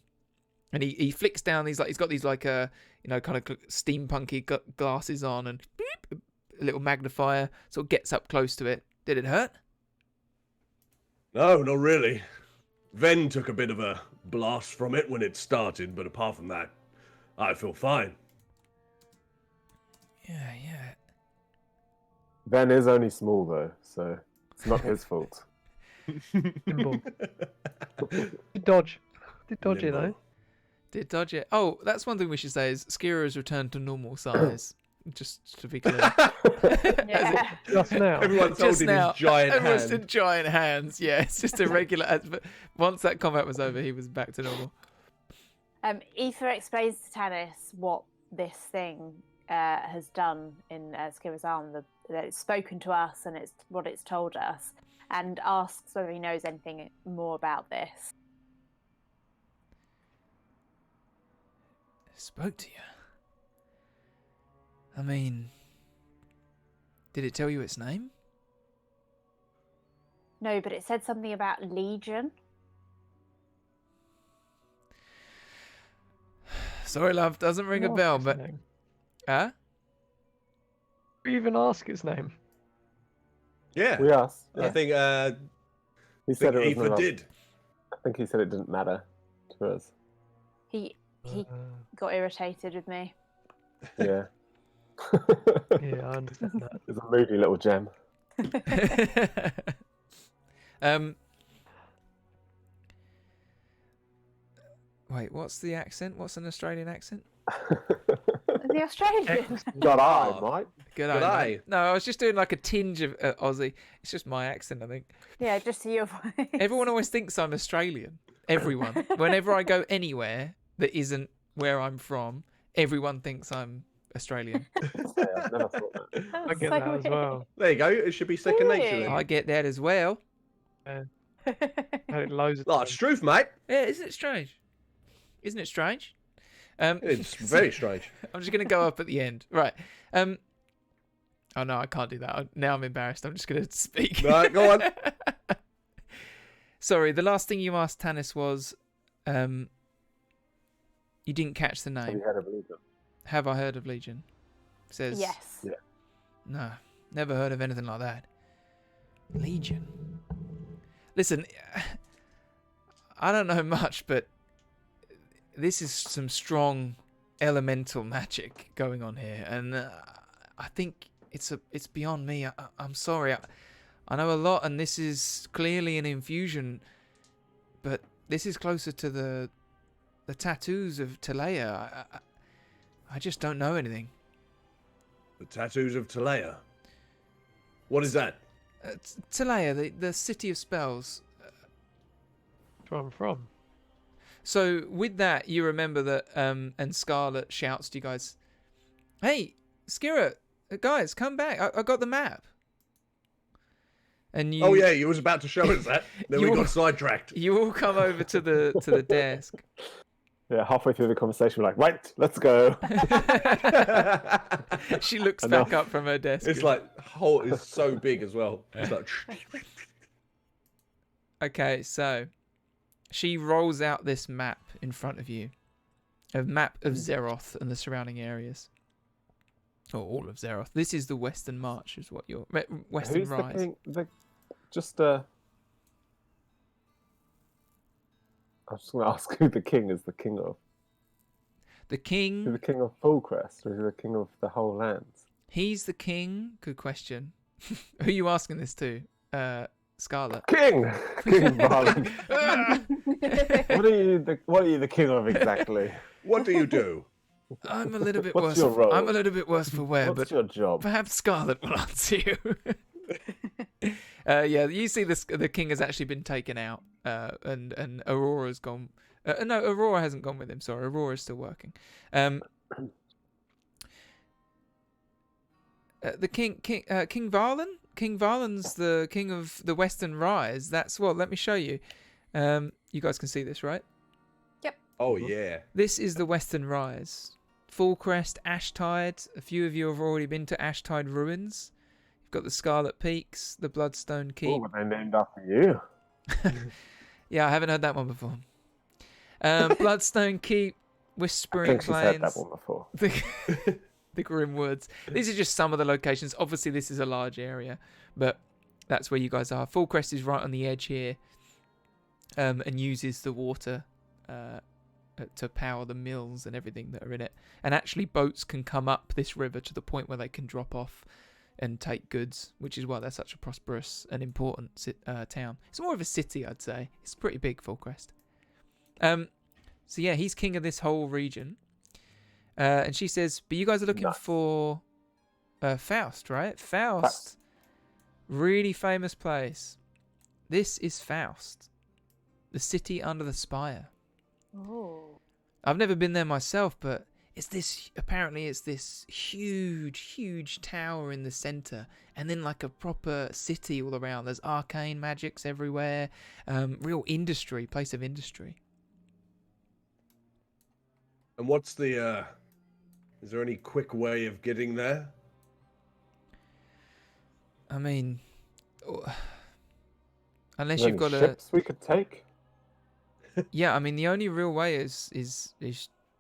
S2: And he flicks down these, like, he's got these, like, kind of steampunky glasses on, and beep, a little magnifier, sort of gets up close to it. Did it hurt?
S6: No, not really. Ven took a bit of a blast from it when it started, but apart from that, I feel fine.
S2: Yeah.
S3: Ben is only small though, so it's not his fault.
S5: Nimble. Did dodge it though.
S6: Nimble.
S2: Did dodge it. Oh, that's one thing we should say is Skira has returned to normal size. Just to be clear.
S4: Yeah.
S5: Just now.
S6: Everyone's
S2: Just
S6: holding
S2: now.
S6: his giant
S2: Everyone's
S6: hand.
S2: in giant hands. Yeah, it's just a regular. But once that combat was over, he was back to normal.
S4: Aoife explains to Tanis what this thing has done in Skira's arm. That it's spoken to us and it's what it's told us, and asks whether he knows anything more about this.
S2: Spoke to you. I mean, did it tell you its name?
S4: No, but it said something about Legion.
S2: Sorry, love, doesn't ring a
S5: Ask
S2: bell,
S5: its
S2: but
S5: name.
S2: huh?
S5: We even ask its name.
S6: Yeah,
S3: We asked.
S6: I think
S3: He said it was
S6: Aoife
S3: not.
S6: did.
S3: I think he said it didn't matter to us.
S4: He got irritated with me.
S3: Yeah.
S5: Yeah, I understand that.
S3: It's a moody little gem.
S2: Wait, what's the accent? What's an Australian accent?
S4: The Australian.
S3: Got eye, mate.
S2: Good
S6: Good
S2: eye.
S6: eye.
S2: mate. No, I was just doing like a tinge of Aussie. It's just my accent, I think.
S4: Yeah, just to your voice.
S2: Everyone always thinks I'm Australian. Everyone. Whenever I go anywhere that isn't where I'm from, everyone thinks I'm Australian.
S3: Yeah, I've never thought that.
S4: That's
S5: I get
S4: so
S5: that as
S4: weird.
S5: well.
S6: There you go. It should be second nature
S4: Really?
S6: then.
S2: I get that as well.
S5: I had it loads of
S6: Like
S5: times.
S6: truth, mate.
S2: Yeah, isn't it strange? Isn't it strange?
S6: It's very strange.
S2: I'm just going to go up at the end. Right. Oh, no, I can't do that. Now I'm embarrassed. I'm just going to speak.
S6: No, go on.
S2: Sorry, the last thing you asked Tanis was, you didn't catch the
S3: Have
S2: name.
S3: you heard of Legion?
S2: Have I heard of Legion? Says,
S4: Yes.
S3: Yeah.
S2: no, never heard of anything like that. Legion. Listen, I don't know much, but this is some strong elemental magic going on here, and I think it's beyond me. I'm sorry. I know a lot, and this is clearly an infusion, but this is closer to the tattoos of Talea. I just don't know anything.
S6: The tattoos of Talea. What is that?
S2: Talea, the city of spells.
S5: That's where I'm from.
S2: So with that, you remember that, and Scarlet shouts to you guys, "Hey, Skira, guys, come back! I got the map." And you,
S6: Oh yeah, you was about to show us that. Then we
S2: You-
S6: got sidetracked.
S2: you all come over to the desk.
S3: Yeah, halfway through the conversation, we're like, right, let's go.
S2: She looks
S3: Enough.
S2: back up from her desk.
S6: It's like whole is so big as well. It's like
S2: Okay, so she rolls out this map in front of you, a map of Zeroth and the surrounding areas. Or all of Zeroth. This is the Western March, is what your Western
S3: Who's the
S2: Rise.
S3: king? I was just going to ask who the king is the king of.
S2: The
S3: Is he
S2: king.
S3: the king of Fullcrest, or is he the king of the whole lands?
S2: He's the king. Good question. Who are you asking this to? Scarlet.
S3: King! King Barland. What are you the king of exactly?
S6: what do you do?
S2: I'm a little bit
S3: What's
S2: worse.
S3: your role?
S2: I'm a little bit worse for wear,
S3: What's
S2: but
S3: your job?
S2: perhaps Scarlet will answer you. Yeah, you see the king has actually been taken out, and Aurora's gone. No, Aurora hasn't gone with him. Sorry, Aurora's still working. The King Varlan. King Varlan's the king of the Western Rise. That's what. Let me show you. You guys can see this, right?
S6: Oh yeah.
S2: This is the Western Rise. Fullcrest, Ashtide. A few of you have already been to Ashtide Ruins. You've got the Scarlet Peaks, the Bloodstone Keep.
S3: Oh, were they named after you?
S2: Yeah, I haven't heard that one before. Bloodstone Keep,
S3: I
S2: Whispering
S3: think she's heard
S2: Plains,
S3: that one before.
S2: the Grim Woods. These are just some of the locations. Obviously, this is a large area, but That's where you guys are. Full Crest is right on the edge here, and uses the water to power the mills and everything that are in it. And actually, boats can come up this river to the point where they can drop off and take goods, which is why they're such a prosperous and important town. It's more of a city, I'd say. It's pretty big, Full Crest. So yeah, he's king of this whole region. And she says, but you guys are looking for Faust, right? Faust. Really famous place. This is Faust. The city under the spire.
S4: Oh.
S2: I've never been there myself, but apparently it's this huge tower in the center, and then like a proper city all around. There's arcane magics everywhere. Real industry, place of industry.
S6: And what's the, is there any quick way of getting there?
S2: I mean, unless
S3: Any
S2: you've got
S3: ships we could take?
S2: Yeah, I mean, the only real way is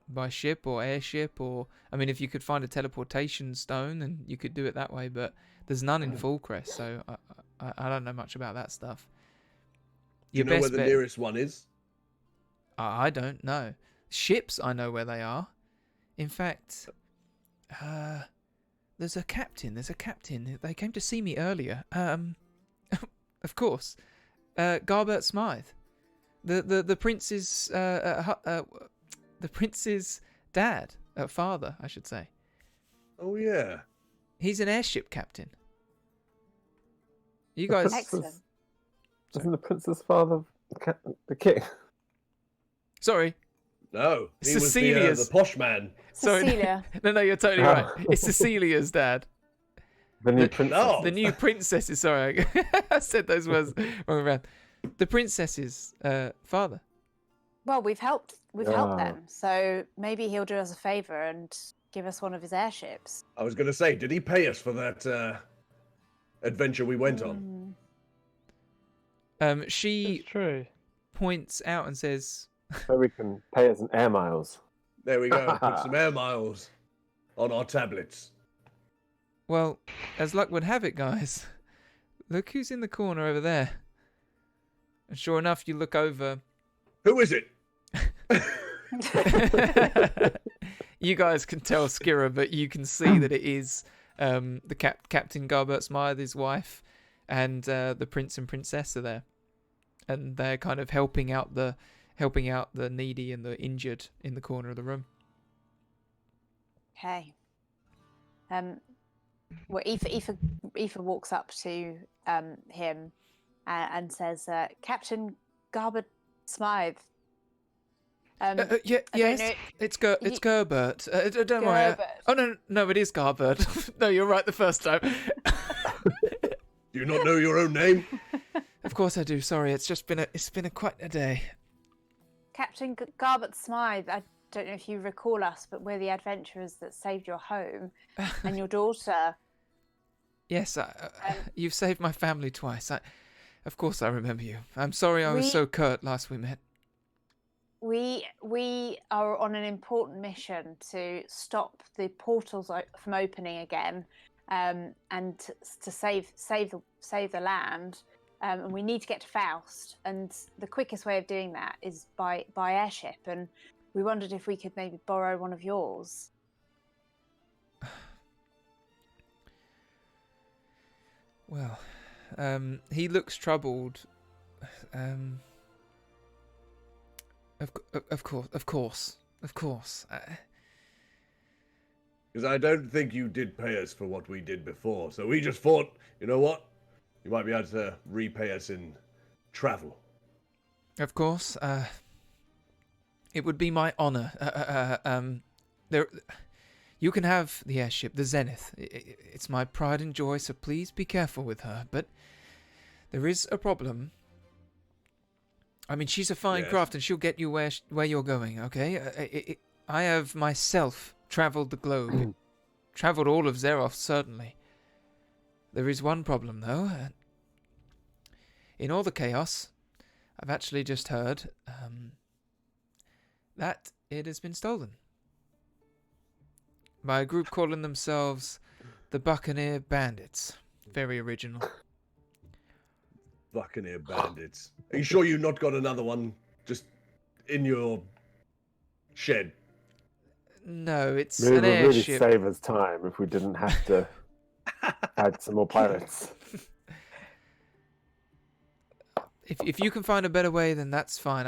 S2: by ship or airship, or I mean, if you could find a teleportation stone, then you could do it that way. But there's none in Full Crest, so I don't know much about that stuff.
S6: Do you know where the nearest one is?
S2: I don't know. Ships, I know where they are. In fact, there's a captain. They came to see me earlier. Of course, Garbert Smythe. The prince's the prince's dad, father, I should say.
S6: Oh yeah,
S2: he's an airship captain. You guys,
S4: Excellent.
S3: Isn't the prince's father the king?
S2: Sorry,
S6: no, he was
S2: Cecilia's
S6: the posh man.
S2: Sorry,
S4: Cecilia.
S2: no, you're totally right. It's Cecilia's dad.
S3: The new princess.
S6: No.
S2: The new princess's. Sorry, I said those words wrong around. The princess's father.
S4: Well, we've helped them, so maybe he'll do us a favor and give us one of his airships.
S6: I was going to say, did he pay us for that adventure we went on?
S2: She
S5: It's true.
S2: points out and says,
S3: So we can pay us in air miles.
S6: There we go. Put some air miles on our tablets.
S2: well, as luck would have it, guys, look who's in the corner over there. And sure enough, you look over.
S6: Who is it?
S2: You guys can tell Skira, but you can see that it is the Captain Garbert Smythe, his wife, and the prince and princess are there, and they're kind of helping out the needy and the injured in the corner of the room.
S4: Okay. Well, Aoife walks up to him and says, "Captain Garbert Smythe."
S2: Yes, it's Gerbert. Don't worry. Oh no, it is Garbert. No, you're right the first time.
S6: Do you not know your own name?
S2: Of course I do. Sorry, it's been quite a day.
S4: Captain Garbert Smythe, I don't know if you recall us, but we're the adventurers that saved your home and your daughter.
S2: Yes, you've saved my family twice. Of course I remember you. I'm sorry I was so curt last we met.
S4: We are on an important mission to stop the portals from opening again, and to save the land. And we need to get to Faust, and the quickest way of doing that is by airship. And we wondered if we could maybe borrow one of yours.
S2: Well, he looks troubled. Of course.
S6: Because I don't think you did pay us for what we did before. So we just thought, you know what? You might be able to repay us in travel.
S2: Of course. It would be my honor. You can have the airship, the Zenith. It's my pride and joy, so please be careful with her. But there is a problem. I mean, she's a fine craft, and she'll get you where you're going, okay? I have myself travelled the globe. Travelled all of Zeroth, certainly. There is one problem, though. In all the chaos, I've actually just heard that it has been stolen. By a group calling themselves the Buccaneer Bandits. Very original.
S6: Buccaneer Bandits. Are you sure you've not got another one just in your shed?
S2: No, it's
S3: It would
S2: an
S3: really
S2: airship.
S3: save us time if we didn't have to add some more pirates.
S2: If you can find a better way, then that's fine.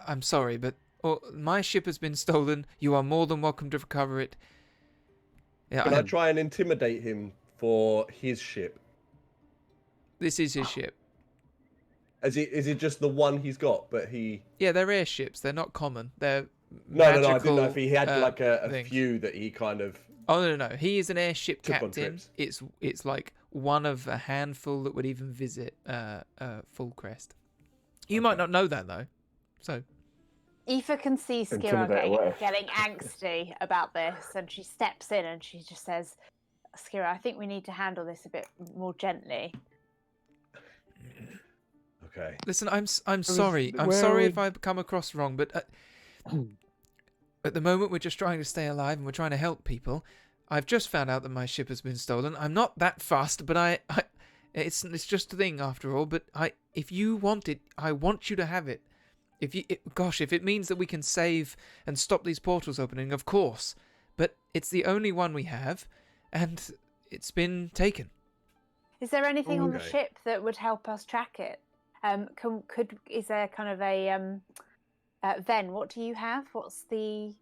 S2: I'm sorry, but my ship has been stolen. You are more than welcome to recover it. Yeah,
S6: Can I try and intimidate him for his ship?
S2: this is his ship.
S6: Is it just the one he's got? But he.
S2: Yeah, they're airships. They're not common. They're
S6: No,
S2: magical,
S6: I didn't know if he had like a
S2: things.
S6: few that he kind of.
S2: Oh no! He is an airship
S6: Took on
S2: captain.
S6: trips.
S2: It's like one of a handful that would even visit Full Crest. You might not know that though. So
S4: Aoife can see Skira
S3: Intimidate away.
S4: getting angsty about this, and she steps in and she just says, "Skira, I think we need to handle this a bit more gently."
S6: Okay.
S2: listen, I'm sorry. I'm
S5: where
S2: sorry
S5: are
S2: if I've come across wrong, but at the moment we're just trying to stay alive and we're trying to help people. I've just found out that my ship has been stolen. I'm not that fast, but it's just a thing after all. But if you want it, I want you to have it. If it means that we can save and stop these portals opening, of course. But it's the only one we have, and it's been taken.
S4: Is there anything on the
S6: Okay.
S4: ship that would help us track it? Is there kind of a Ven? What do you have? What's the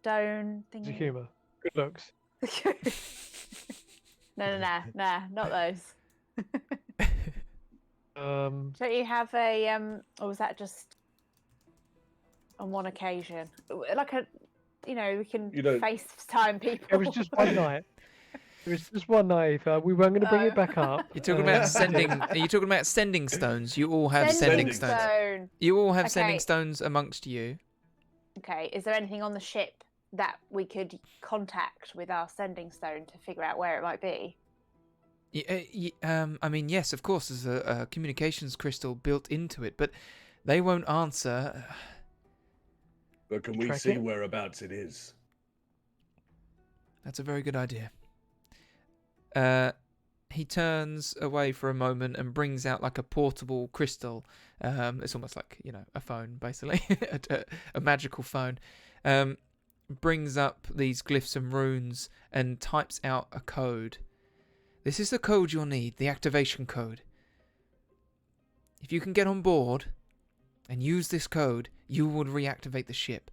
S4: stone thing?
S5: Humour. Good looks.
S4: No, not those. Don't you have a or was that just on one occasion? Like we can
S6: You don't-
S4: FaceTime people.
S5: It was just one night. It was just one night. We weren't going to bring it back up.
S2: You're talking about sending. Are you talking about sending stones? You all have sending
S6: Sending
S2: stones.
S4: stone.
S2: You all have sending
S4: Okay.
S2: stones amongst you.
S4: Okay, is there anything on the ship that we could contact with our sending stone to figure out where it might be?
S2: I mean, yes, of course, there's a communications crystal built into it, but they won't answer.
S6: But can we
S5: Track
S6: see
S5: it?
S6: whereabouts it is?
S2: That's a very good idea. He turns away for a moment and brings out like a portable crystal. It's almost like, a phone, basically, a magical phone. Brings up these glyphs and runes and types out a code. This is the code you'll need, the activation code. If you can get on board and use this code, you will reactivate the ship.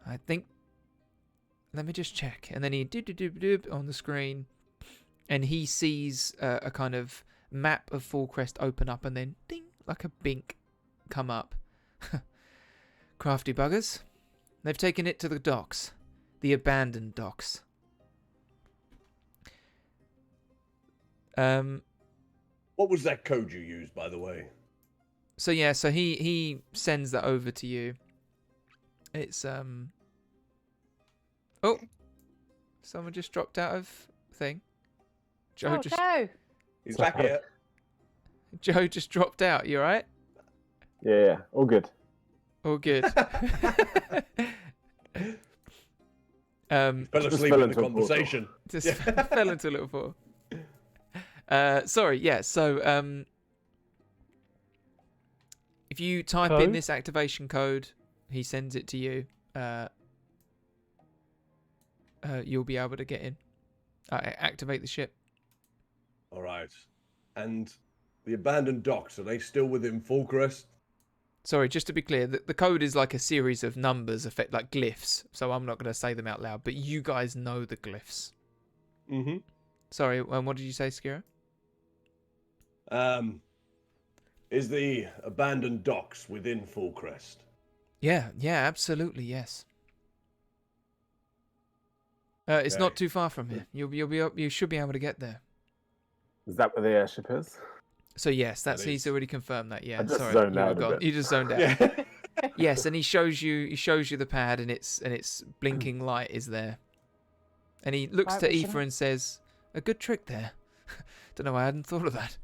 S2: I think... Let me just check. And then he doop on the screen. And he sees a kind of map of Full Crest open up and then ding, like a bink, come up. Crafty buggers. They've taken it to the docks. The abandoned docks.
S6: What was that code you used, by the way?
S2: So he sends that over to you. It's Oh, someone just dropped out of thing. Joe
S4: No.
S6: He's back here.
S2: Joe just dropped out. You alright?
S3: Yeah, all good.
S2: All good.
S6: Fell
S3: Just
S6: asleep
S3: fell
S6: in the
S3: into a portal.
S6: conversation.
S2: Just fell into a little fall. Sorry, yeah, so if you type in
S5: Code?
S2: this activation code, he sends it to you, you'll be able to get in. Activate the ship.
S6: All right. And the abandoned docks, are they still within Full Crest?
S2: Sorry, just to be clear, the code is like a series of numbers, like glyphs, so I'm not going to say them out loud, but you guys know the glyphs.
S6: Mm-hmm.
S2: Sorry, what did you say, Skira?
S6: Is the abandoned docks within Full Crest?
S2: Yeah, absolutely, yes. It's not
S6: Okay.
S2: too far from here. You should be able to get there.
S3: Is that where the airship is?
S2: So yes,
S6: That
S2: he's
S6: is.
S2: already confirmed that. Yeah,
S3: I just
S2: sorry,
S3: zoned
S2: you were
S3: out a
S2: gone.
S3: bit.
S2: You just zoned out.
S6: Yeah.
S2: Yes, and he shows you the pad, and its blinking light is there. And he looks
S4: Right,
S2: to
S4: we
S2: Aoife
S4: shouldn't-
S2: and says, "A good trick there. Don't know why I hadn't thought of that."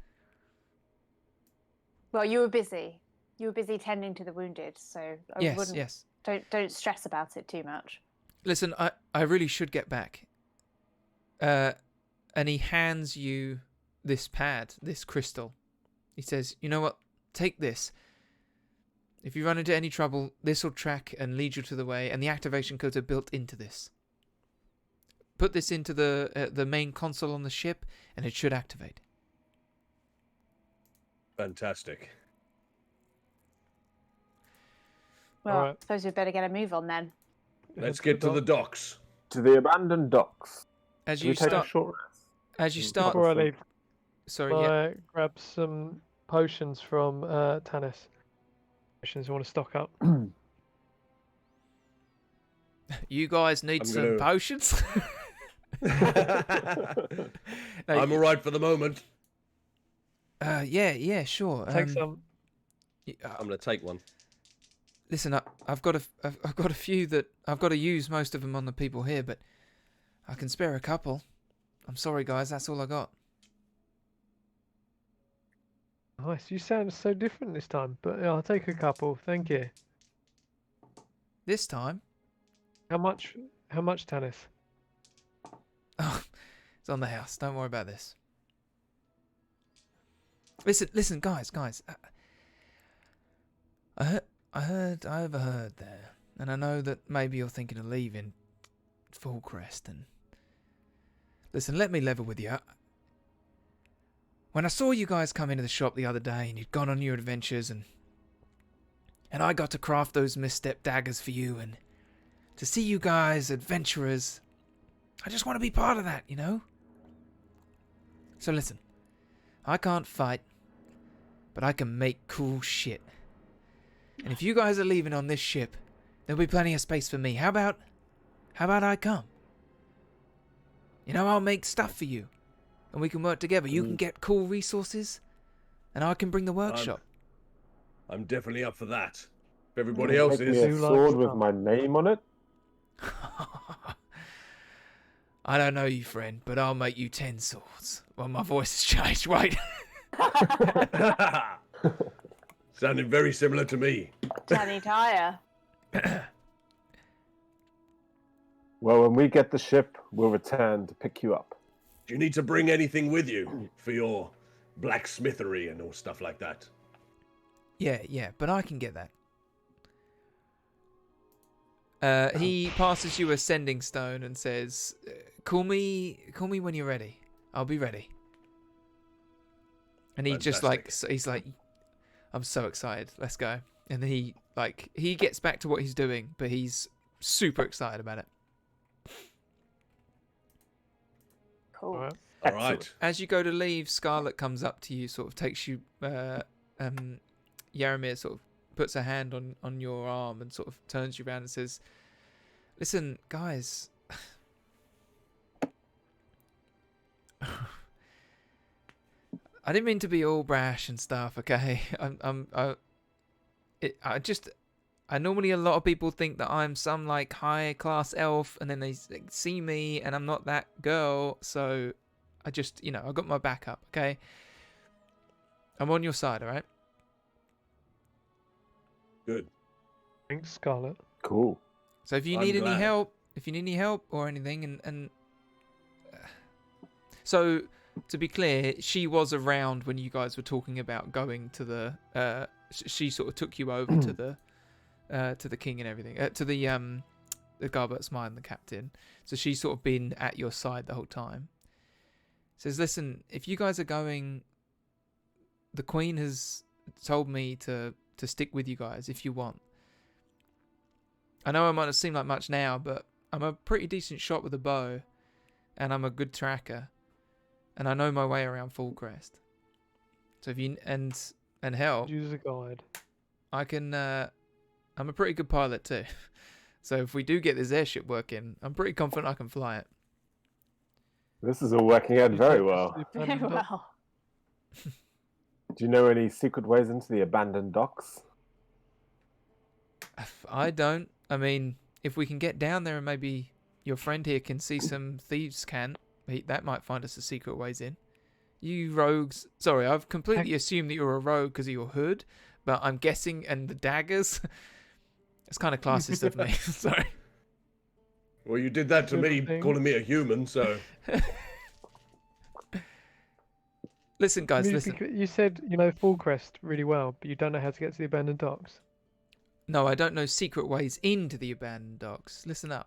S4: Well, you were busy. You were busy tending to the wounded, so I
S2: Yes,
S4: wouldn't.
S2: yes.
S4: Don't stress about it too much.
S2: Listen, I really should get back. And he hands you this pad, this crystal. He says, you know what? Take this. If you run into any trouble, this will track and lead you to the way, and the activation codes are built into this. Put this into the main console on the ship, and it should activate.
S6: Fantastic.
S4: Well,
S5: Alright.
S4: I suppose we'd better get a move on then.
S6: Let's get to the docks.
S3: To the abandoned docks.
S2: As
S3: Should
S2: you
S3: we take a
S2: start,
S3: short rest?
S2: as you start,
S5: Before I leave,
S2: sorry, yeah.
S5: I grab some potions from Tanis. Potions I want to stock up.
S2: You guys need
S6: I'm
S2: some
S6: gonna-
S2: potions. No,
S6: I'm all right for the moment.
S2: yeah, sure.
S5: Take some.
S1: I'm gonna take one.
S2: Listen, I've got a few that I've got to use most of them on the people here, but I can spare a couple. I'm sorry, guys. That's all I got.
S5: Nice. You sound so different this time, but yeah, I'll take a couple. Thank you.
S2: This time,
S5: How much? How much, Tanis?
S2: oh, it's on the house. Don't worry about this. Listen, guys. I overheard there, and I know that maybe you're thinking of leaving Fullcrest. And listen, let me level with you. When I saw you guys come into the shop the other day, and you'd gone on your adventures, and I got to craft those misstep daggers for you, and to see you guys adventurers, I just want to be part of that, you know? So listen, I can't fight, but I can make cool shit. And if you guys are leaving on this ship, there'll be plenty of space for me. How about I come? You know, I'll make stuff for you, and we can work together. You can get cool resources, and I can bring the workshop.
S6: I'm definitely up for that. If everybody else
S3: Make me
S6: is.
S3: a
S5: You like
S3: sword with
S5: stuff.
S3: my name on it.
S2: I don't know you, friend, but I'll make you 10 swords. Well, my voice has changed. Wait.
S6: Sounded very similar to me.
S4: Tiny Tire.
S3: Well, when we get the ship, we'll return to pick you up.
S6: Do you need to bring anything with you for your blacksmithery and all stuff like that?
S2: Yeah, but I can get that. He passes you a sending stone and says, "Call me when you're ready. I'll be ready." And he just he's like, "I'm so excited. Let's go." And then he gets back to what he's doing, but he's super excited about it.
S4: Cool.
S5: All right.
S6: All right.
S2: As you go to leave, Scarlet comes up to you, sort of takes you. Yaramir sort of puts a hand on your arm and sort of turns you around and says, "Listen, guys." I didn't mean to be all brash and stuff, okay? I normally, a lot of people think that I'm some like high class elf, and then they see me and I'm not that girl, so I just, I got my back up, okay? I'm on your side, alright?
S6: Good.
S5: Thanks, Scarlet.
S3: Cool.
S2: So if you
S6: I'm
S2: need any
S6: glad.
S2: help or anything, and so to be clear, she was around when you guys were talking about going to the. She sort of took you over to the king and everything, to the Garbert's mine, the captain. So she's sort of been at your side the whole time. Says, listen, if you guys are going, the Queen has told me to stick with you guys if you want. I know I might not seem like much now, but I'm a pretty decent shot with a bow, and I'm a good tracker, and I know my way around Fullcrest. So if you and help,
S5: Use a guide.
S2: I can. I'm a pretty good pilot too. So if we do get this airship working, I'm pretty confident I can fly it.
S3: This is all working out very
S5: Take
S3: well.
S5: the
S4: Very
S5: abandoned dock.
S4: well.
S3: Do you know any secret ways into the abandoned docks?
S2: I don't. I mean, if we can get down there and maybe your friend here can see some thieves that might find us a secret ways in. You rogues. Sorry, I've completely assumed that you're a rogue because of your hood, but I'm guessing, and the daggers. It's kind of classist of me. Sorry.
S6: Well, you did that to me,
S5: Good thing.
S6: calling me a human, so.
S2: Listen, guys, listen.
S5: You said you know Full Crest really well, but you don't know how to get to the abandoned docks.
S2: No, I don't know secret ways into the abandoned docks. Listen up.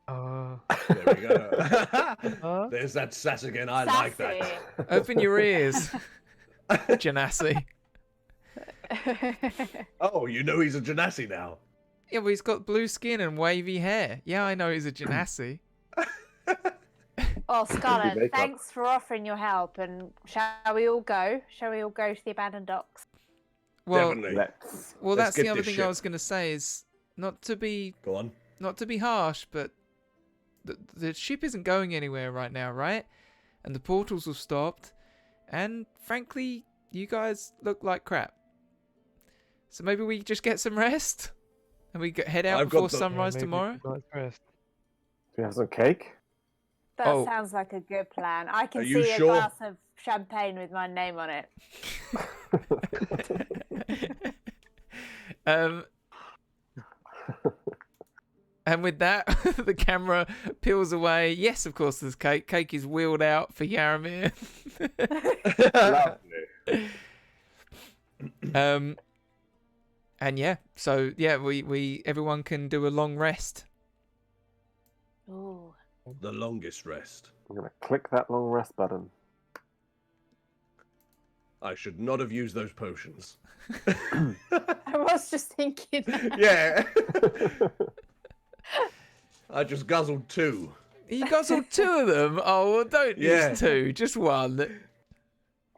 S5: Ah.
S6: There we go. There's that sass again. I like
S4: Sassy.
S6: that.
S2: Open your ears, Genasi.
S6: Oh, you know he's a Genasi now.
S2: Yeah, well, he's got blue skin and wavy hair. Yeah, I know he's a Genasi.
S4: Well, Scarlett,
S3: makeup.
S4: thanks for offering your help. And shall we all go? Shall we all go to the abandoned docks?
S2: Well,
S6: Definitely.
S3: Let's.
S2: well,
S6: Let's
S2: that's the
S6: get
S2: other
S6: this
S2: thing I
S6: ship.
S2: was going to say is not to be
S6: Go on.
S2: harsh, but the ship isn't going anywhere right now, right? And the portals have stopped, and frankly, you guys look like crap. So maybe we just get some rest, and we head out
S6: I've got
S2: before
S6: the-
S2: sunrise
S5: maybe
S2: tomorrow.
S5: night's rest.
S3: Do you have some cake?
S4: That
S2: Oh.
S4: sounds like a good plan. I can
S6: Are you
S4: see a
S6: sure?
S4: glass of champagne with my name on it.
S2: And with that, the camera peels away. Yes, of course, there's cake. Cake is wheeled out for Yaramir.
S3: Lovely.
S2: And yeah, so yeah, we everyone can do a long rest.
S4: Ooh.
S6: The longest rest.
S3: I'm gonna click that long rest button.
S6: I should not have used those potions.
S4: I was just thinking.
S6: Yeah. I just guzzled 2.
S2: You guzzled 2 of them. Oh, well, don't
S6: Yeah.
S2: use 2, just 1.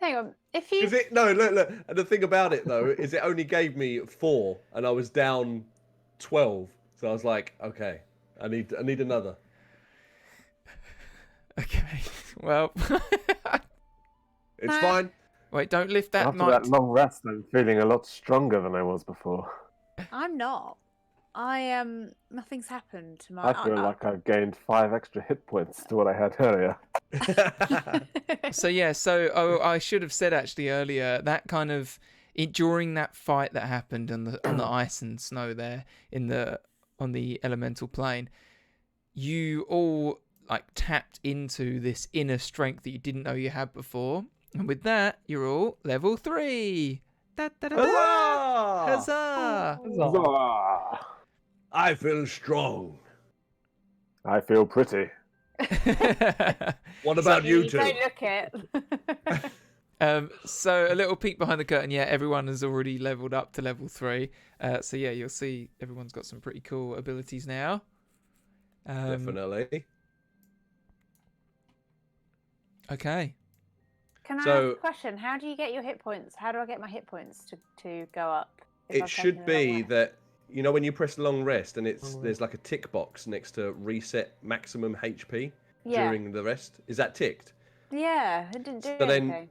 S4: Hang on. If you
S6: Is it? No, look. And the thing about it though is it only gave me 4, and I was down 12. So I was like, okay, I need another.
S2: Okay, well,
S6: It's
S4: No.
S6: fine.
S2: wait, don't lift that
S3: After
S2: mic.
S3: that long rest, I'm feeling a lot stronger than I was before.
S4: I'm not. Nothing's happened to my.
S3: I feel like I've gained 5 extra hit points to what I had earlier.
S2: So yeah, so I should have said actually earlier that kind of during that fight that happened on the ice and snow there on the elemental plane, you all like tapped into this inner strength that you didn't know you had before, and with that, you're all level 3. Da, da, da, da.
S6: Huzzah!
S2: Huzzah!
S3: Huzzah!
S6: I feel strong.
S3: I feel pretty.
S6: What about you two?
S4: Don't look it.
S2: So a little peek behind the curtain. Yeah, everyone has already leveled up to level 3. So yeah, you'll see everyone's got some pretty cool abilities now.
S6: Definitely.
S2: Okay.
S4: Can I
S6: So-
S4: ask a question? How do you get your hit points? How do I get my hit points to go up? if
S6: It
S4: I've
S6: should
S4: taken a long
S6: be
S4: rest?
S6: that when you press long rest and
S5: Long
S6: there's like a tick box next to reset maximum HP
S4: Yeah.
S6: during the rest. Is that ticked?
S4: Yeah, it didn't do
S6: So then-
S4: anything.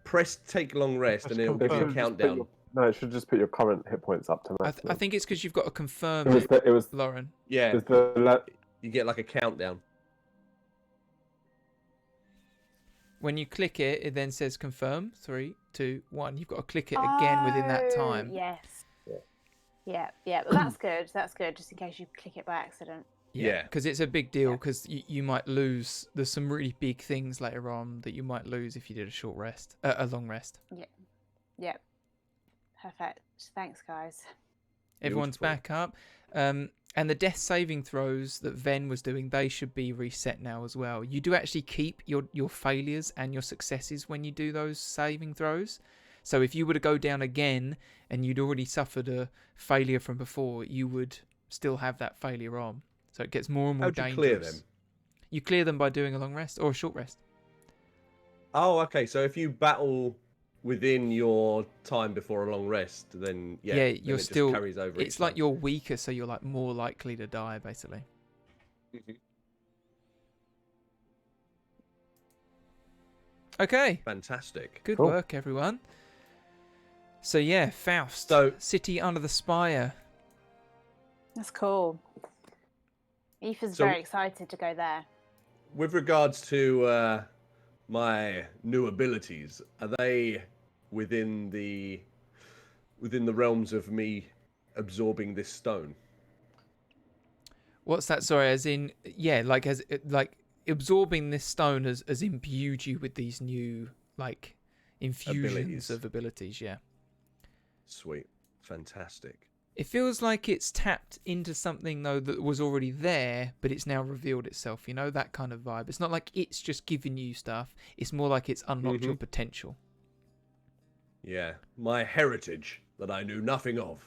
S6: Press take long rest and
S5: That's
S6: it'll give you a
S5: confirmed.
S6: countdown.
S3: No, it should just put your current hit points up to
S2: I
S3: maximum.
S2: think it's because you've got to confirm
S3: it was
S2: it,
S3: the, it was,
S2: Lauren.
S6: Yeah,
S3: it was the
S6: you get like a countdown.
S2: When you click it, it then says confirm. 3, 2, 1. You've got to click it again within that
S4: Oh,
S2: time.
S4: Yes.
S3: Yeah.
S4: Yeah. Well, that's good. That's good, just in case you click it by accident.
S6: Yeah.
S2: Because it's a big deal.
S4: Yeah.
S2: Because you might lose. There's some really big things later on that you might lose if you did a short rest, a long rest.
S4: Yep. Perfect. Thanks, guys.
S2: Everyone's
S6: Beautiful.
S2: back up. And the death saving throws that Ven was doing, they should be reset now as well. You do actually keep your failures and your successes when you do those saving throws. So if you were to go down again and you'd already suffered a failure from before, you would still have that failure on. So it gets more and more
S6: How'd you
S2: dangerous.
S6: clear them?
S2: You clear them by doing a long rest or a short rest.
S6: Oh, okay. So if you battle within your time before a long rest, then
S2: Yeah,
S6: then
S2: you're
S6: it just
S2: still.
S6: carries over.
S2: It's
S6: each
S2: like
S6: time.
S2: you're weaker, so you're like more likely to die, basically.
S6: Mhm.
S2: Okay.
S6: Fantastic.
S2: Good
S3: Cool.
S2: work, everyone. So yeah, Faust,
S6: So-
S2: City Under the Spire.
S4: That's cool. Aoife's
S6: So-
S4: very excited to go there.
S6: With regards to my new abilities, are they within the realms of me absorbing this stone?
S2: What's that? Sorry, as in, yeah, like as like absorbing this stone has imbued you with these new like infusions of abilities. Yeah.
S6: Sweet. Fantastic.
S2: It feels like it's tapped into something though that was already there, but it's now revealed itself. You know, that kind of vibe. It's not like it's just giving you stuff. It's more like it's unlocked your potential.
S6: Yeah, my heritage that I knew nothing of.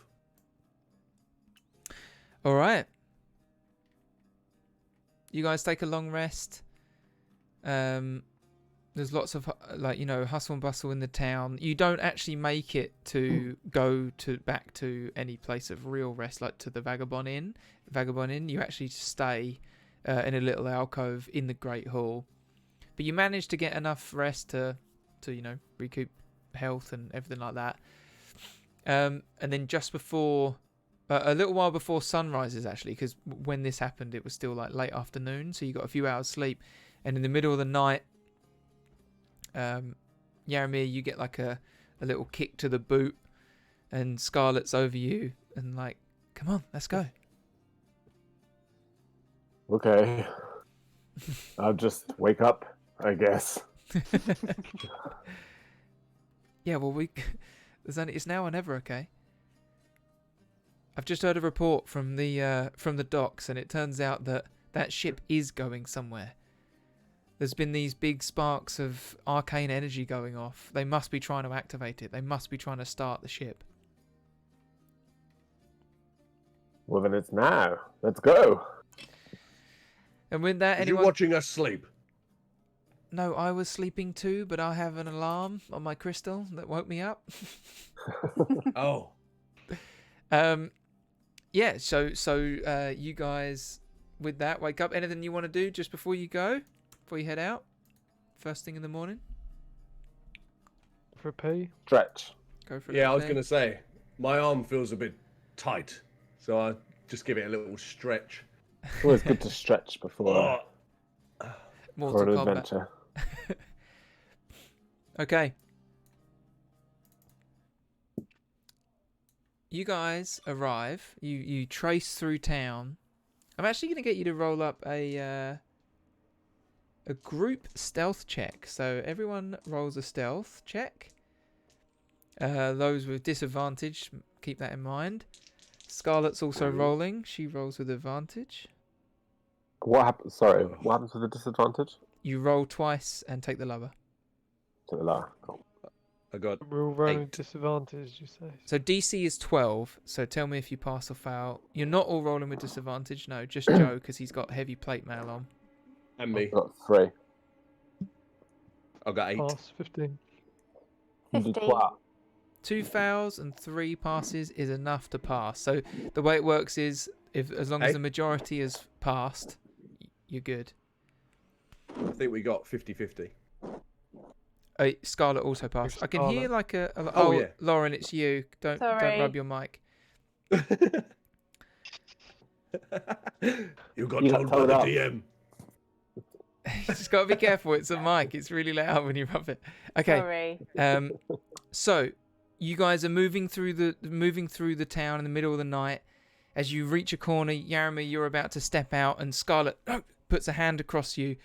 S2: All right. You guys take a long rest. There's lots of hustle and bustle in the town. You don't actually make it to go to back to any place of real rest, like to the Vagabond Inn. You actually stay in a little alcove in the Great Hall, but you manage to get enough rest to recoup health and everything like that. And then just before, a little while before sunrises, actually, because when this happened, it was still like late afternoon, so you got a few hours sleep. And in the middle of the night, Yaramir, you get like a little kick to the boot, and Scarlet's over you and like, come on, let's go.
S3: Okay. I'll just wake up, I guess.
S2: Yeah, well, it's now or never, okay? I've just heard a report from the docks, and it turns out that ship is going somewhere. There's been these big sparks of arcane energy going off. They must be trying to activate it. They must be trying to start the ship.
S3: Well, then it's now. Let's go.
S2: And with that,
S6: Are you watching us sleep?
S2: No, I was sleeping too, but I have an alarm on my crystal that woke me up.
S6: Oh.
S2: Yeah, so you guys with that wake up. Anything you want to do just before you go? Before you head out? First thing in the morning?
S5: For a pee?
S3: Stretch.
S2: Go for
S6: Yeah, I was going to say, my arm feels a bit tight, so I just give it a little stretch.
S3: It's always good to stretch before
S2: Mortal
S3: an
S2: Kombat.
S3: adventure.
S2: Okay. You guys arrive. You trace through town. I'm actually going to get you to roll up a group stealth check. So everyone rolls a stealth check. Those with disadvantage, keep that in mind. Scarlet's also rolling. She rolls with advantage.
S3: What happens? Sorry, what happens with the disadvantage?
S2: You roll twice and take the lower.
S3: To the lower. Cool.
S6: I got
S5: We're all rolling
S6: 8.
S5: disadvantage, you say?
S2: So DC is 12. So tell me if you pass or fail. You're not all rolling with disadvantage. No, just Joe, because he's got heavy plate mail on.
S6: And me.
S3: I've got 3.
S6: I got 8.
S5: Pass, 15.
S4: 15.
S2: 2 fails and 3 passes is enough to pass. So the way it works is, as long as the majority has passed, you're good.
S6: I think we got 50-50.
S2: Scarlet also passed. I can hear like a
S6: Oh, yeah.
S2: Lauren, it's you. Don't rub your mic.
S6: You got told by the DM.
S2: You just got to be careful. It's a mic. It's really loud when you rub it. Okay.
S4: Sorry.
S2: So you guys are moving through the town in the middle of the night. As you reach a corner, Yaramir, you're about to step out, and Scarlet puts a hand across you.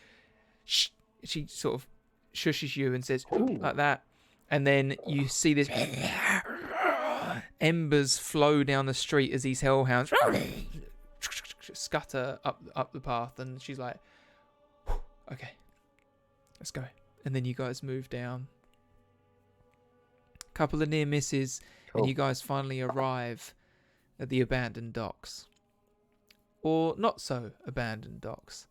S2: Shh. She sort of shushes you and says like that, and then you see this embers flow down the street as these hellhounds scutter up the path, and she's like, okay, let's go. And then you guys move down. Couple of near misses, and you guys finally arrive at the abandoned docks, or not so abandoned docks.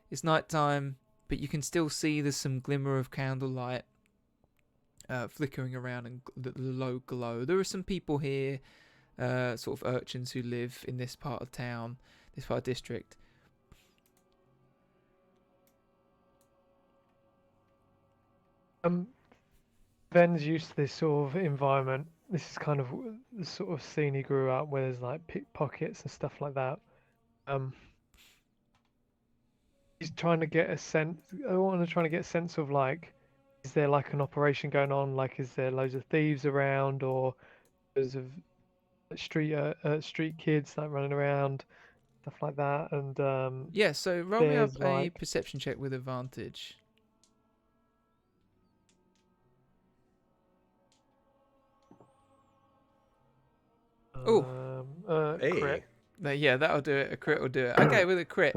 S2: It's night time, but you can still see there's some glimmer of candlelight flickering around and the low glow. There are some people here, sort of urchins who live in this part of town, this part of district.
S5: Ben's used to this sort of environment. This is kind of the sort of scene he grew up where there's like pickpockets and stuff like that. He's trying to get a sense. I want to try to get a sense of like, is there like an operation going on? Like, is there loads of thieves around, or loads of street kids like running around, stuff like that? And
S2: yeah. So roll me up a
S5: like...
S2: perception check with advantage.
S6: Hey.
S5: Crit.
S2: Yeah, that'll do it. A crit will do it. Okay, with a crit.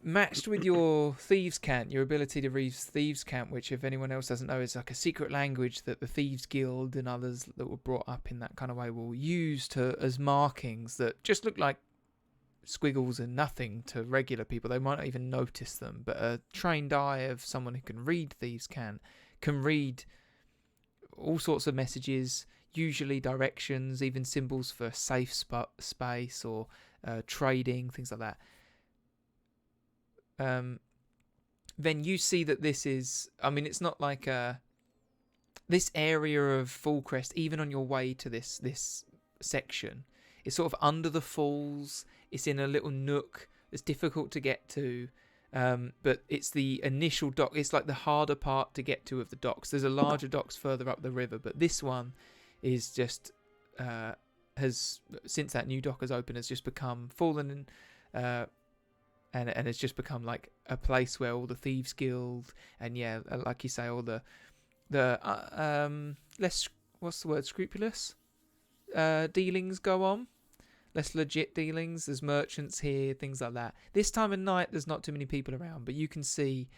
S2: Matched with your Thieves' Cant, your ability to read Thieves' Cant, which, if anyone else doesn't know, is like a secret language that the Thieves Guild and others that were brought up in that kind of way will use as markings that just look like squiggles and nothing to regular people. They might not even notice them, but a trained eye of someone who can read Thieves' Cant can read all sorts of messages, usually directions, even symbols for safe space or trading, things like that. Then you see that this is, I mean, it's not like this area of Fallcrest, even on your way to this section, it's sort of under the falls. It's in a little nook. It's difficult to get to, but it's the initial dock. It's like the harder part to get to of the docks. There's a larger docks further up the river, but this one is just has, since that new dock has opened, has just become fallen and it's just become like a place where all the Thieves Guild and like you say, all the less, what's the word, scrupulous dealings go on, less legit dealings. There's merchants here, things like that. This time of night there's not too many people around, but you can see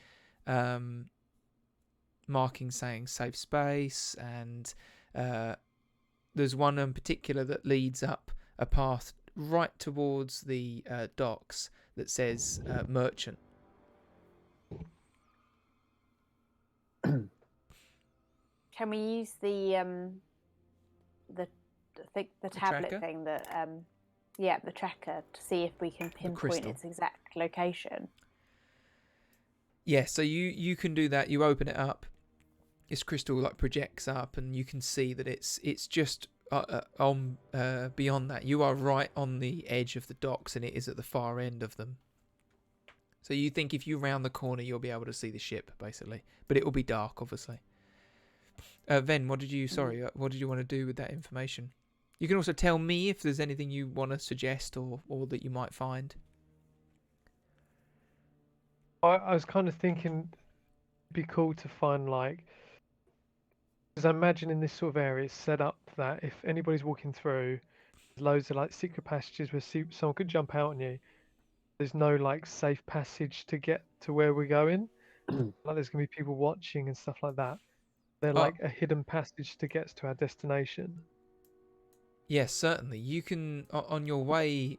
S2: markings saying safe space, and there's one in particular that leads up a path right towards the docks that says merchant.
S4: Can we use the tablet
S2: tracker?
S4: thing that the tracker, to see if we can pinpoint
S2: crystal.
S4: its exact location?
S2: Yeah, so you can do that. You open it up, this crystal like projects up, and you can see that it's just on beyond that. You are right on the edge of the docks, and it is at the far end of them. So you think if you round the corner, you'll be able to see the ship, basically, but it will be dark, obviously. Ven, what did you want to do with that information? You can also tell me if there's anything you want to suggest or that you might find.
S5: I was kind of thinking it'd be cool to find, like, because I imagine in this sort of area it's set up that if anybody's walking through, there's loads of like secret passages where someone could jump out on you. There's no like safe passage to get to where we're going. Like there's gonna be people watching and stuff like that. They're like a hidden passage to get to our destination.
S2: Yes, certainly. You can, on your way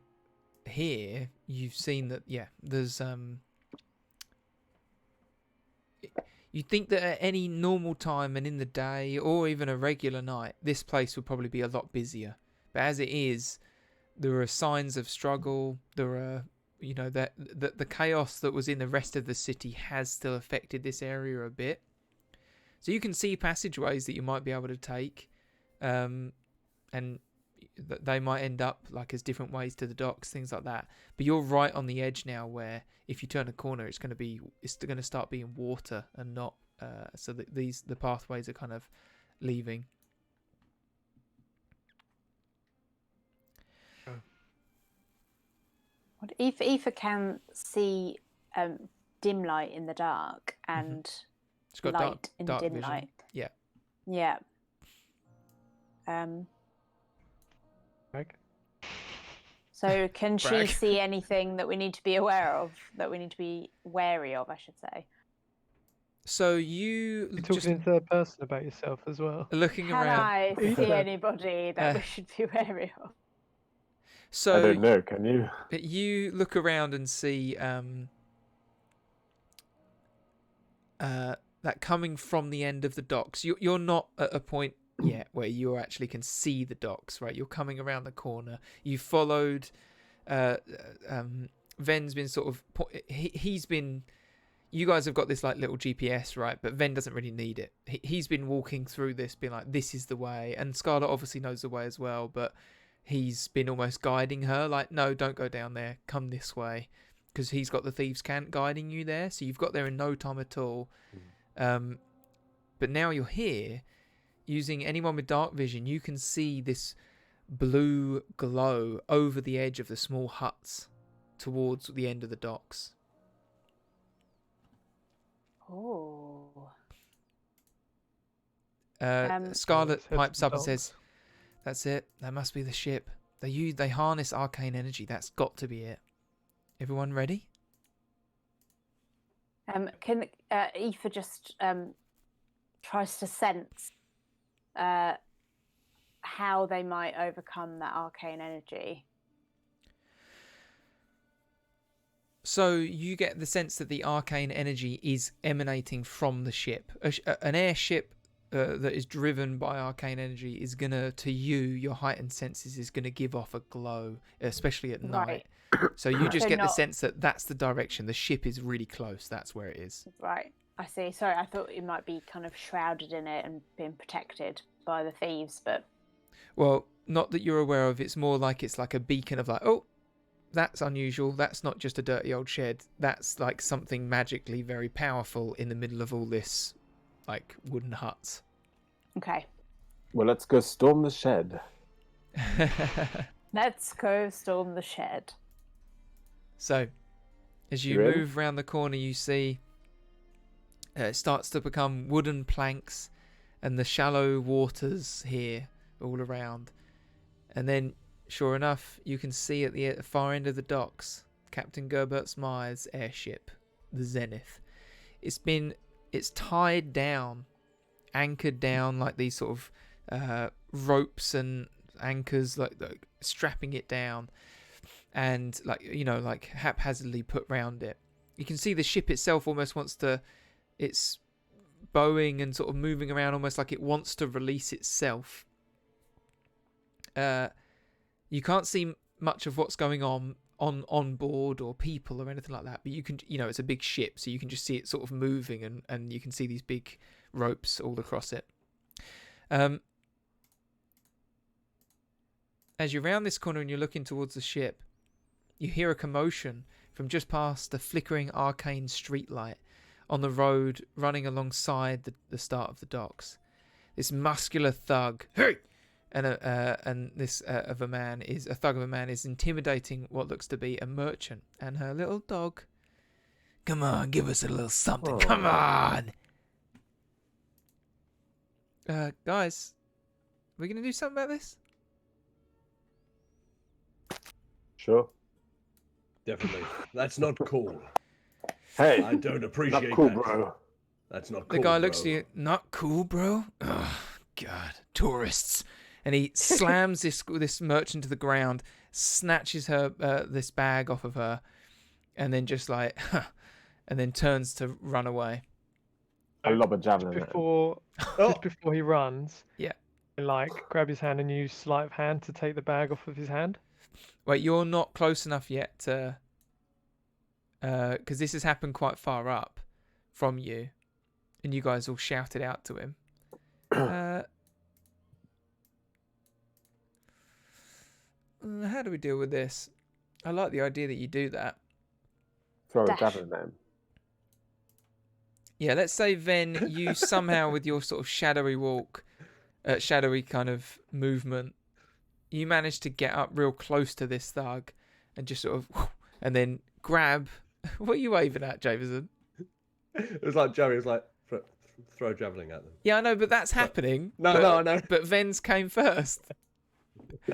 S2: here, you've seen that, there's you'd think that at any normal time and in the day or even a regular night, this place would probably be a lot busier. But as it is, there are signs of struggle. There are, that the chaos that was in the rest of the city has still affected this area a bit. So you can see passageways that you might be able to take, and they might end up like as different ways to the docks, things like that. But you're right on the edge now, where if you turn a corner, it's going to start being water and not. So that the pathways are kind of leaving.
S4: What if Aoife can see dim light in the dark and
S2: It's got
S4: light in
S2: dark
S4: dim
S2: vision.
S4: light?
S2: Yeah.
S4: Yeah.
S5: Right?
S4: So can she
S2: Brag.
S4: see anything that we need to be aware of, that we need to be wary of, I should say?
S2: So you
S5: You're
S2: just
S5: talking in third person about yourself as well.
S2: looking
S4: Can
S2: around.
S4: I see
S5: Aoife.
S4: anybody that we should be wary of?
S2: So
S3: I don't know. Can you?
S2: you look around and see that coming from the end of the docks. You're not at a point yet where you actually can see the docks, right? You're coming around the corner. You followed. Ven's been sort of. He's been. You guys have got this like little GPS, right? But Ven doesn't really need it. He's been walking through this, being like, "This is the way," and Scarlet obviously knows the way as well, but he's been almost guiding her, like, "No, don't go down there. Come this way," because he's got the Thieves' Cant guiding you there. So you've got there in no time at all. But now you're here, using anyone with dark vision, you can see this blue glow over the edge of the small huts towards the end of the docks.
S4: Oh.
S2: Scarlet
S5: Let's head
S2: pipes
S5: to
S2: up
S5: the
S2: and says, That's it. That must be the ship. They harness arcane energy. That's got to be it. Everyone ready?
S4: Can Aoife just tries to sense how they might overcome that arcane energy?
S2: So you get the sense that the arcane energy is emanating from the ship. An airship that is driven by arcane energy is gonna, to you, your heightened senses is gonna give off a glow, especially at night. So you just get the sense that that's the direction. The ship is really close. That's where it is.
S4: Right. I see. Sorry, I thought it might be kind of shrouded in it and being protected by the thieves, but...
S2: Well, not that you're aware of. It's more like it's like a beacon of like, oh, that's unusual. That's not just a dirty old shed. That's like something magically very powerful in the middle of all this, like, wooden huts.
S4: Okay.
S3: Well, let's go storm the shed.
S4: Let's go storm the shed.
S2: So, as you move around the corner, you see it starts to become wooden planks and the shallow waters here all around. And then, sure enough, you can see at the far end of the docks, Captain Gerbert Smythe's airship, the Zenith. It's tied down, anchored down like these sort of ropes and anchors, like strapping it down. And like haphazardly put round it. You can see the ship itself almost wants to, it's bowing and sort of moving around almost like it wants to release itself. You can't see much of what's going on board or people or anything like that, but you can, it's a big ship, so you can just see it sort of moving and you can see these big ropes all across it. As you're around this corner and you're looking towards the ship, you hear a commotion from just past the flickering arcane streetlight on the road running alongside the start of the docks. This muscular thug, hey, and this a thug of a man is intimidating what looks to be a merchant and her little dog. Come on, give us a little something. Come on, guys, are we gonna do something about this?
S3: Sure.
S6: Definitely. That's not cool.
S3: Hey,
S6: I don't appreciate
S3: not cool,
S6: that.
S3: bro.
S6: That's not cool.
S2: The guy looks at you. Not cool, bro. Oh, God, tourists. And he slams this merchant to the ground, snatches her this bag off of her, and then just like, and then turns to run away.
S3: I lob a javelin.
S5: Just before he runs,
S2: yeah,
S5: like grab his hand and use sleight of hand to take the bag off of his hand.
S2: Wait, you're not close enough yet to, because this has happened quite far up from you, and you guys all shouted out to him. How do we deal with this? I like the idea that you do that.
S3: Throw a javelin at him.
S2: Yeah, let's say, Ven, you somehow with your sort of shadowy walk, shadowy kind of movement, you manage to get up real close to this thug and just sort of, and then grab. What are you waving at, Jameson?
S6: It was like Joey was like, throw a javelin at them.
S2: Yeah, I know, but that's happening.
S6: No, I know.
S2: But Ven's came first.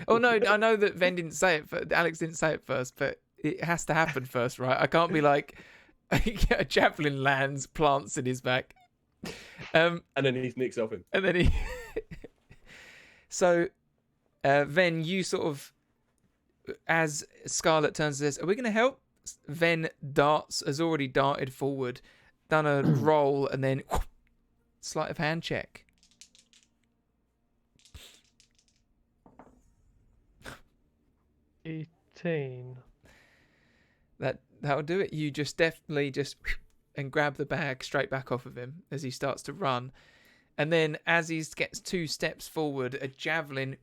S2: Oh, no, I know that Ven didn't say it, but Alex didn't say it first, but it has to happen first, right? I can't be like, a javelin lands, plants in his back.
S6: And then he nicks off him.
S2: And then he... So... Ven, you sort of, as Scarlet turns to this, are we going to help? Ven has already darted forward, done a roll, and then sleight of hand check.
S5: 18.
S2: That'll do it. You just definitely and grab the bag straight back off of him as he starts to run. And then as he gets 2 steps forward, a javelin...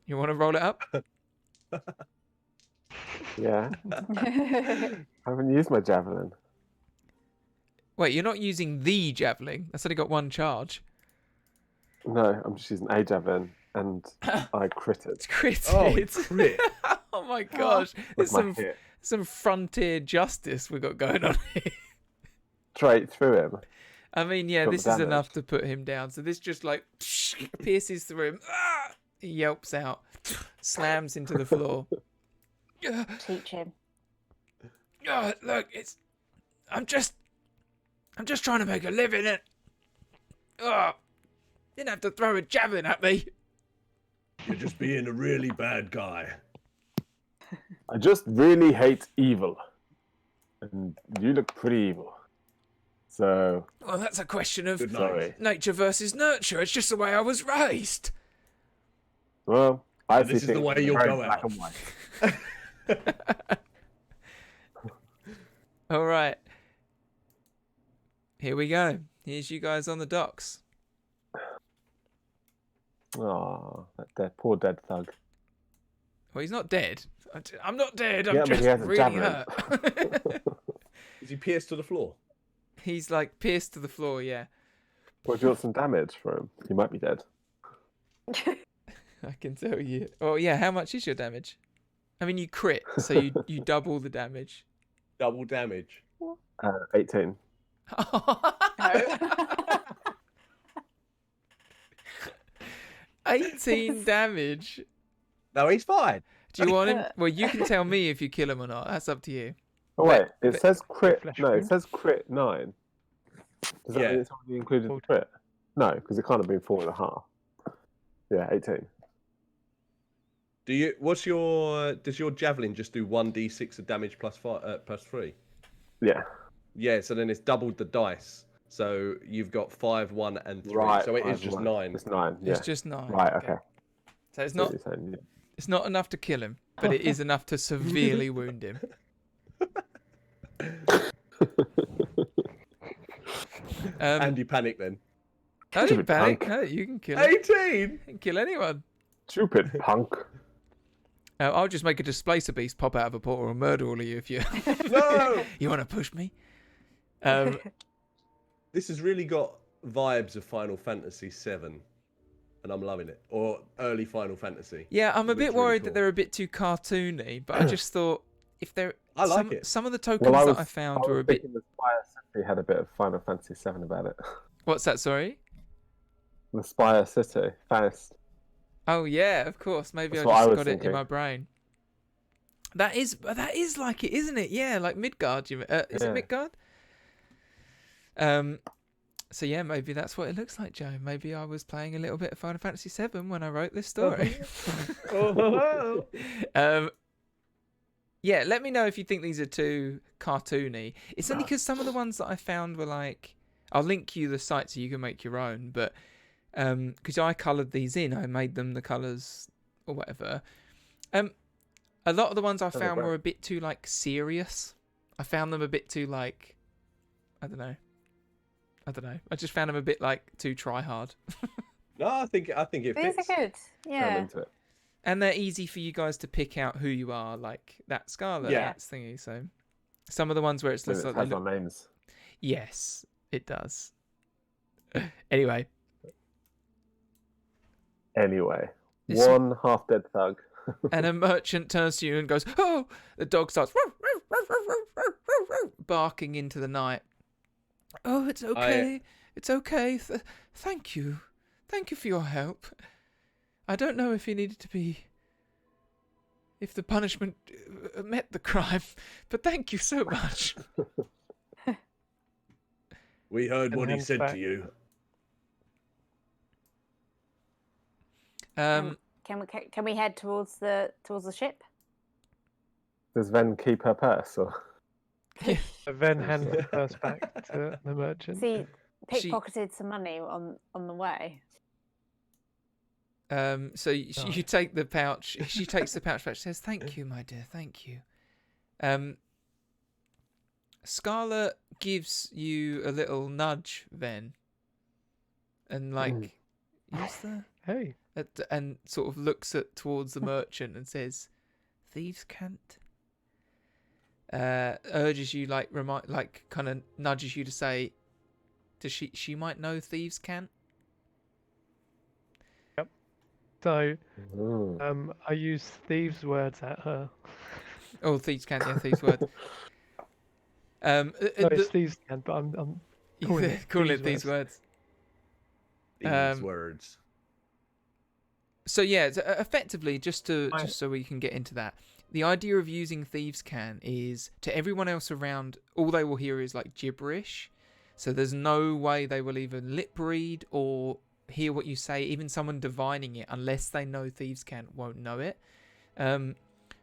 S2: You want to roll it up?
S3: Yeah. I haven't used my javelin.
S2: Wait, you're not using the javelin. That's only got 1 charge.
S3: No, I'm just using a javelin, and I critted.
S2: It's critted.
S6: Oh, crit.
S2: Oh my gosh.
S3: With
S2: It's
S3: my hit.
S2: some frontier justice we've got going on here.
S3: Straight through him.
S2: I mean, yeah,
S3: Got
S2: this is
S3: damage.
S2: enough to put him down. So this just like pierces through him. He yelps out, slams into the floor.
S4: Teach him.
S2: Look, I'm just trying to make a living. Didn't have to throw a javelin at me.
S6: You're just being a really bad guy.
S3: I just really hate evil. And you look pretty evil. So...
S2: Well, that's a question of
S6: Good night.
S3: Sorry.
S2: nature versus nurture. It's just the way I was raised.
S3: Well, I
S6: And
S3: see
S6: this is the
S3: things
S6: way
S3: in
S6: you'll
S3: very
S6: go
S3: black
S6: out.
S3: and white.
S2: All right. Here we go. Here's you guys on the docks.
S3: Oh, that poor dead thug.
S2: Well, he's not dead. I'm not dead. I'm
S3: Yeah, but
S2: just
S3: he has a
S2: really
S3: javelin.
S2: hurt.
S6: Is he pierced to the floor?
S2: He's like pierced to the floor. Yeah.
S3: Well, do you want some damage for him? He might be dead.
S2: I can tell you. Oh yeah. How much is your damage? I mean, you crit, so you double the damage.
S6: Double damage.
S3: 18.
S2: 18 damage.
S1: No, he's fine.
S2: Do you want him? Well, you can tell me if you kill him or not. That's up to you.
S3: Oh wait, it
S2: but-
S3: says crit.
S5: Flesh
S3: No, it
S5: wound?
S3: says crit 9. Does that
S6: Yeah.
S3: mean it's already included the crit? No, because it can't have been 4.5. Yeah, 18.
S6: Does your javelin just do 1d6 of damage plus 3?
S3: Yeah.
S6: Yeah, so then it's doubled the dice. So you've got 5, 1, and 3.
S3: Right.
S6: So it is
S3: right,
S6: just
S3: right.
S6: 9.
S3: It's 9. Yeah.
S2: It's just 9.
S3: Right. Okay.
S2: So it's
S3: I see what
S2: not
S3: you're saying, yeah.
S2: it's not enough to kill him, but it is enough to severely wound him.
S6: And you panic then.
S2: I didn't
S3: Stupid
S2: panic.
S3: punk.
S2: No, you can kill him.
S6: 18!
S2: You can kill anyone.
S3: Stupid punk.
S2: I'll just make a displacer beast pop out of a portal and murder all of you if you
S6: No!
S2: you want to push me.
S6: This has really got vibes of Final Fantasy VII, and I'm loving it. Or early Final Fantasy.
S2: Yeah, I'm a
S6: Looks
S2: bit
S6: really
S2: worried
S6: cool.
S2: that they're a bit too cartoony, but I just thought if they're
S6: I like it.
S2: some of the tokens that I found were a bit.
S3: thinking the Spire City had a bit of Final Fantasy 7 about it.
S2: What's that? Sorry.
S3: The Spire City, Tanis.
S2: Oh yeah, of course. Maybe
S3: That's
S2: I
S3: what I
S2: just
S3: was
S2: got it in
S3: thinking.
S2: my brain. That is like it, isn't it? Yeah, like Midgard. Is it
S3: Yeah.
S2: Midgard? So yeah, maybe that's what it looks like, Joe. Maybe I was playing a little bit of Final Fantasy VII when I wrote this story. Yeah, let me know if you think these are too cartoony. It's only because some of the ones that I found were like, I'll link you the site so you can make your own, but because I coloured these in, I made them the colours or whatever. A lot of the ones I found were a bit too like serious. I found them a bit too like, I don't know. I just found them a bit like too try hard.
S6: No, I think it
S4: These
S6: fits.
S4: are good.
S3: I'm
S4: Yeah.
S3: into it.
S2: And they're easy for you guys to pick out who you are, like that Scarlet,
S6: Yeah.
S2: that's thingy. So some of the ones where it's
S3: And
S2: just
S3: it
S2: like,
S3: has
S2: they
S3: our
S2: look-
S3: names.
S2: yes, it does. Anyway,
S3: Anyway,
S2: It's-
S3: one half-dead thug.
S2: and a merchant turns to you and goes, "Oh!" The dog starts barking into the night. Oh, it's okay. It's okay. Thank you. Thank you for your help. I don't know if he needed to be. If the punishment met the crime, but thank you so much.
S6: We heard
S5: And
S6: what he
S5: hands
S6: said
S5: back.
S6: to you.
S4: Can we head towards the ship?
S3: Does Ven keep her purse? Or...
S5: So Ven hands the purse back to the merchant.
S4: See,
S2: She-
S4: pickpocketed some money on the way.
S2: So you take the pouch. She takes the pouch back. She says, "Thank you, my dear. Thank you." Scarlet gives you a little nudge, then, and like, use the
S5: Hey,
S2: and sort of looks towards the merchant and says, "Thieves can't." Urges you, like kind of nudges you to say, "Does she might know thieves can't?"
S5: so
S3: Ooh.
S5: I use thieves' words at her.
S2: Oh, thieves can't. Yeah, thieves word.
S5: No, it's thieves' can, but I'm calling it
S2: calling it
S5: thieves'
S2: these words.
S6: These words.
S2: So yeah, effectively, just so we can get into that, the idea of using Thieves' Can is to everyone else around, all they will hear is like gibberish. So there's no way they will even lip read or hear what you say. Even someone divining it, unless they know Thieves' Can, won't know it.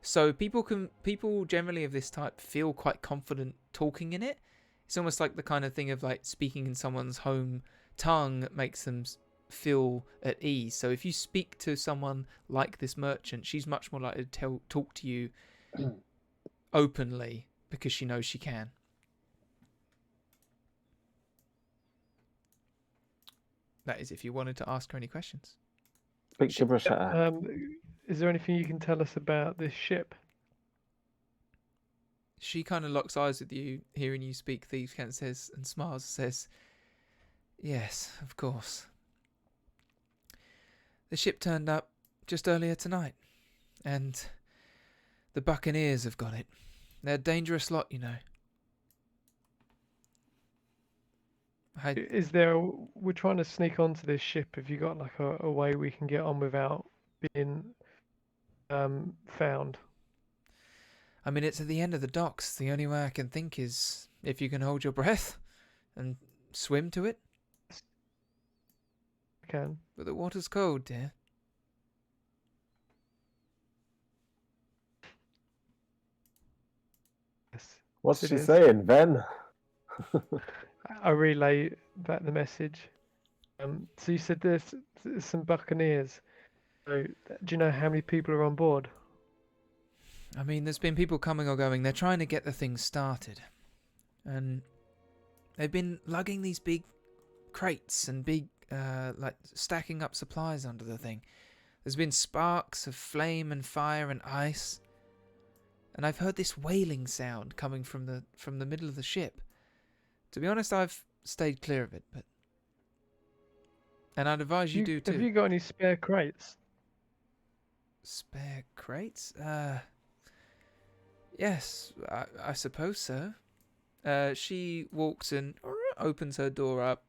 S2: So people generally of this type feel quite confident talking in it. It's almost like the kind of thing of like speaking in someone's home tongue makes them feel at ease. So if you speak to someone like this merchant, she's much more likely to talk to you openly because she knows she can. That is if you wanted to ask her any questions.
S3: Speak gibberish at her.
S5: Is there anything you can tell us about this ship?
S2: She kind of locks eyes with you, hearing you speak Thieves' Can, says, and smiles, says, "Yes, of course. The ship turned up just earlier tonight, and the Buccaneers have got it. They're a dangerous lot, you know."
S5: We're trying to sneak onto this ship. Have you got like a way we can get on without being found?
S2: I mean, it's at the end of the docks. The only way I can think is if you can hold your breath and swim to it.
S5: I can.
S2: But the water's cold, dear.
S5: Yes.
S3: What's
S5: it
S3: she
S5: is.
S3: saying, Ben?
S5: I relay back the message. So you said there's some Buccaneers. So do you know how many people are on board?
S2: I mean, there's been people coming or going. They're trying to get the thing started. And they've been lugging these big crates and big, like, stacking up supplies under the thing. There's been sparks of flame and fire and ice. And I've heard this wailing sound coming from the middle of the ship. To be honest, I've stayed clear of it, but... And I'd advise you do too.
S5: Have you got any spare crates?
S2: Spare crates? Yes, I suppose so. She walks and opens her door up,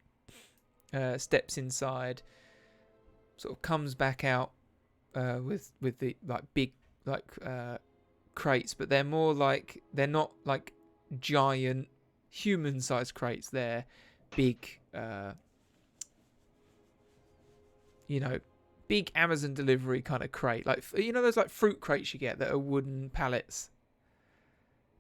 S2: steps inside, sort of comes back out with the like big crates, but they're more like, they're not like giant human-sized crates. They're big, big Amazon delivery kind of crate, like those like fruit crates you get that are wooden pallets.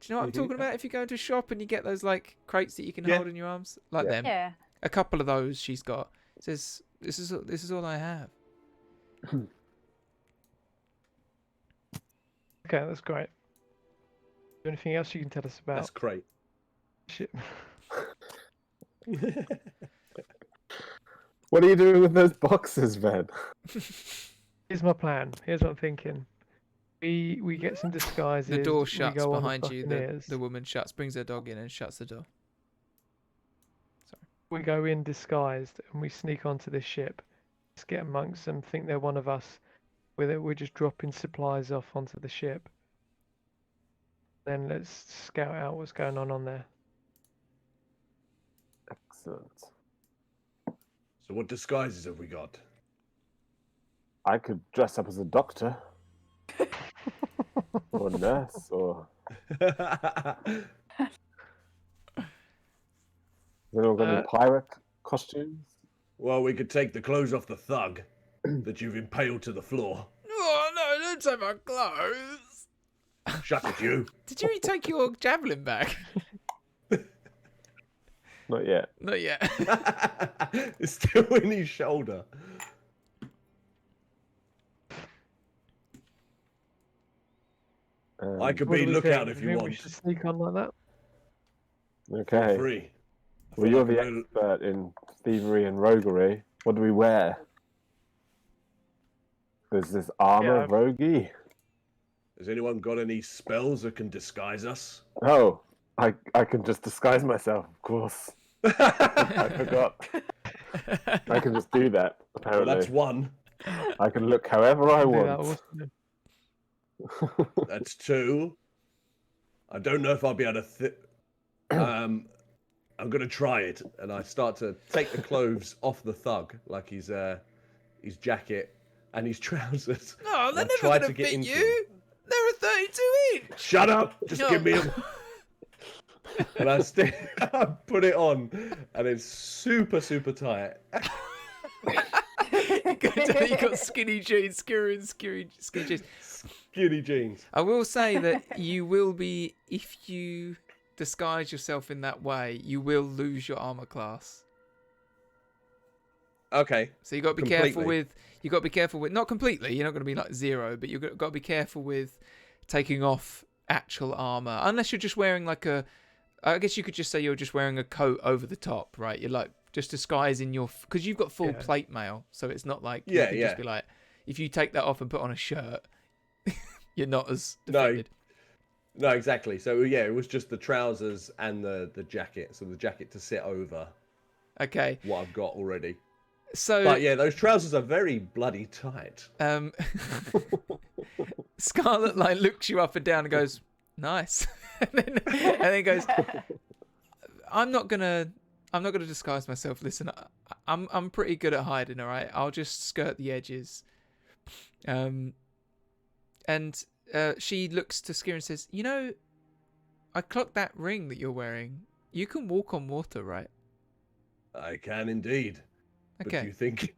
S2: Do you know what I'm talking about? If you go into a shop and you get those like crates that you can hold in your arms, like them.
S4: Yeah.
S2: A couple of those she's got. Says, "This is all I have."
S5: Okay, that's great. Anything else you can tell us about?
S6: That's great.
S5: Ship.
S3: What are you doing with those boxes, Ben?
S5: Here's my plan. Here's what I'm thinking. We get some disguises.
S2: The door
S5: we
S2: shuts
S5: go on
S2: behind you.
S5: Buccaneers.
S2: The woman shuts, brings her dog in, and shuts the door. Sorry.
S5: We go in disguised and we sneak onto this ship. Let's get amongst them, think they're one of us. We're just dropping supplies off onto the ship. Then let's scout out what's going on there.
S3: Excellent.
S6: So what disguises have we got?
S3: I could dress up as a doctor. Or a nurse, or... Has anyone got any pirate costumes?
S6: Well, we could take the clothes off the thug that you've impaled to the floor.
S2: Oh no! Don't take my clothes.
S6: Shut it, you.
S2: Did you take your javelin back?
S3: Not yet.
S2: Not yet.
S6: It's still in his shoulder. I could
S5: What
S6: be
S5: do we
S6: lookout
S5: think?
S6: if
S5: Do
S6: you
S5: think
S6: want.
S5: we should sneak on like that?
S3: Okay.
S6: Free.
S3: Well, you're the expert in thievery and roguery. What do we wear? There's this armor,
S5: Yeah.
S3: roguey.
S6: Has anyone got any spells that can disguise us?
S3: Oh, I can just disguise myself, of course. I forgot. I can just do that,
S6: Well,
S3: apparently.
S6: that's one.
S3: I can look however I
S5: Do that
S3: want.
S5: also.
S6: That's two. I don't know if I'll be able to. I'm gonna try it, and I start to take the clothes off the thug, like his jacket, and his trousers.
S2: Oh, they're
S6: I
S2: never
S6: tried
S2: gonna
S6: to get
S2: fit
S6: into
S2: you. They're a 32 inch.
S6: Shut up! Just
S2: No.
S6: give me them. And I put it on, and it's super, super tight.
S2: You got skinny jeans, skinny jeans.
S6: Skinny jeans.
S2: I will say that you will be, if you disguise yourself in that way, you will lose your armor class.
S6: Okay.
S2: So you got to be careful with. You got to be careful with. Not completely. You're not going to be like 0, but you've got to be careful with taking off actual armor, unless you're just wearing like a. I guess you could just say you're just wearing a coat over the top, right? You're like just disguising your, because you've got full plate mail, so it's not like you could just be like, if you take that off and put on a shirt, you're not as defended.
S6: No, exactly. So yeah, it was just the trousers and the jacket. So the jacket to sit over.
S2: Okay.
S6: What I've got already.
S2: So.
S6: But yeah, those trousers are very bloody tight.
S2: Scarlet like looks you up and down and goes, "Nice," and then goes, I'm not gonna disguise myself. Listen, I'm pretty good at hiding. All right, I'll just skirt the edges. And she looks to Skir and says, "You know, I clocked that ring that you're wearing. You can walk on water, right?"
S6: I can indeed.
S2: Okay.
S6: But you think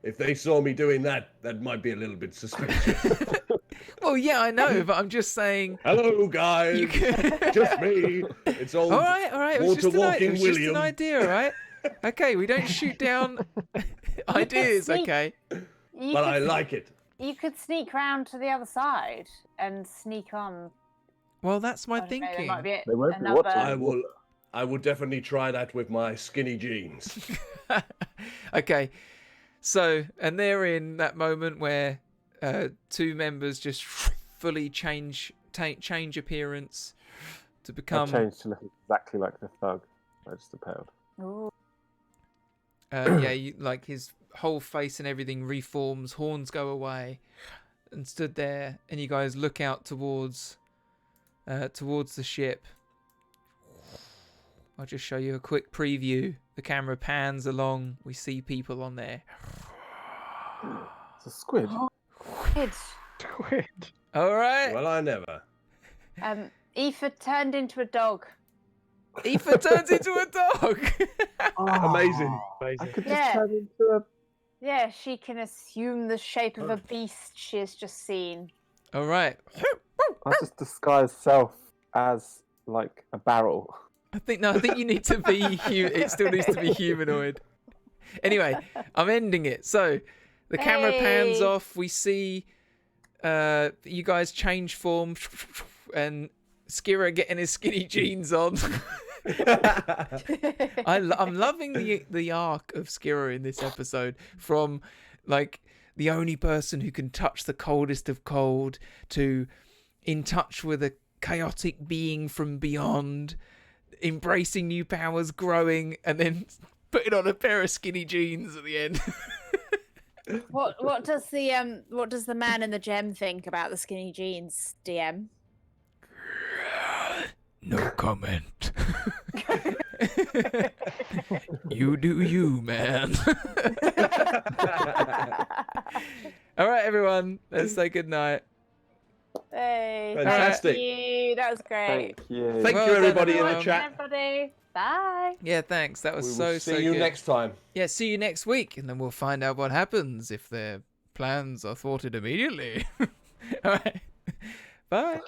S6: if they saw me doing that, that might be a little bit suspicious.
S2: Well, yeah, I know, but I'm just saying.
S6: Hello, guys.
S2: You can...
S6: Just me. It's all
S2: right. It was just an idea, all right? Okay, we don't shoot down ideas, okay?
S6: But I like it.
S4: You could sneak round to the other side and sneak on.
S2: Well, that's my
S4: I don't know,
S2: thinking.
S4: there might be
S3: They won't be
S4: another...
S3: watching.
S6: I will definitely try that with my skinny jeans.
S2: Okay, so, and they're in that moment where 2 members just fully change appearance to become.
S3: I changed to look exactly like the thug I just appeared.
S4: Ooh.
S2: Like his whole face and everything reforms, horns go away, and stood there, and you guys look out towards the ship. I'll just show you a quick preview. The camera pans along. We see people on there.
S3: It's a squid.
S5: Squid.
S2: All right.
S6: Well, I never.
S4: Aoife turned into a dog.
S2: Aoife turns into a dog.
S6: Amazing.
S3: I could just turn into a...
S4: Yeah, she can assume the shape of a beast she has just seen.
S2: All right.
S3: I just disguise self as like a barrel.
S2: I think you need to be. It still needs to be humanoid. Anyway, I'm ending it. So the camera pans off. We see you guys change form, and Skira getting his skinny jeans on. I'm loving the arc of Skira in this episode, from like the only person who can touch the coldest of cold to in touch with a chaotic being from beyond, embracing new powers, growing, and then putting on a pair of skinny jeans at the end.
S4: What does the man in the gem think about the skinny jeans, DM?
S2: No comment. You do you, man. All right, everyone. Let's say goodnight.
S4: Hey,
S6: Fantastic.
S4: Thank you. That was great.
S3: Thank you.
S6: Thank
S2: Well
S6: you,
S2: done,
S6: everybody in the
S2: everyone.
S6: chat.
S4: Everybody. Bye.
S2: Yeah, thanks. That was
S6: We will
S2: so
S6: see you
S2: good.
S6: next time.
S2: Yeah, see you next week, and then we'll find out what happens if their plans are thwarted immediately. All right. Bye.